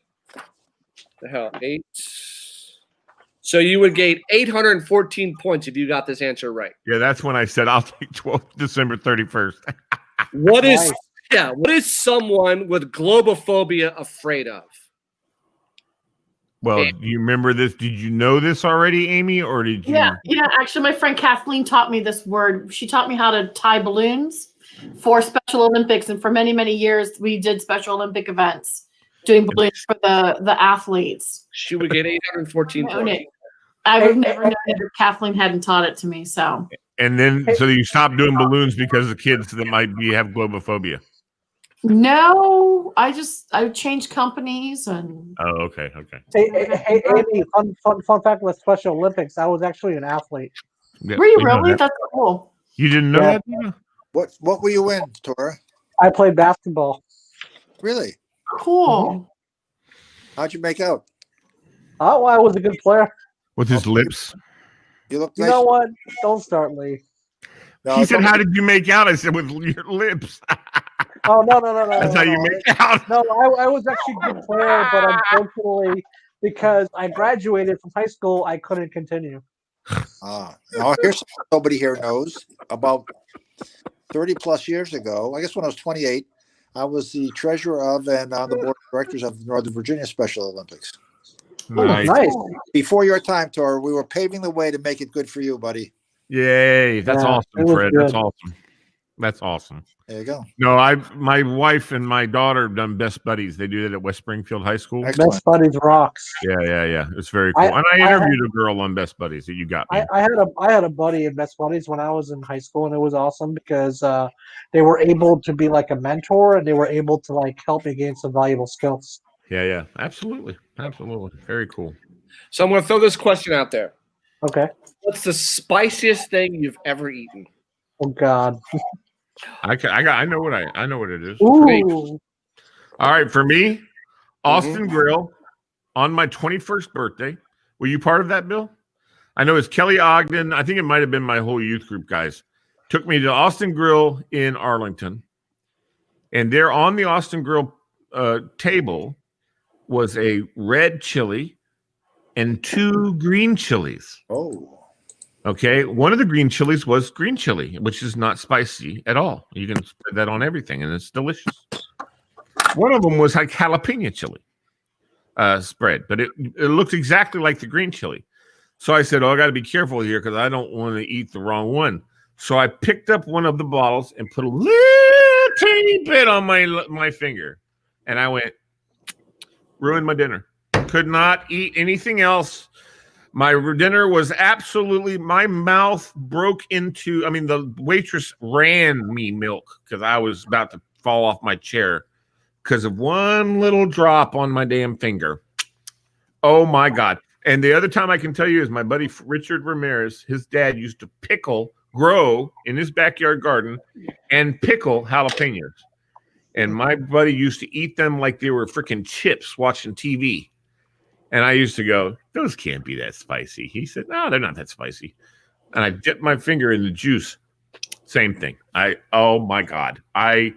The hell, 8. So you would get 814 points if you got this answer right. Yeah, that's when I said I'll take December 31st. What is someone with globophobia afraid of? Well, do you remember this? Did you know this already, Amy, or did you? Yeah. Actually, my friend Kathleen taught me this word. She taught me how to tie balloons for Special Olympics, and for many, many years, we did Special Olympic events doing balloons for the athletes. She would get 814 points. I would never know if Kathleen hadn't taught it to me. So. And then, so you stopped doing balloons because of kids that might have globophobia. No, I changed companies and. Oh, okay. Hey, Amy, fun fact with Special Olympics, I was actually an athlete. Yeah, were you really? That's cool. You didn't know that? What were you in, Tora? I played basketball. Really? Cool. How'd you make out? Oh, well, I was a good player. With his lips? You look You nice. know what? Don't start, Lee. No, He said, "How did you make out?" I said, "With your lips." Oh, no. That's how you make out. No, I was actually a good player, but unfortunately, because I graduated from high school, I couldn't continue. Now here's something nobody here knows. About 30 plus years ago, I guess when I was 28, I was the treasurer of and on the board of directors of the Northern Virginia Special Olympics. Nice. Before your time, Tor, we were paving the way to make it good for you, buddy. Yay! That's awesome, Fred. Good. That's awesome. That's awesome. There you go. No, my wife and my daughter have done Best Buddies. They do that at West Springfield High School. Excellent. Best Buddies rocks. Yeah. It's very cool. And I interviewed a girl on Best Buddies that you got me. I had a buddy in Best Buddies when I was in high school, and it was awesome because they were able to be like a mentor, and they were able to like help me gain some valuable skills. Yeah. Absolutely. Very cool. So I'm going to throw this question out there. Okay. What's the spiciest thing you've ever eaten? Oh God. I know what it is. Ooh. All right, for me, Austin Grill on my 21st birthday. Were you part of that, Bill? I know it's Kelly Ogden. I think it might have been my whole youth group, guys. Took me to Austin Grill in Arlington. And there on the Austin Grill table was a red chili and 2 green chilies. Oh. Okay. One of the green chilies was green chili, which is not spicy at all. You can spread that on everything, and it's delicious. One of them was like jalapeno chili spread, but it looked exactly like the green chili. So I said, I got to be careful here because I don't want to eat the wrong one. So I picked up one of the bottles and put a little teeny bit on my finger. And I went, ruined my dinner. Could not eat anything else. My dinner was absolutely, my mouth broke into, the waitress ran me milk because I was about to fall off my chair because of one little drop on my damn finger. Oh my God. And the other time I can tell you is my buddy Richard Ramirez, his dad used to grow in his backyard garden and pickle jalapenos. And my buddy used to eat them like they were freaking chips watching TV. And I used to go, those can't be that spicy. He said, no, they're not that spicy. And I dipped my finger in the juice. Same thing. Oh my God. I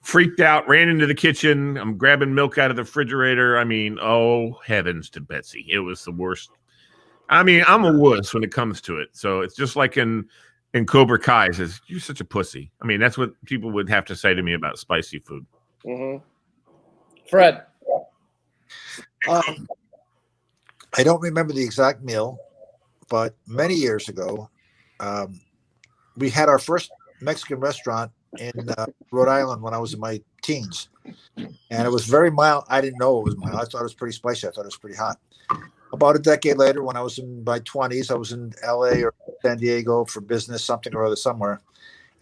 freaked out, ran into the kitchen. I'm grabbing milk out of the refrigerator. Oh heavens to Betsy. It was the worst. I'm a wuss when it comes to it. So it's just like in Cobra Kai says, you're such a pussy. That's what people would have to say to me about spicy food. Mm-hmm. Fred. I don't remember the exact meal, but many years ago, we had our first Mexican restaurant in Rhode Island when I was in my teens. And it was very mild. I didn't know it was mild. I thought it was pretty spicy. I thought it was pretty hot. About a decade later, when I was in my 20s, I was in LA or San Diego for business, something or other somewhere.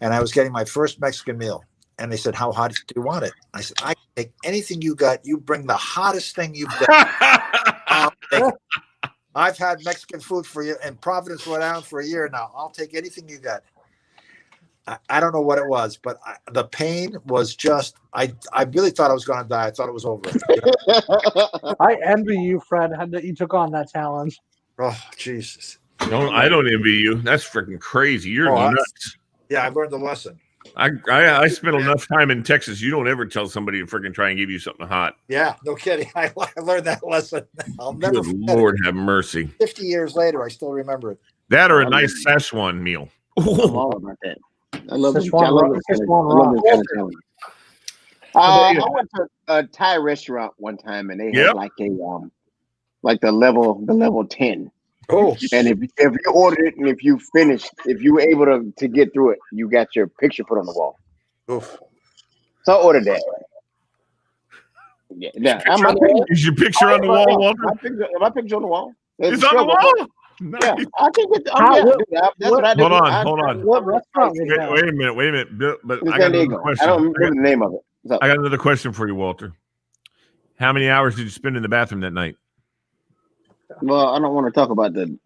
And I was getting my first Mexican meal. And they said, how hot do you want it? I said, I can take anything you got. You bring the hottest thing you've got. I've had Mexican food for you in Providence, Rhode Island for a year now. I'll take anything you got. I don't know what it was, but the pain was just, I really thought I was going to die. I thought it was over. I envy you, Fred, that you took on that challenge. Oh, Jesus. No, I don't envy you. That's freaking crazy. You're nuts. Yeah, I learned the lesson. I spent enough time in Texas. You don't ever tell somebody to freaking try and give you something hot. Yeah, no kidding. I learned that lesson. I'll never forget Lord it. have mercy. 50 years later, I still remember it. That or a nice Szechuan meal. I'm all about that. I love this. Szechuan I love rock. this. Szechuan I love rock. this kind of challenge. I went to a Thai restaurant one time, and they had like the level 10. Oh, and if you ordered it and if you finished, if you were able to get through it, you got your picture put on the wall. Oof. So I ordered that. Yeah, Is your picture on the wall, Walter? My picture on the wall. It's on the wall. Nice. Yeah, I can get. That's what I did. Hold on. What restaurant was that? Wait a minute. Bill, but I San got another Diego. question. I don't remember the name of it. I got another question for you, Walter. How many hours did you spend in the bathroom that night? Well, I don't want to talk about the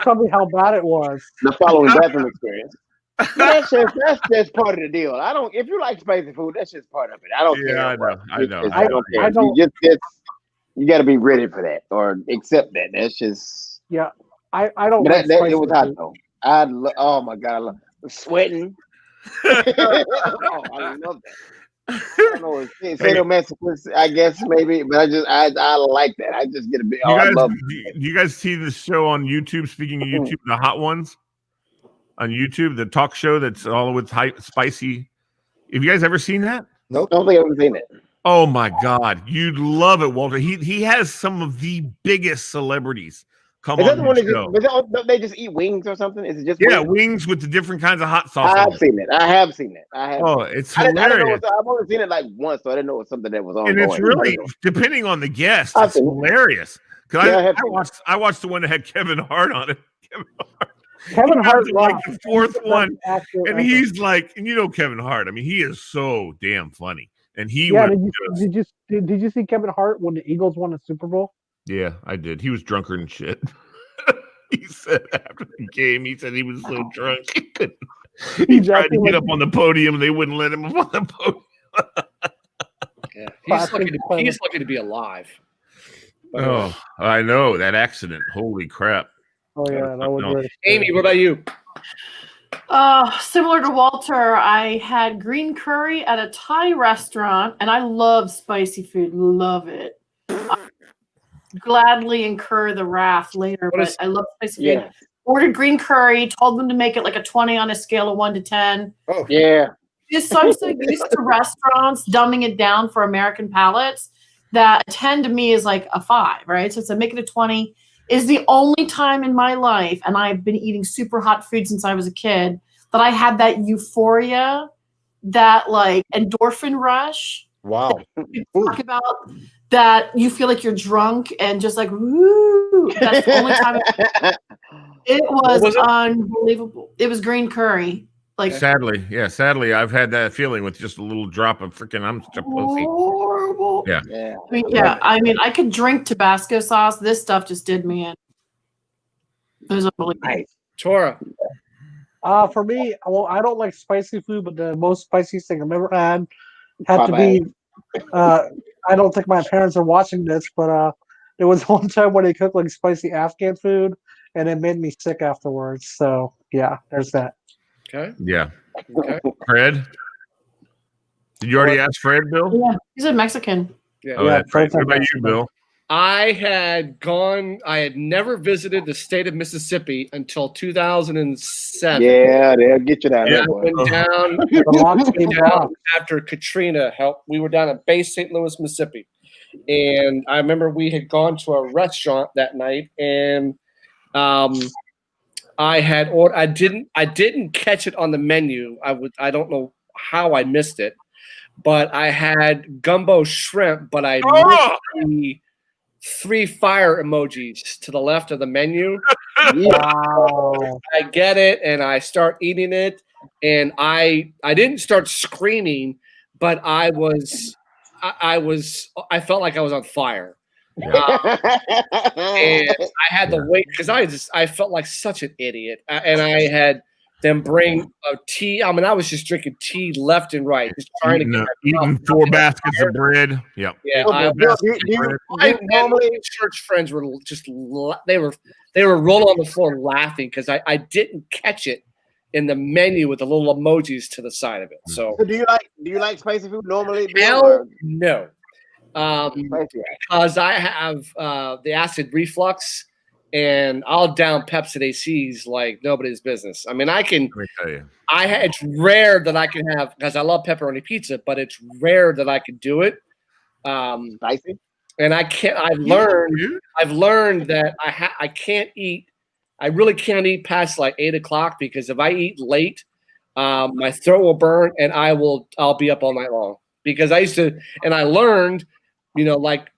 tell me how bad it was. The following bathroom experience. That's just part of the deal. I don't. If you like spicy food, that's just part of it. I don't care. I know. I don't care. You got to be ready for that or accept that. That's just. Yeah, I don't. It was hot though. Oh my God, I love sweating. I love that. I don't know, it's sadomasochist, I guess maybe, but I like that. I just get a bit. Do you guys see this show on YouTube? Speaking of YouTube, the Hot Ones on YouTube, the talk show that's all with spicy. Have you guys ever seen that? Nope, I don't think I've ever seen it. Oh my God, you'd love it, Walter. He has some of the biggest celebrities come Is that on the one the that show. don't they just eat wings or something? Is it just Yeah, wings? wings with the different kinds of hot sauce. I've seen it. I have seen it. I have. Oh, it's I didn't know. hilarious. I've only seen it like once, so I didn't know it was something that was ongoing. And it's really, depending on the guest, I've it's seen it. hilarious. Because Yeah, I watched the one that had Kevin Hart on it. Kevin Hart, like the fourth one, actor and ever. he's like, and you know Kevin Hart. I mean, he is so damn funny, and he Yeah, was did you see Kevin Hart when the Eagles won the Super Bowl? yeah, I did. He was drunker than shit. He said after the game, he said he was so drunk he couldn't. He tried to get up on the podium, and they wouldn't let him up on the podium. Yeah, he's lucky to be alive. Oh, I know that accident. Holy crap! Oh yeah, that was very Amy, what about you? Similar to Walter, I had green curry at a Thai restaurant, and I love spicy food. Love it. I gladly incur the wrath later, but I love spicy food. Ordered green curry, told them to make it like a 20 on a scale of 1 to 10. Oh, yeah. Just so I'm so used to restaurants dumbing it down for American palates that a 10 to me is like a 5, right? So it's a make it a 20 is the only time in my life, and I've been eating super hot food since I was a kid, that I had that euphoria, that like endorphin rush. Wow. Talk about that you feel like you're drunk and just like, woo. That's the only time it was unbelievable. It was green curry. Like sadly, I've had that feeling with just a little drop of freaking I'm such a pussy. Horrible. Yeah. I mean, I could drink Tabasco sauce. This stuff just did me in. It was unbelievable. Nice. Tora. For me, well, I don't like spicy food, but the most spiciest thing I've ever had to be. I don't think my parents are watching this, but there was one time when they cooked like spicy Afghan food, and it made me sick afterwards. So yeah, there's that. Okay. Yeah. Okay. Fred? Did you already ask Fred, Bill? Yeah, he's a Mexican. Yeah. Oh, that's right. What about you, Bill? I had never visited the state of Mississippi until 2007. Yeah, they'll get you down there. Went down after Katrina helped. We were down at Bay St. Louis, Mississippi. And I remember we had gone to a restaurant that night, and I had ordered. I didn't catch it on the menu. I don't know how I missed it, but I had gumbo shrimp. But I missed the 3 fire emojis to the left of the menu. Wow. I get it, and I start eating it, and I didn't start screaming, but I felt like I was on fire. And I had to wait because I felt like such an idiot, and I had them bring a tea. I mean, I was just drinking tea left and right, just trying to get eating 4 baskets of bread. Yeah, yeah. My church friends were just they were rolling on the floor laughing because I didn't catch it in the menu with the little emojis to the side of it. So do you like spicy food normally? Hell no. Because I have the acid reflux, and I'll down Pepsi ACs like nobody's business. I mean, I can. Let me tell you. It's rare that I can have, because I love pepperoni pizza, but it's rare that I can do it. Spicy. And I can't. I've learned that I can't eat. I really can't eat past like 8 o'clock, because if I eat late, my throat will burn, and I'll be up all night long. Because I used to, and I learned. Like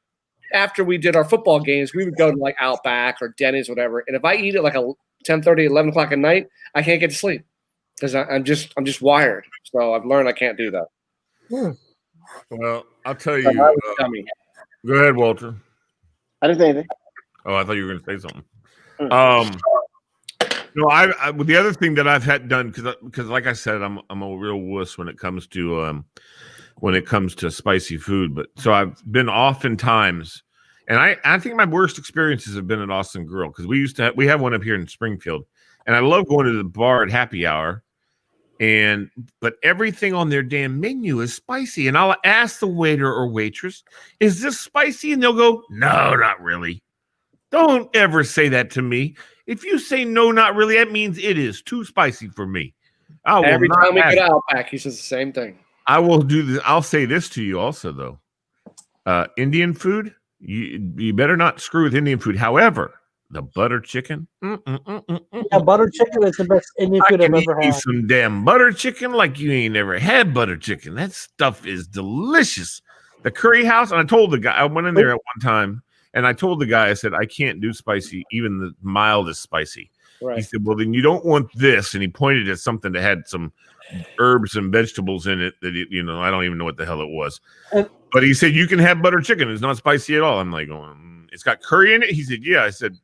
after we did our football games, we would go to like Outback or Denny's, whatever. And if I eat at like 10:30, 11 o'clock at night, I can't get to sleep because I'm just wired. So I've learned I can't do that. Well, I'll tell you. Go ahead, Walter. I didn't say anything. Oh, I thought you were going to say something. No, I the other thing that I've had done, because like I said, I'm a real wuss when it comes to spicy food. But so I've been oftentimes, and I think my worst experiences have been at Austin Grill, because we have one up here in Springfield, and I love going to the bar at happy hour, but everything on their damn menu is spicy, and I'll ask the waiter or waitress, "Is this spicy?" And they'll go, "No, not really." Don't ever say that to me. If you say no, not really, that means it is too spicy for me. Every time we get Outback, he says the same thing. I will do this. I'll say this to you also, though. Indian food, you better not screw with Indian food. However, The butter chicken. Yeah, butter chicken is the best Indian I food I've can ever eat had. some damn butter chicken like you ain't never had butter chicken. That stuff is delicious. The curry house, and I told the guy, I went in there at one time, and I told the guy, I said, I can't do spicy, even the mildest spicy. Right. He said, well, then you don't want this. And he pointed at something that had some herbs and vegetables in it that, I don't even know what the hell it was. But he said, you can have butter chicken. It's not spicy at all. I'm like, it's got curry in it? He said, yeah. I said,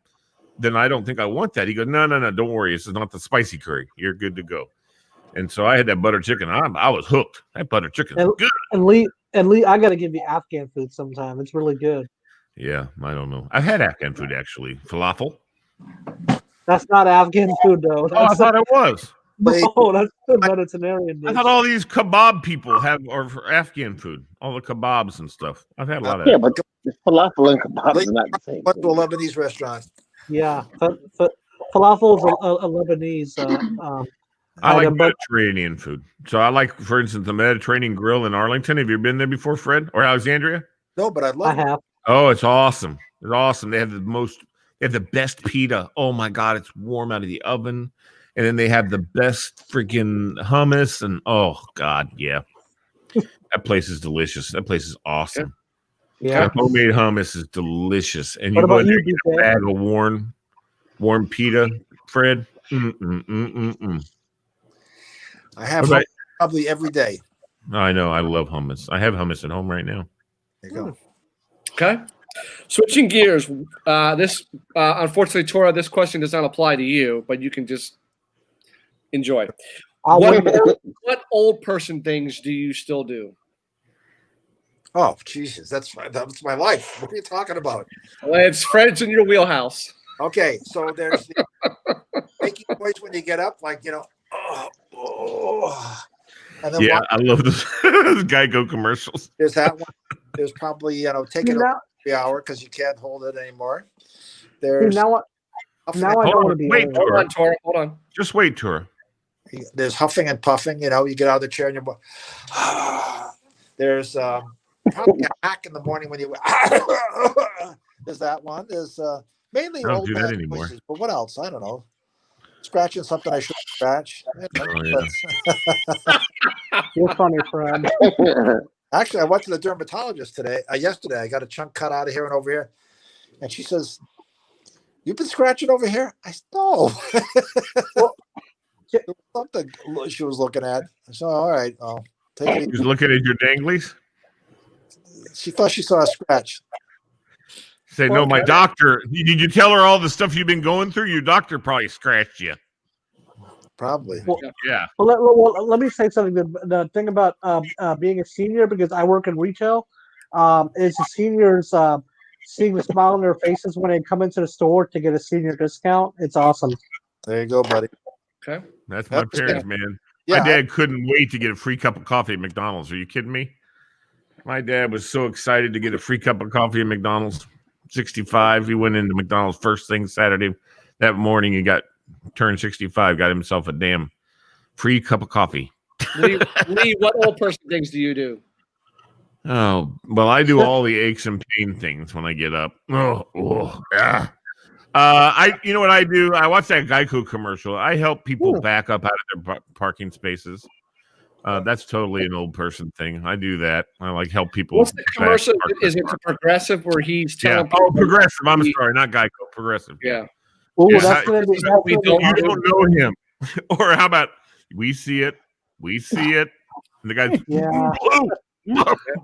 then I don't think I want that. He goes, no, don't worry. This is not the spicy curry. You're good to go. And so I had that butter chicken. I was hooked. That butter chicken is good. And Lee, I got to give you Afghan food sometime. It's really good. Yeah, I don't know. I've had Afghan food, actually. Falafel. That's not Afghan food, though. I thought it was. No, that's the Mediterranean dish. I thought all these kebab people or for Afghan food, all the kebabs and stuff. I've had a lot of Yeah, but falafel and kebab is not the same. Went to a Lebanese restaurant. Yeah, falafel is a Lebanese I like item, but Mediterranean food. So I like, for instance, the Mediterranean Grill in Arlington. Have you been there before, Fred? Or Alexandria? No, but I'd love I have. Oh, it's awesome. It's awesome. They have the best pita. Oh my God, it's warm out of the oven. And then they have the best freaking hummus. And oh God, yeah. That place is delicious. That place is awesome. Yeah. The homemade hummus is delicious. And What you go about in there you, and get a BK? bag of warm pita, Fred. I have What about- probably every day. I know. I love hummus. I have hummus at home right now. There you go. Okay. Switching gears. This unfortunately, Tora, this question does not apply to you, but you can just enjoy. What old person things do you still do? Oh, Jesus, that's my life. What are you talking about? Well, it's Fred's in your wheelhouse. Okay, so there's the making noise when you get up, like and then Yeah, I love those Geico commercials. there's that one. There's probably taking every hour because you can't hold it anymore. There's Now what? Now I don't want to be Wait, old. Hold Tora. on, Tora. Hold on. Just wait, Tora. there's huffing and puffing. You get out of the chair and you're. There's probably a hack in the morning when you. There's that one. There's mainly I don't old do that man anymore. voices, but what else? I don't know. Scratching something I shouldn't scratch. You're funny, Fred. Actually, I went to the dermatologist yesterday. I got a chunk cut out of here and over here, and she says, "You've been scratching over here." I said, "No." There was something she was looking at. I said, "All right, I'll take it." Just looking at your danglies. She thought she saw a scratch. Say, no, my doctor. Did you tell her all the stuff you've been going through? Your doctor probably scratched you. Probably. Yeah. Well, let me say something. The thing about being a senior, because I work in retail, is the seniors seeing the smile on their faces when they come into the store to get a senior discount. It's awesome. There you go, buddy. Okay. That's my parents, man. Yeah. My dad couldn't wait to get a free cup of coffee at McDonald's. Are you kidding me? My dad was so excited to get a free cup of coffee at McDonald's. 65. He went into McDonald's first thing Saturday. That morning, he turned 65, got himself a damn free cup of coffee. Lee, what old person things do you do? Oh, well, I do all the aches and pain things when I get up. Yeah. You know what I do? I watch that Geico commercial. I help people back up out of their parking spaces. That's totally an old person thing. I do that. I like help people. What's the commercial? Is it the Progressive where he's telling people? Oh, Progressive. I'm sorry, not Geico. Progressive. Yeah. Ooh, Yeah, that's gonna be. You don't know him. Or how about we see it? We see it. And the guy's Yeah. blue.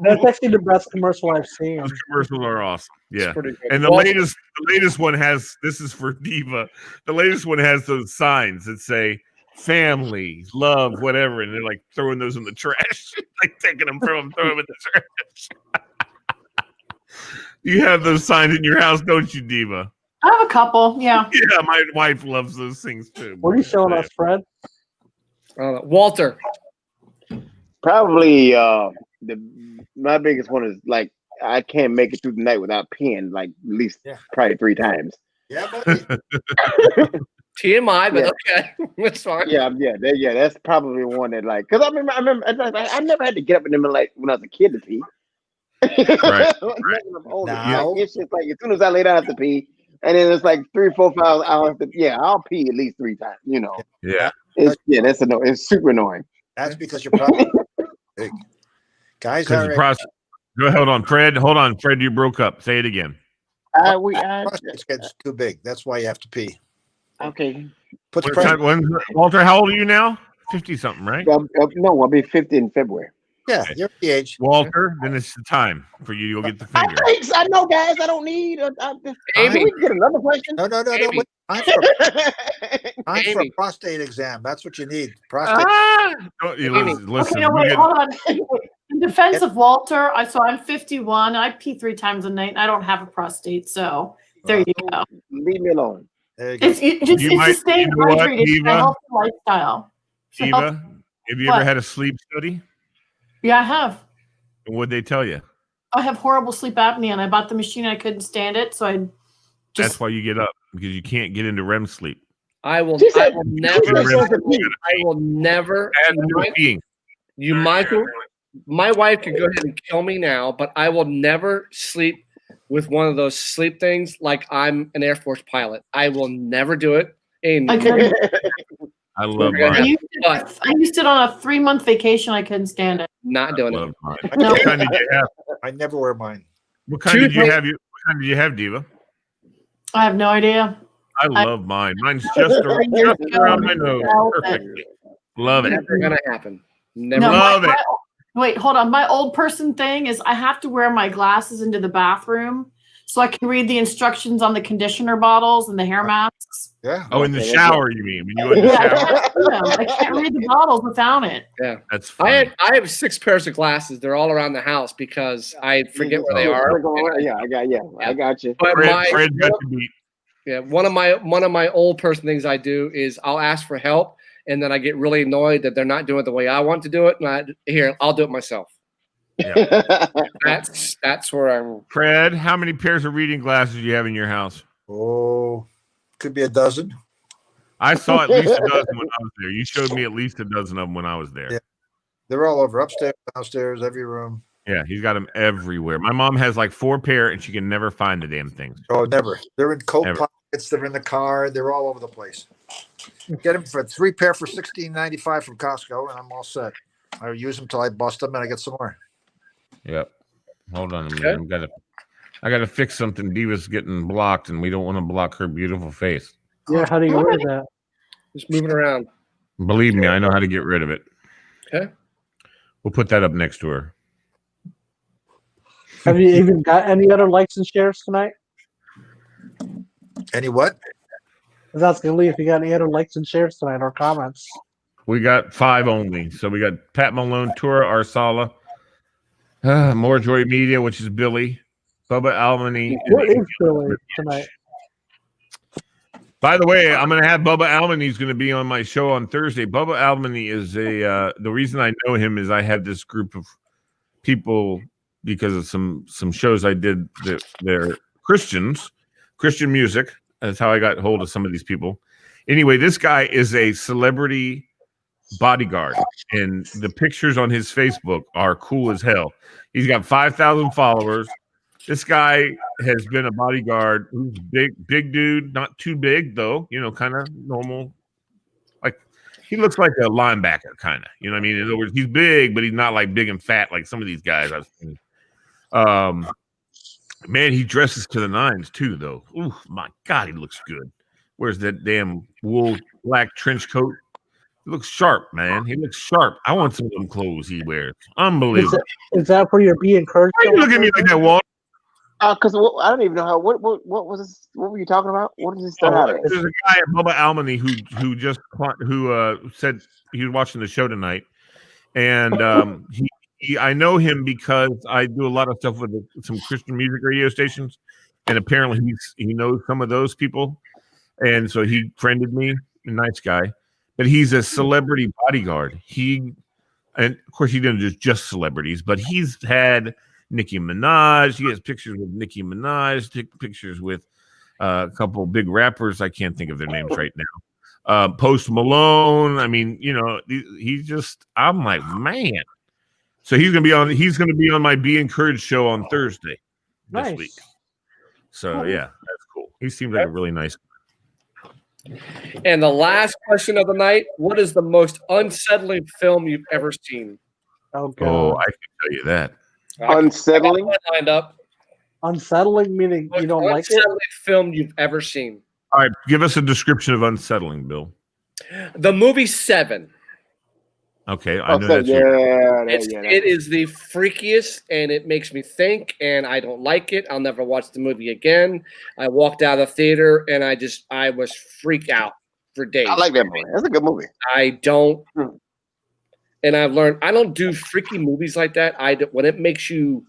That's actually the best commercial I've seen. Those commercials are awesome. Yeah. Pretty good. And the latest one has, this is for Diva. The latest one has those signs that say family, love, whatever, and they're like throwing those in the trash, like taking them from them, throwing them in the trash. You have those signs in your house, don't you, Diva? I have a couple. Yeah. Yeah, my wife loves those things too. What are you showing us, Fred? Walter. Probably my biggest one is like I can't make it through the night without peeing like at least probably 3 times. Yeah, buddy. TMI, but okay, that's fine. Yeah, that's probably one that like because I remember I never had to get up in the middle like when I was a kid to pee. Right. Now it's just like as soon as I lay down to pee, and then it's like 3, 4, 5 hours. I'll pee at least 3 times. Yeah. That's annoying. It's super annoying. That's because you're probably big. Guys Because the process. Go ahead, hold on, Fred. You broke up. Say it again. Prostate gets too big. That's why you have to pee. Okay. Walter, how old are you now? 50 something, right? No, I'll be 50 in February. Yeah, you're the age. Walter, then it's the time for you to go get the finger. I know, guys. I don't need. Amy, we get another question. No. Amy. Time for a prostate exam. That's what you need. Prostate. Listen, okay, no, wait, hold on. In defense of Walter, I'm 51. I pee 3 times a night. And I don't have a prostate, so there you go. Leave me alone. It's to stay hydrated. It's a healthy lifestyle. Eva, have you ever had a sleep study? Yeah, I have. And what'd they tell you? I have horrible sleep apnea, and I bought the machine. I couldn't stand it, so That's why you get up, because you can't get into REM sleep. I will never. You, Michael. My wife could go ahead and kill me now, but I will never sleep with one of those sleep things like I'm an Air Force pilot. I will never do it. I love mine. I used it on a 3-month vacation. I couldn't stand it. Not doing it. No. What kind did you have? I never wear mine. What kind did you have? What kind did you have, Diva? I have no idea. I love mine. Mine's just around my nose. Perfectly. Love it. Never gonna happen. Never. Love it. Wait, hold on. My old person thing is I have to wear my glasses into the bathroom so I can read the instructions on the conditioner bottles and the hair masks. Yeah. Oh, in the shower, you mean? When you in the shower? I can't read the bottles without it. Yeah. That's funny. I have 6 pairs of glasses. They're all around the house because I forget where they are. I got you. But Fred got to beat. Yeah, one of my old person things I do is I'll ask for help, and then I get really annoyed that they're not doing it the way I want to do it. And I'll do it myself. Yeah. That's where I'm. Fred, how many pairs of reading glasses do you have in your house? Oh, could be a dozen. I saw at least a dozen when I was there. You showed me at least a dozen of them when I was there. Yeah. They're all over, upstairs, downstairs, every room. Yeah, he's got them everywhere. My mom has like 4 pair, and she can never find the damn things. Oh, never. They're in coat pockets. They're in the car. They're all over the place. Get them for 3 pair for $16.95 from Costco, and I'm all set. I use them till I bust them, and I get some more. Yep. Hold on a minute. I gotta fix something. Diva's getting blocked, and we don't want to block her beautiful face. Yeah, how do you get rid of that? Just moving around. Believe me, I know how to get rid of it. Okay. We'll put that up next to her. Have you even got any other likes and shares tonight? Any what? I was asking Lee if you got any other likes and shares tonight or comments. We got 5 only. So we got Pat Malone, Tura Arsala, MoreJoy Media, which is Billy, Bubba Almany. What is Billy tonight? By the way, I'm going to have Bubba Almany. He's going to be on my show on Thursday. Bubba Almany is the reason I know him is I have this group of people because of some shows I did that they're Christian music. That's how I got hold of some of these people. Anyway, this guy is a celebrity bodyguard, and the pictures on his Facebook are cool as hell. He's got 5,000 followers. This guy has been a bodyguard. Who's big dude, not too big though. Kind of normal. Like he looks like a linebacker, kind of. You know what I mean? In other words, he's big, but he's not like big and fat like some of these guys I've seen. Man, he dresses to the nines too, though. Ooh, my God, he looks good. Wears that damn wool black trench coat. He looks sharp, man. He looks sharp. I want some of them clothes he wears. Unbelievable. Is that where you're being encouraged? Why you look at me like that, Walt? Because I don't even know how. What was this? What were you talking about? What did this start out as? There's a guy at Bubba Almany who said he was watching the show tonight, and I know him because I do a lot of stuff with some Christian music radio stations, and apparently he knows some of those people, and so he friended me. A nice guy, but he's a celebrity bodyguard. And of course he didn't just celebrities, but he's had Nicki Minaj. He has pictures with Nicki Minaj. Pictures with a couple big rappers. I can't think of their names right now. Post Malone. I mean, he's just. I'm like, man. So he's gonna be on my Be Encouraged show on Thursday this week. So yeah, that's cool. He seems like a really nice guy. And the last question of the night: what is the most unsettling film you've ever seen? Oh God. Oh, I can tell you that. Unsettling. I got one lined up. Unsettling meaning you don't like it. Unsettling film you've ever seen. All right, give us a description of unsettling, Bill. The movie Seven. Okay, I know So, that's your. It is the freakiest, and it makes me think, and I don't like it. I'll never watch the movie again. I walked out of the theater, and I was freaked out for days. I like that movie. That's a good movie. I don't, and I've learned I don't do freaky movies like that. When it makes you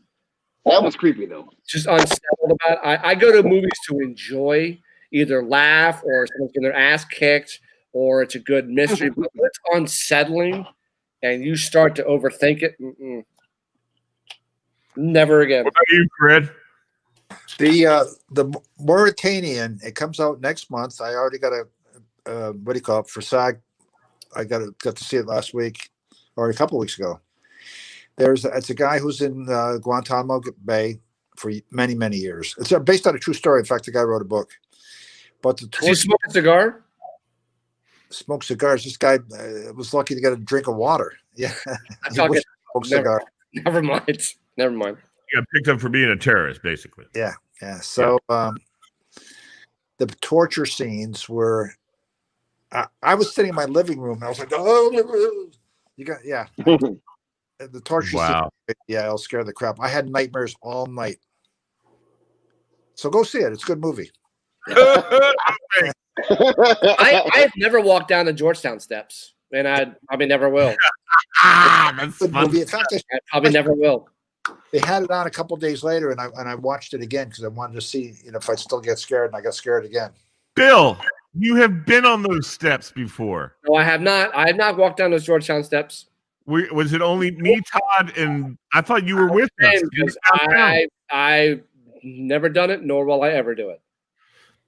That was creepy though. just unsettled about it. I go to movies to enjoy, either laugh or someone's getting their ass kicked, or it's a good mystery. But when it's unsettling, and you start to overthink it, never again. What about you, Fred? The Mauritanian, it comes out next month. I already got a what do you call it for SAG? I got to see it last week or a couple of weeks ago. It's a guy who's in Guantanamo Bay for many years. It's based on a true story. In fact, the guy wrote a book. But Does he smoke a cigar? Smoke cigars. This guy was lucky to get a drink of water. Yeah, Never mind. Never mind. You got picked up for being a terrorist, basically. Yeah. So the torture scenes were. I was sitting in my living room. And I was like, "Oh, you got The torture Wow. scene, it'll scare the crap. I had nightmares all night. So go see it. It's a good movie. I've never walked down the Georgetown steps, and I probably never will. That's Good fun. movie. In fact, I probably never will. they had it on a couple of days later, and I watched it again because I wanted to see if I still get scared, and I got scared again. Bill, you have been on those steps before. No, I have not. I have not walked down those Georgetown steps. Was it only me, Todd, and I thought you were with us? I've never done it, nor will I ever do it.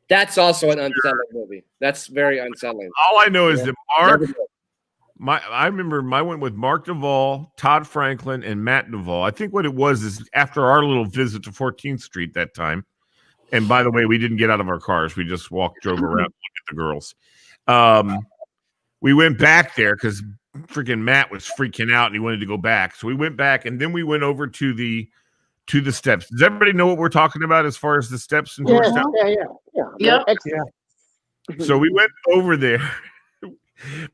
That's also an unsettling movie. That's very unsettling. All I know is that Mark. I remember I went with Mark Duvall, Todd Franklin, and Matt Duvall. I think what it was is after our little visit to 14th Street that time. And by the way, we didn't get out of our cars. We just drove around, looked at the girls. We went back there because freaking Matt was freaking out and he wanted to go back. So we went back, and then we went over to the steps. Does everybody know what we're talking about as far as the steps in Georgetown? Yeah. So we went over there.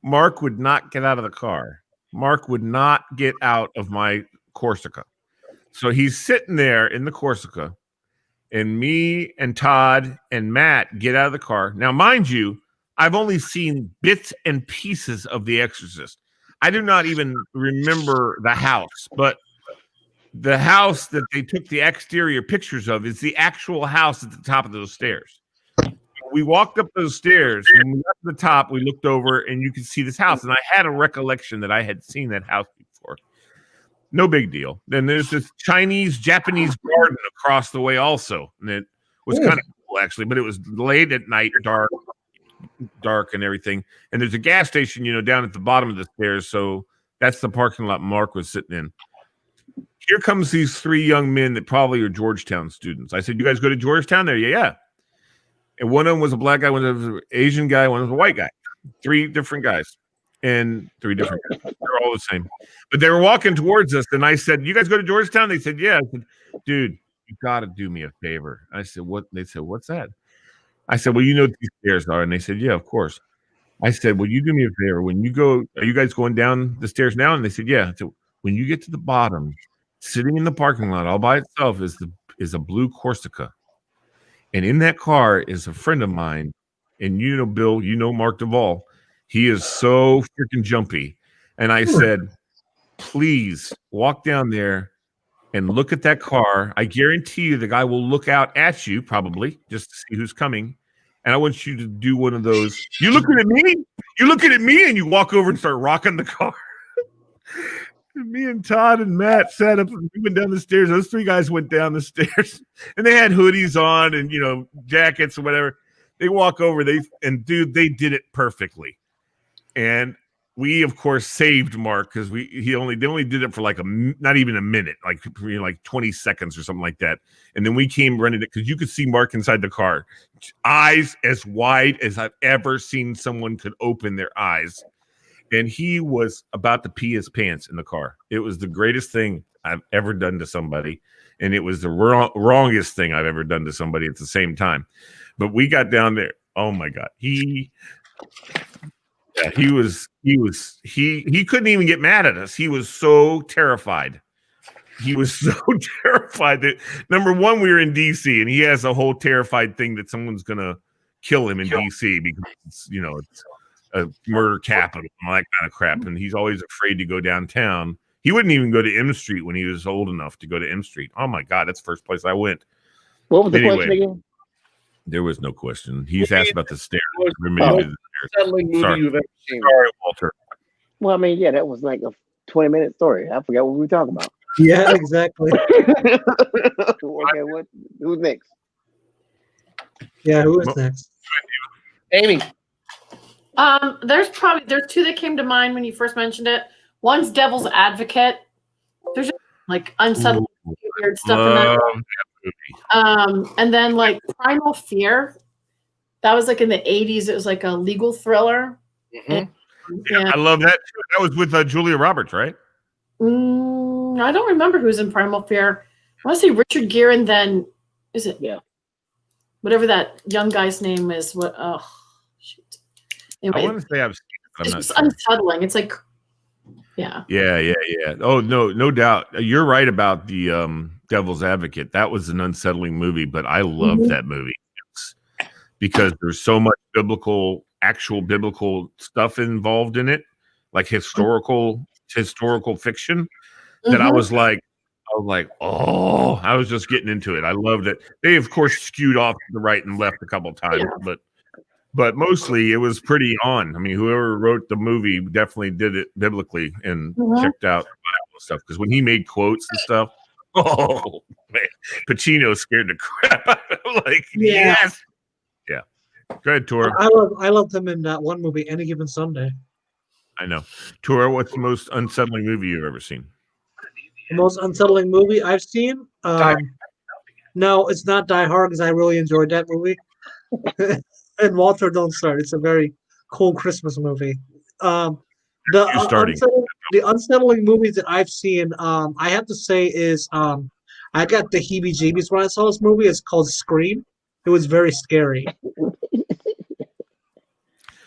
Mark would not get out of the car. Mark would not get out of my Corsica. So he's sitting there in the Corsica, and me and Todd and Matt get out of the car. Now, mind you, I've only seen bits and pieces of The Exorcist. I do not even remember the house, but the house that they took the exterior pictures of is the actual house at the top of those stairs. We walked up those stairs, and we got to the top. We looked over, and you could see this house. And I had a recollection that I had seen that house before. No big deal. Then there's this Japanese garden across the way also. And it was kind of cool, actually. But it was late at night, dark and everything. And there's a gas station, down at the bottom of the stairs. So that's the parking lot Mark was sitting in. Here comes these three young men that probably are Georgetown students. I said, "You guys go to Georgetown?" There, yeah. And one of them was a black guy, one was an Asian guy, one was a white guy. Three different guys. And three different guys. They're all the same. But they were walking towards us, and I said, "You guys go to Georgetown?" They said, "Yeah." I said, "Dude, you got to do me a favor." I said, "What?" They said, "What's that?" I said, "Well, you know what these stairs are." And they said, "Yeah, of course." I said, "Well, you do me a favor. When you go, are you guys going down the stairs now?" And they said, "Yeah." So when you get to the bottom, sitting in the parking lot all by itself is a blue Corsica. And in that car is a friend of mine. And Bill, Mark Duvall. He is so freaking jumpy. And I said, "Please walk down there and look at that car. I guarantee you the guy will look out at you probably just to see who's coming. And I want you to do one of those. You looking at me? You looking at me?" And you walk over and start rocking the car. Me and Todd and Matt sat up and we went down the stairs. Those three guys went down the stairs and they had hoodies on and, jackets or whatever. They walk over, they did it perfectly. And we of course saved Mark because they only did it for like not even a minute, like 20 seconds or something like that. And then we came running it because you could see Mark inside the car, eyes as wide as I've ever seen someone could open their eyes. And he was about to pee his pants in the car. It was the greatest thing I've ever done to somebody. And it was the wrongest thing I've ever done to somebody at the same time. But we got down there. Oh my God. He couldn't even get mad at us. He was so terrified. He was so terrified that, number one, we were in DC and he has a whole terrified thing that someone's going to kill him in DC because it's a murder capital and all that kind of crap. And he's always afraid to go downtown. He wouldn't even go to M Street when he was old enough to go to M Street. Oh my God, that's the first place I went. What was the question again? There was no question. He's asked about the stairs. Unsettling movie you've ever seen. Sorry, Walter. Well, I mean, yeah, that was like a 20-minute story. I forgot what we were talking about. Yeah, exactly. Okay, who's next? Yeah, who is next? Amy. There's two that came to mind when you first mentioned it. One's Devil's Advocate. There's just like unsettling weird stuff in that. And then like Primal Fear. That was like in the 80s. It was like a legal thriller. Mm-hmm. I love that too. That was with Julia Roberts, right? I don't remember who's in Primal Fear. I want to say Richard Gere, and then is it? Yeah. Whatever that young guy's name is. What? Oh, shoot. Anyway, I want to say I've seen it. It's unsettling. It's like, yeah. Yeah. Oh, no doubt. You're right about the Devil's Advocate. That was an unsettling movie, but I love that movie because there's so much actual biblical stuff involved in it, like historical fiction, that I was like, oh, I was just getting into it. I loved it. They of course skewed off to the right and left a couple times, but mostly it was pretty on. I mean, whoever wrote the movie definitely did it biblically and checked out Bible stuff, because when he made quotes and stuff, oh man, Pacino scared the crap out of him. Like, yes. Yeah. Go ahead, Tora. I love them in that one movie, Any Given Sunday. I know. Tora, what's the most unsettling movie you've ever seen? The most unsettling movie I've seen? No, it's not Die Hard, because I really enjoyed that movie. And Walter, don't start. It's a very cool Christmas movie. The unsettling movies that I've seen, I have to say, is I got the heebie-jeebies when I saw this movie. It's called Scream. It was very scary.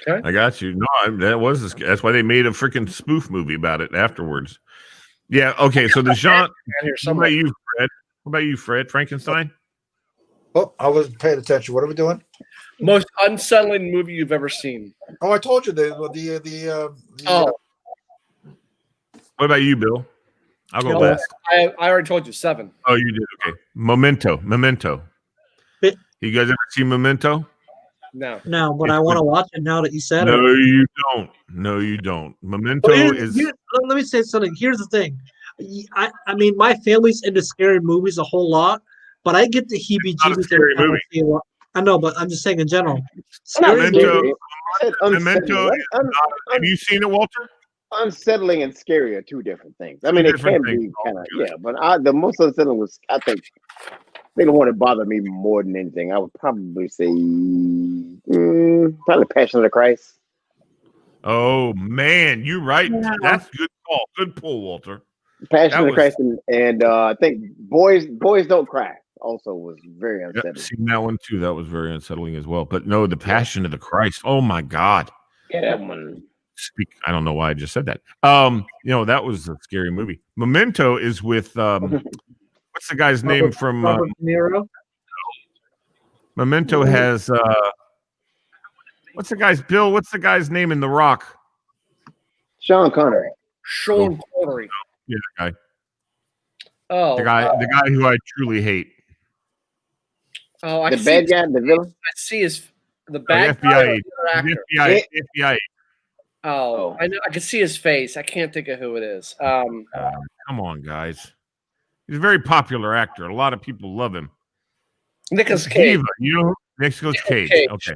Okay. I got you. No, that's why they made a freaking spoof movie about it afterwards. Yeah. Okay. So the genre. What about you, Fred? What about you, Fred? Frankenstein? Oh, I wasn't paying attention. What are we doing? Most unsettling movie you've ever seen. Oh, I told you the What about you, Bill? I'll go last. I already told you 7. Oh, you did. Okay. Memento. You guys ever seen Memento? No, but I want to watch it now that you said it. No, you don't. Memento is. Let me say something. Here's the thing. I mean, my family's into scary movies a whole lot, but I get the heebie-jeebies. Scary movie. I know, but I'm just saying in general. Memento. Have you seen it, Walter? Unsettling and scary are two different things. I mean, it can be kind of, but the most unsettling was, I think, they don't want to bother me more than anything. I would probably say probably Passion of the Christ. Oh man, you're right. Yeah. That's a good call. Good pull, Walter. Passion of the Christ, and I think Boys Don't Cry also was very unsettling. I've seen that one too. That was very unsettling as well. But no, the Passion of the Christ. Oh my God. Yeah, that one. I don't know why I just said that. That was a scary movie. Memento is with what's the guy's name from Nero? Memento has what's the guy's name in The Rock? Sean Connery. Sean Connery. Yeah, that guy. Oh, the guy who I truly hate. Oh, the bad guy, the villain. I see the bad guy. The FBI. Oh, I know. I can see his face. I can't think of who it is. Come on, guys. He's a very popular actor. A lot of people love him. Nicolas Cage. Nicolas Cage. Okay.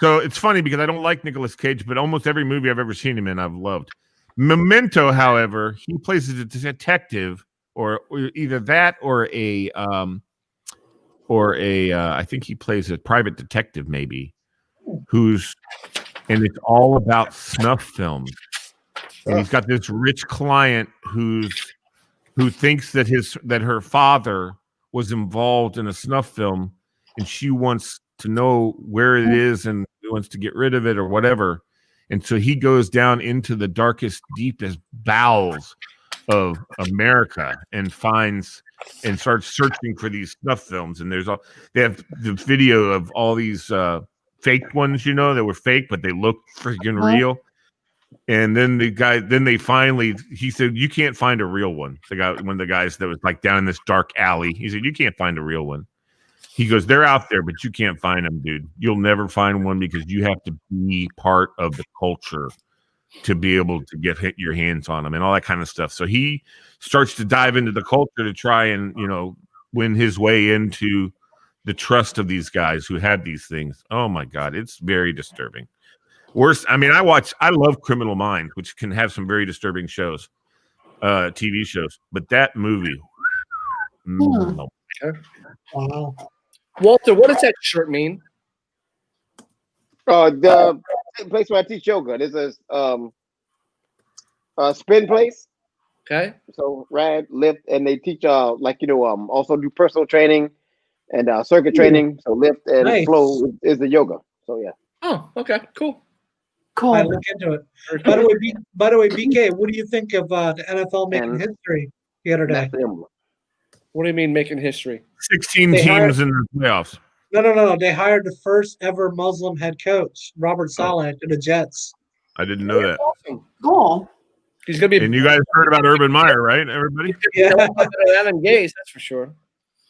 So it's funny because I don't like Nicolas Cage, but almost every movie I've ever seen him in, I've loved. Memento, however, he plays as a detective, or either that or I think he plays a private detective, maybe, and it's all about snuff films. And he's got this rich client who thinks that her father was involved in a snuff film, and she wants to know where it is and wants to get rid of it or whatever. And so he goes down into the darkest, deepest bowels of America and starts searching for these snuff films. And they have the video of all these fake ones, that were fake, but they look freaking real. And then he said, you can't find a real one. One of the guys that was like down in this dark alley, he said, you can't find a real one. He goes, they're out there, but you can't find them, dude. You'll never find one because you have to be part of the culture to be able to get your hands on them and all that kind of stuff. So he starts to dive into the culture to try and, win his way into the trust of these guys who had these things. Oh my God, it's very disturbing. Worst, I love Criminal Minds, which can have some very disturbing shows, TV shows, but that movie. No. Wow. Walter, what does that shirt mean? The place where I teach yoga. There's a spin place. Okay. So ride, lift, and they teach also do personal training and circuit training. So lift and flow is the yoga. So yeah. Oh, okay, cool. Cool. I look into it. By the way, BK, what do you think of the NFL making history the other day? What do you mean making history? 16 teams in the playoffs. No. They hired the first ever Muslim head coach, Robert Saleh, to the Jets. I didn't know that. Awesome. Cool. He's gonna be. And you guys heard about Urban Meyer, right? Everybody? Yeah. Adam Gase, that's for sure.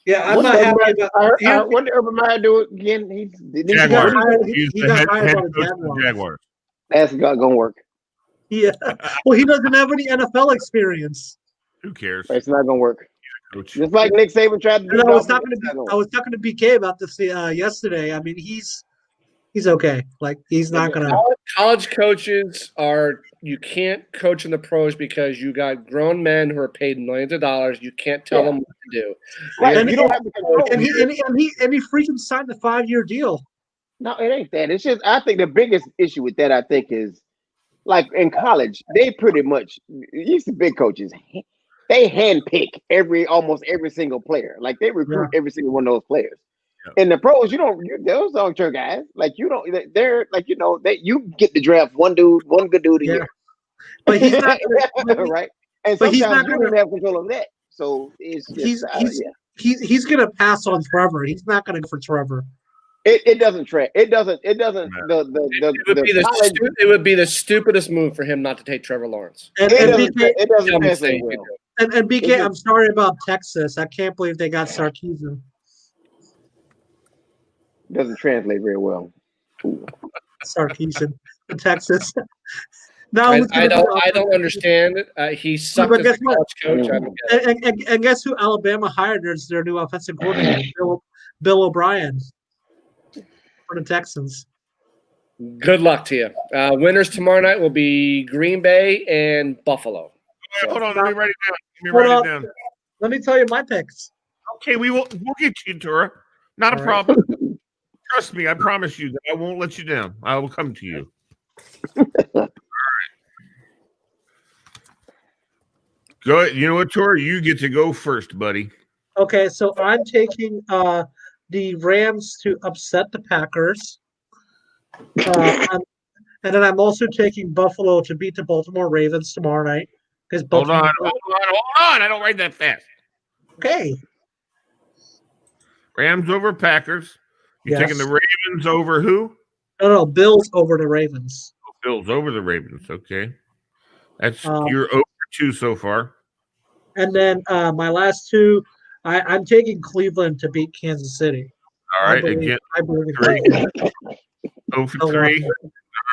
Yeah, I'm not happy about. What did Urban Meyer do again? He's Jaguars. He's the head coach of the Jaguars. That's not gonna work. Yeah. Well, he doesn't have any NFL experience. Who cares? It's not gonna work. Coach. Just like Nick Saban tried to do. I was talking to BK about this yesterday. I mean, he's okay. Like he's not gonna. College coaches you can't coach in the pros because you got grown men who are paid millions of dollars. You can't tell them what to do. Right. And you don't have to control. And he freaking signed a 5-year deal. No, it ain't that. It's just I think the biggest issue with that is like in college, they pretty much these big coaches, they handpick almost every single player. Like they recruit every single one of those players. In the pros, those aren't your guys. Like they're like you get to draft one good dude a year. But he's not right. And sometimes you don't have control of that. So it's just, he's gonna pass on Trevor. He's not gonna go for Trevor. It doesn't track. It doesn't. It would be the stupidest move for him not to take Trevor Lawrence. And it doesn't translate well. And BK, I'm sorry about Texas. I can't believe they got Sarkisian. Doesn't translate very well. Sarkisian in Texas. I don't understand. He sucked as a college coach. And guess who Alabama hired as their new offensive coordinator? Bill O'Brien for the Texans. Good luck to you. Winners tomorrow night will be Green Bay and Buffalo. Hold on, let me write it down. Let me tell you my picks. Okay, we'll get you, Tura. Not a problem. Trust me, I promise you that I won't let you down. I will come to you. All right. Go ahead. You know what, Tura? You get to go first, buddy. Okay, so I'm taking the Rams to upset the Packers. And then I'm also taking Buffalo to beat the Baltimore Ravens tomorrow night. Hold on. I don't write that fast. Okay. Rams over Packers. You're taking the Ravens over who? No, Bills over the Ravens. Bills over the Ravens. Okay. That's you're over 2 so far. And then my last two, I'm taking Cleveland to beat Kansas City. All right. I believe in 3. 0 for 3. All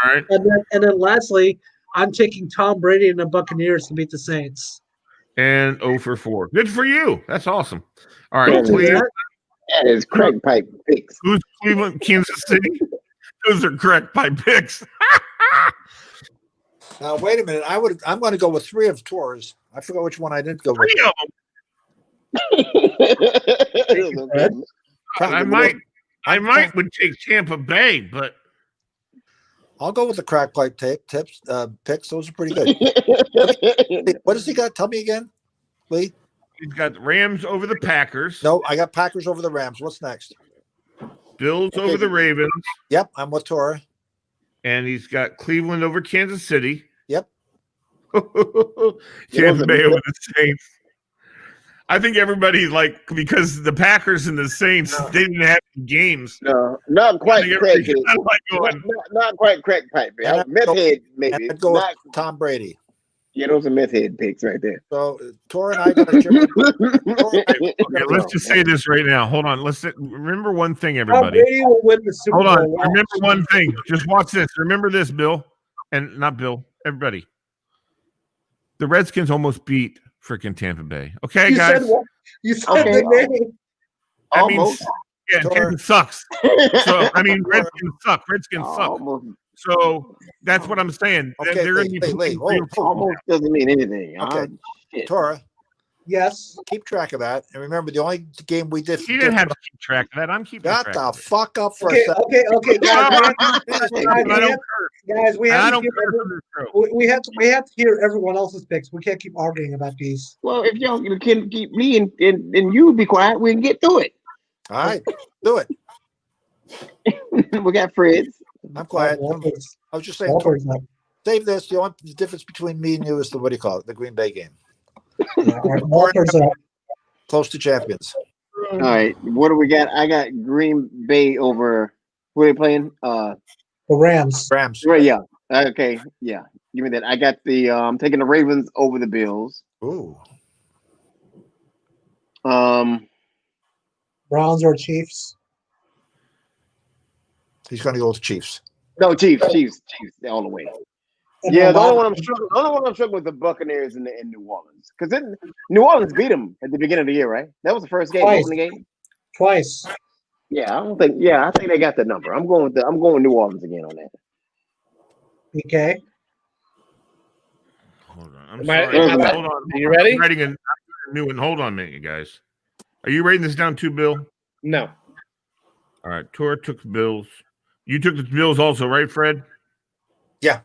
right. And then lastly, I'm taking Tom Brady and the Buccaneers to beat the Saints. And 0 for 4. Good for you. That's awesome. All right. That is crack pipe fix. Who's Cleveland? Kansas City? Those are correct by picks. Now wait a minute. I'm going to go with 3 of Tor's. I forgot which one I didn't go with. 3 of them. I might would take Tampa Bay, but I'll go with the crack pipe picks. Those are pretty good. What does he got? Tell me again, Lee. He's got the Rams over the Packers. No, I got Packers over the Rams. What's next? Bills over the Ravens. Yep, I'm with Tora. And he's got Cleveland over Kansas City. Yep. Tampa Bay over the Saints. I think everybody because the Packers and the Saints they didn't have games. No, not quite crack. Not quite crack pipe. Meth head maybe. I'd go with Tom Brady. Yeah, those are meth head picks right there. So Tor and I got a Okay, let's just say this right now. Hold on. Remember one thing, everybody. Brady will win the Super Bowl. Hold on. Remember one thing. Just watch this. Remember this, Bill, and not Bill. Everybody. The Redskins almost beat freaking Tampa Bay. Okay, guys. You said the name. That means Tampa sucks. So Redskins suck. Redskins suck. So that's what I'm saying. Okay, almost doesn't mean anything. Okay, Tora. Yes. Keep track of that. And remember, the only game we did. You didn't have to keep track of that. I'm keeping track. Shut the fuck up for a second. Okay, guys. We have to hear everyone else's picks. We can't keep arguing about these. Well, if y'all can keep me and you be quiet, we can get through it. All right, do it. We got Fred's. I'm quiet. I was just saying, save this. The only difference between me and you is the Green Bay game. Close to champions. All right. What do we got? I got Green Bay over. Who are they playing? The Rams. Right. Yeah. Okay. Yeah. Give me that. I got the. I'm taking the Ravens over the Bills. Ooh. Browns or Chiefs? He's going to go with the Chiefs. No, Chiefs all the way. Yeah, the only one I'm struggling with the Buccaneers in New Orleans, because New Orleans beat them at the beginning of the year, right? That was the first game. Twice. Opening game. Twice. Yeah, I think they got the number. I'm going New Orleans again on that. Okay. Hold on. I'm sorry. Hold on. Are you ready? I'm writing a new one. Hold on a minute, you guys. Are you writing this down too, Bill? No. All right. Tor took the Bills. You took the Bills also, right, Fred? Yeah.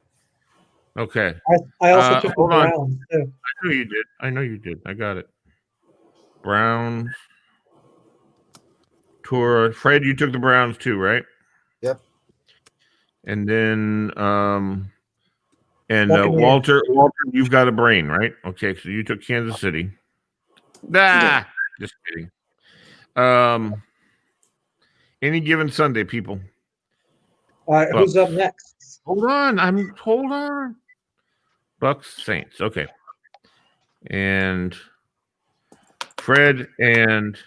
Okay. I also took the Browns too. I know you did. I got it. Browns. Tor. Fred, you took the Browns too, right? Yep. And then Walter, you've got a brain, right? Okay, so you took Kansas City. Just kidding. Any given Sunday, people. All right, who's up next? Hold on. Bucks Saints. Okay. And Fred and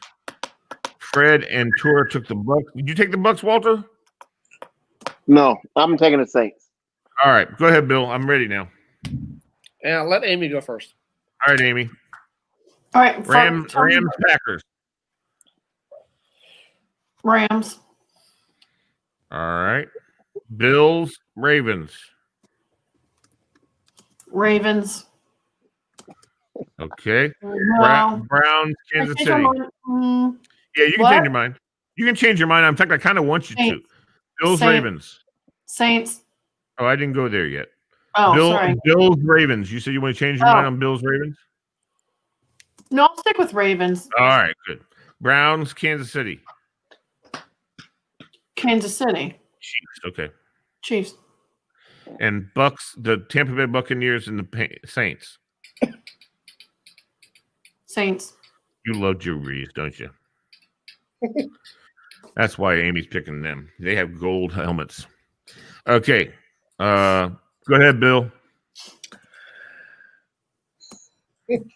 Tor took the Bucks. Did you take the Bucks, Walter? No, I'm taking the Saints. All right, go ahead, Bill. I'm ready now. Yeah, let Amy go first. All right, Amy. All right. Rams, Packers. Rams. All right. Bills, Ravens. Ravens. Okay. No. Browns, Kansas City. Yeah, you can change your mind. You can change your mind. In fact, I kind of want you to. Bills, Ravens. Saints. Oh, I didn't go there yet. Oh, sorry. Bills, Ravens. You said you want to change your mind on Bills, Ravens? No, I'll stick with Ravens. All right, good. Browns, Kansas City. Kansas City. Chiefs. Okay. Chiefs. And Bucks, the Tampa Bay Buccaneers, and the Saints. Saints. You love Drew Brees, don't you? That's why Amy's picking them. They have gold helmets. Okay. Go ahead, Bill.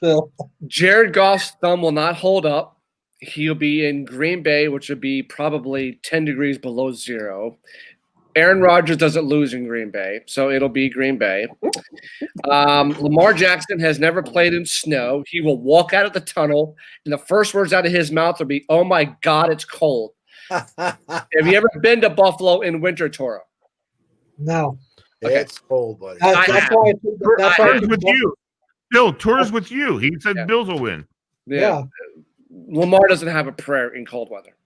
Bill. Jared Goff's thumb will not hold up. He'll be in Green Bay, which would be probably 10 degrees below zero. Aaron Rodgers doesn't lose in Green Bay, so it'll be Green Bay. Lamar Jackson has never played in snow. He will walk out of the tunnel, and the first words out of his mouth will be, "Oh, my God, it's cold." Have you ever been to Buffalo in winter, Toro? No. Okay. It's cold, buddy. That's why. That's why. Tour's with you. Bill, Tour's with you. He said Bills will win. Yeah. Lamar doesn't have a prayer in cold weather.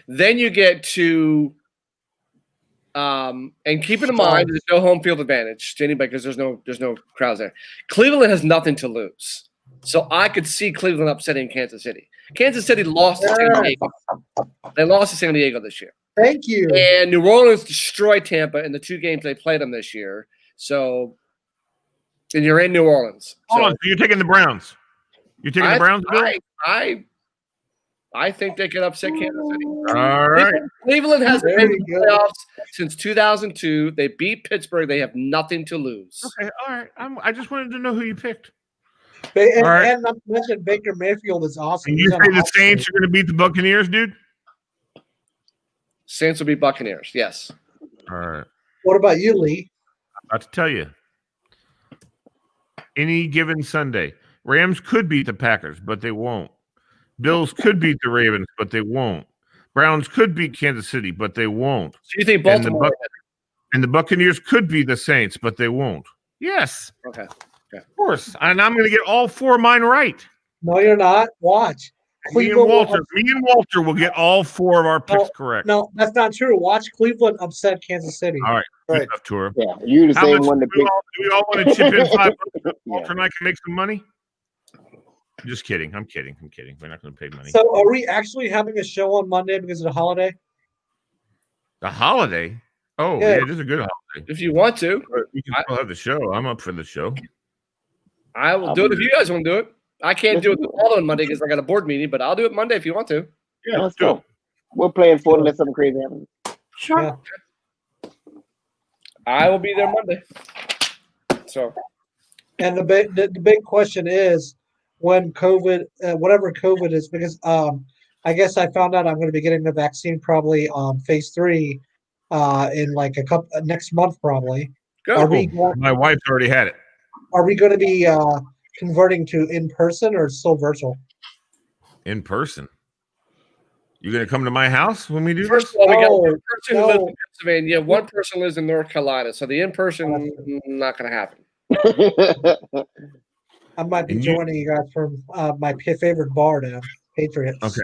Then you get to, and keep in mind, there's no home field advantage to anybody because there's no crowds there. Cleveland has nothing to lose, so I could see Cleveland upsetting Kansas City. Kansas City lost to San Diego. They lost to San Diego this year. Thank you. And New Orleans destroyed Tampa in the 2 games they played them this year. So, and you're in New Orleans. Hold on, so you're taking the Browns. You're taking the Browns, Bill? I think they can upset Kansas City. All right. Cleveland has been in the playoffs since 2002. They beat Pittsburgh. They have nothing to lose. Okay, all right. I just wanted to know who you picked. And not to mention Baker Mayfield is awesome. And you say the Saints are going to beat the Buccaneers, dude? Saints will be Buccaneers, yes. All right. What about you, Lee? I'm about to tell you. Any given Sunday, Rams could beat the Packers, but they won't. Bills could beat the Ravens, but they won't. Browns could beat Kansas City, but they won't. So you think Baltimore? And the Buccaneers could beat the Saints, but they won't. Yes. Okay. Of course. And I'm going to get all 4 of mine right. No, you're not. Watch. Me and Walter will get all 4 of our picks correct. No, that's not true. Watch Cleveland upset Kansas City. All right. Good enough, Tura. Yeah, you're the same one to pick. Do we all want to chip in $5? Walter and I can make some money? Just kidding. I'm kidding. We're not going to pay money. So are we actually having a show on Monday because of the holiday? The holiday? Oh, yeah, it is a good holiday. If you want to. You can still have the show. I'm up for the show. I will do it if you guys want to do it. I can't do it the following Monday because I got a board meeting, but I'll do it Monday if you want to. Yeah, let's go. We're playing for unless something crazy happens. Sure. Yeah. I will be there Monday. So, and the big question is when COVID, whatever COVID is, because I guess I found out I'm going to be getting the vaccine probably phase 3 in like a couple next month probably. My wife's already had it. Are we going to be converting to in person or still virtual? In person. You going to come to my house when we do first this? of all, we got one person who lives in Pennsylvania, one person lives in North Carolina, so the in person not going to happen. I might be joining you guys from my favorite bar now, Patriots. Okay.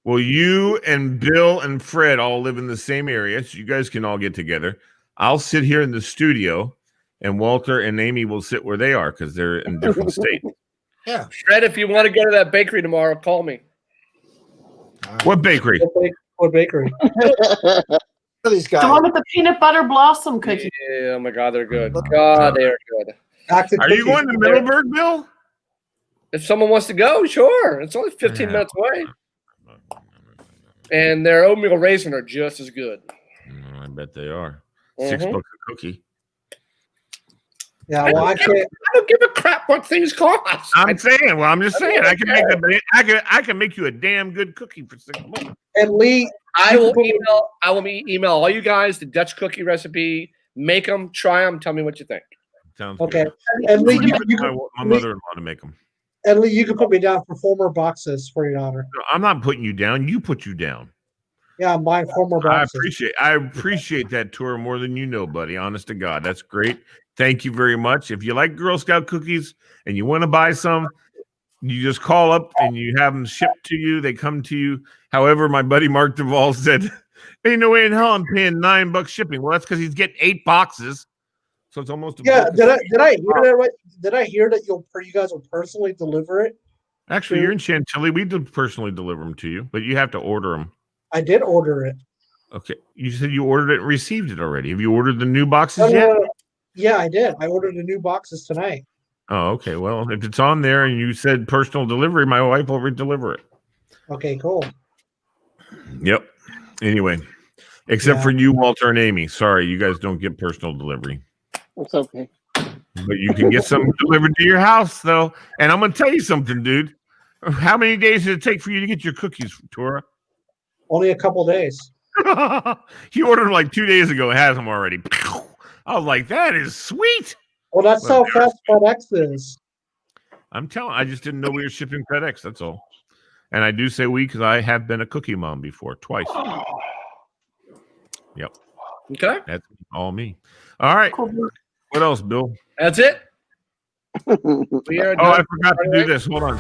Well, you and Bill and Fred all live in the same area, so you guys can all get together. I'll sit here in the studio, and Walter and Amy will sit where they are because they're in different states. Yeah. Fred, if you want to go to that bakery tomorrow, call me. What bakery? What bakery? These guys. The one with the peanut butter blossom cookie. Yeah, oh my God, they're good. God, they are good. Are you going to Middleburg, Bill? If someone wants to go, sure. It's only 15 minutes away. And their oatmeal raisin are just as good. I bet they are. $6 a cookie. Yeah, well, I don't give a crap what things cost. I'm saying. Well, I'm just saying. I can make you a damn good cookie for $6. And Lee, I will email all you guys the Dutch cookie recipe. Make them, try them, tell me what you think. Sounds okay. Good. And Lee, my mother-in-law to make them. And Lee, you can put me down for 4 more boxes for your honor. No, I'm not putting you down. You put you down. Yeah, I'm buying 4 more boxes. I appreciate that tour more than you know, buddy. Honest to God, that's great. Thank you very much. If you like Girl Scout cookies and you want to buy some, you just call up and you have them shipped to you. They come to you. However, my buddy Mark Duvall said, "Ain't no way in hell I'm paying $9 shipping." Well, that's because he's getting 8 boxes, so it's almost. Did I hear that right? Did I hear that you guys will personally deliver it? Actually, you're in Chantilly. We do personally deliver them to you, but you have to order them. I did order it. Okay, you said you ordered it and received it already. Have you ordered the new boxes yet? Yeah, I did. I ordered the new boxes tonight. Oh, okay. Well, if it's on there and you said personal delivery, my wife will deliver it. Okay, cool. Yep. Anyway, except for you, Walter and Amy. Sorry, you guys don't get personal delivery. It's okay. But you can get some delivered to your house, though. And I'm going to tell you something, dude. How many days did it take for you to get your cookies, Tora? Only a couple days. He ordered them like 2 days ago. It has them already. I was like, that is sweet. Well, that's how fast FedEx is. I'm telling. I just didn't know we were shipping FedEx. That's all. And I do say we because I have been a cookie mom before, twice. Yep. Okay. That's all me. All right. Cool. What else, Bill? That's it. We are Oh, I done. forgot to do this. Hold on.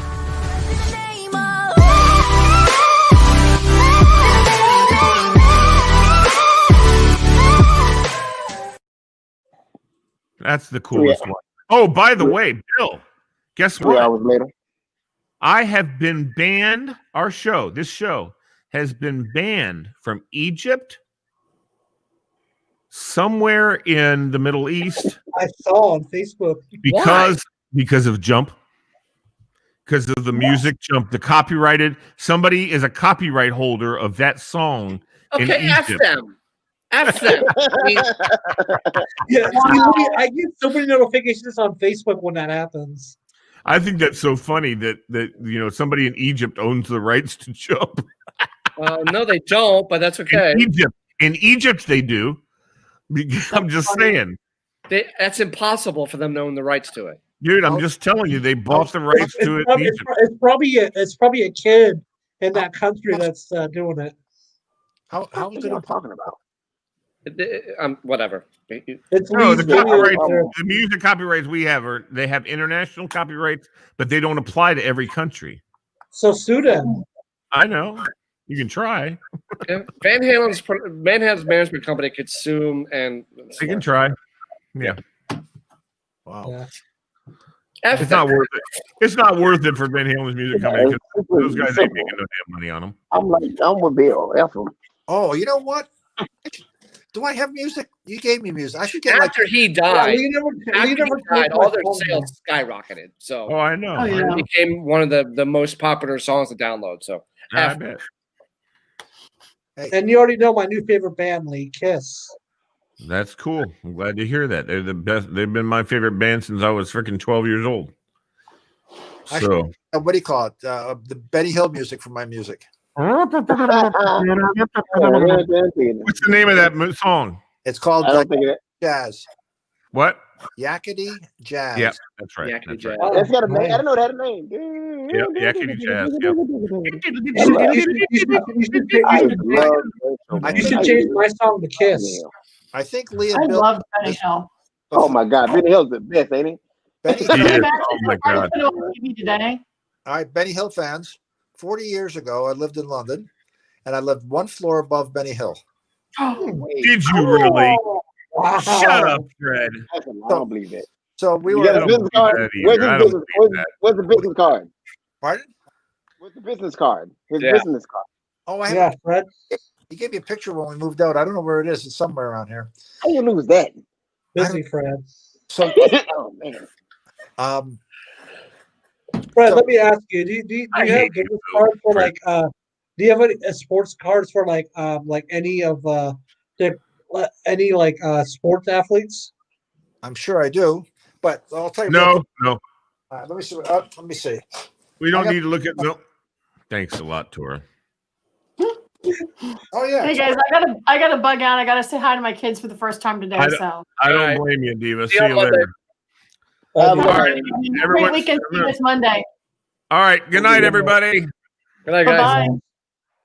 That's the coolest one. Oh, by the way, Bill, guess 3 what? hours later. I have been banned. This show has been banned from Egypt, somewhere in the Middle East, I saw on Facebook. because of Jump, because of the music Jump, the copyrighted. Somebody is a copyright holder of that song in Okay, F Egypt. them. F them. I mean, Yeah, I get so many notifications on Facebook when that happens. I think that's so funny that somebody in Egypt owns the rights to Jump. no, they don't, but that's okay. In Egypt, they do. I'm just saying. That's impossible for them to own the rights to it. Dude, I'm just telling you, they bought the rights to it. It's probably a kid in that country that's doing it. How What is are it y'all talking about? Whatever. It's No, the the music copyrights we have they have international copyrights, but they don't apply to every country. So sue them. I know. You can try. Yeah. Van Halen's management company could sue and They can try. Yeah. Wow. Yeah. It's not worth it. It's not worth it for Van Halen's music company because those guys ain't making no damn money on them. I'm with Bill. F him. Oh, you know what? Do I have music? You gave me music. I should get after he died. After he died, all their sales skyrocketed. So Oh, I know. it became one of the most popular songs to download. So I bet. And you already know my new favorite band, Lee, Kiss. That's cool. I'm glad to hear that. They're the best. They've been my favorite band since I was freaking 12 years old. So what do you call it? The Benny Hill music for my music. what's the name of that song? It's called Jazz. What? Yakety Jazz. Yeah, that's right. Yakety That's Jazz. right. That's got a name. I don't know that name. Yeah, Yakety Jazz. You should change my song to Kiss. I think Lee I and Bill. love Benny Hill. Oh my God, Benny Hill's the best, ain't he? Benny He Hill. is. Oh my God. Today. All right, Benny Hill fans. 40 years ago, I lived in London, and I lived one floor above Benny Hill. Did you really? Wow. Shut up, Fred. I don't believe that. So we You were. got a business card? Where's the business card? Pardon? Where's the business card? His Yeah. business card. Oh, I have. Yeah, Fred. He gave me a picture when we moved out. I don't know where it is. It's somewhere around here. How you lose that? Busy Fred. So, Oh man. Fred, So- let me ask you: Do you I have hate you, business Bill. cards for Fred. Do you have any sports cards for any of any sports athletes? I'm sure I do, but I'll tell you. No. Let me see. Let me see. We don't I got- need to look at no. Thanks a lot, Tora. Oh yeah. Hey guys, I gotta bug out. I gotta say hi to my kids for the first time today. I So don't Alright. blame you, Diva. See See you you on Monday. later. All right. great Everyone- weekend. See you this Monday. All right. Good night, everybody. Good night, guys. Bye bye.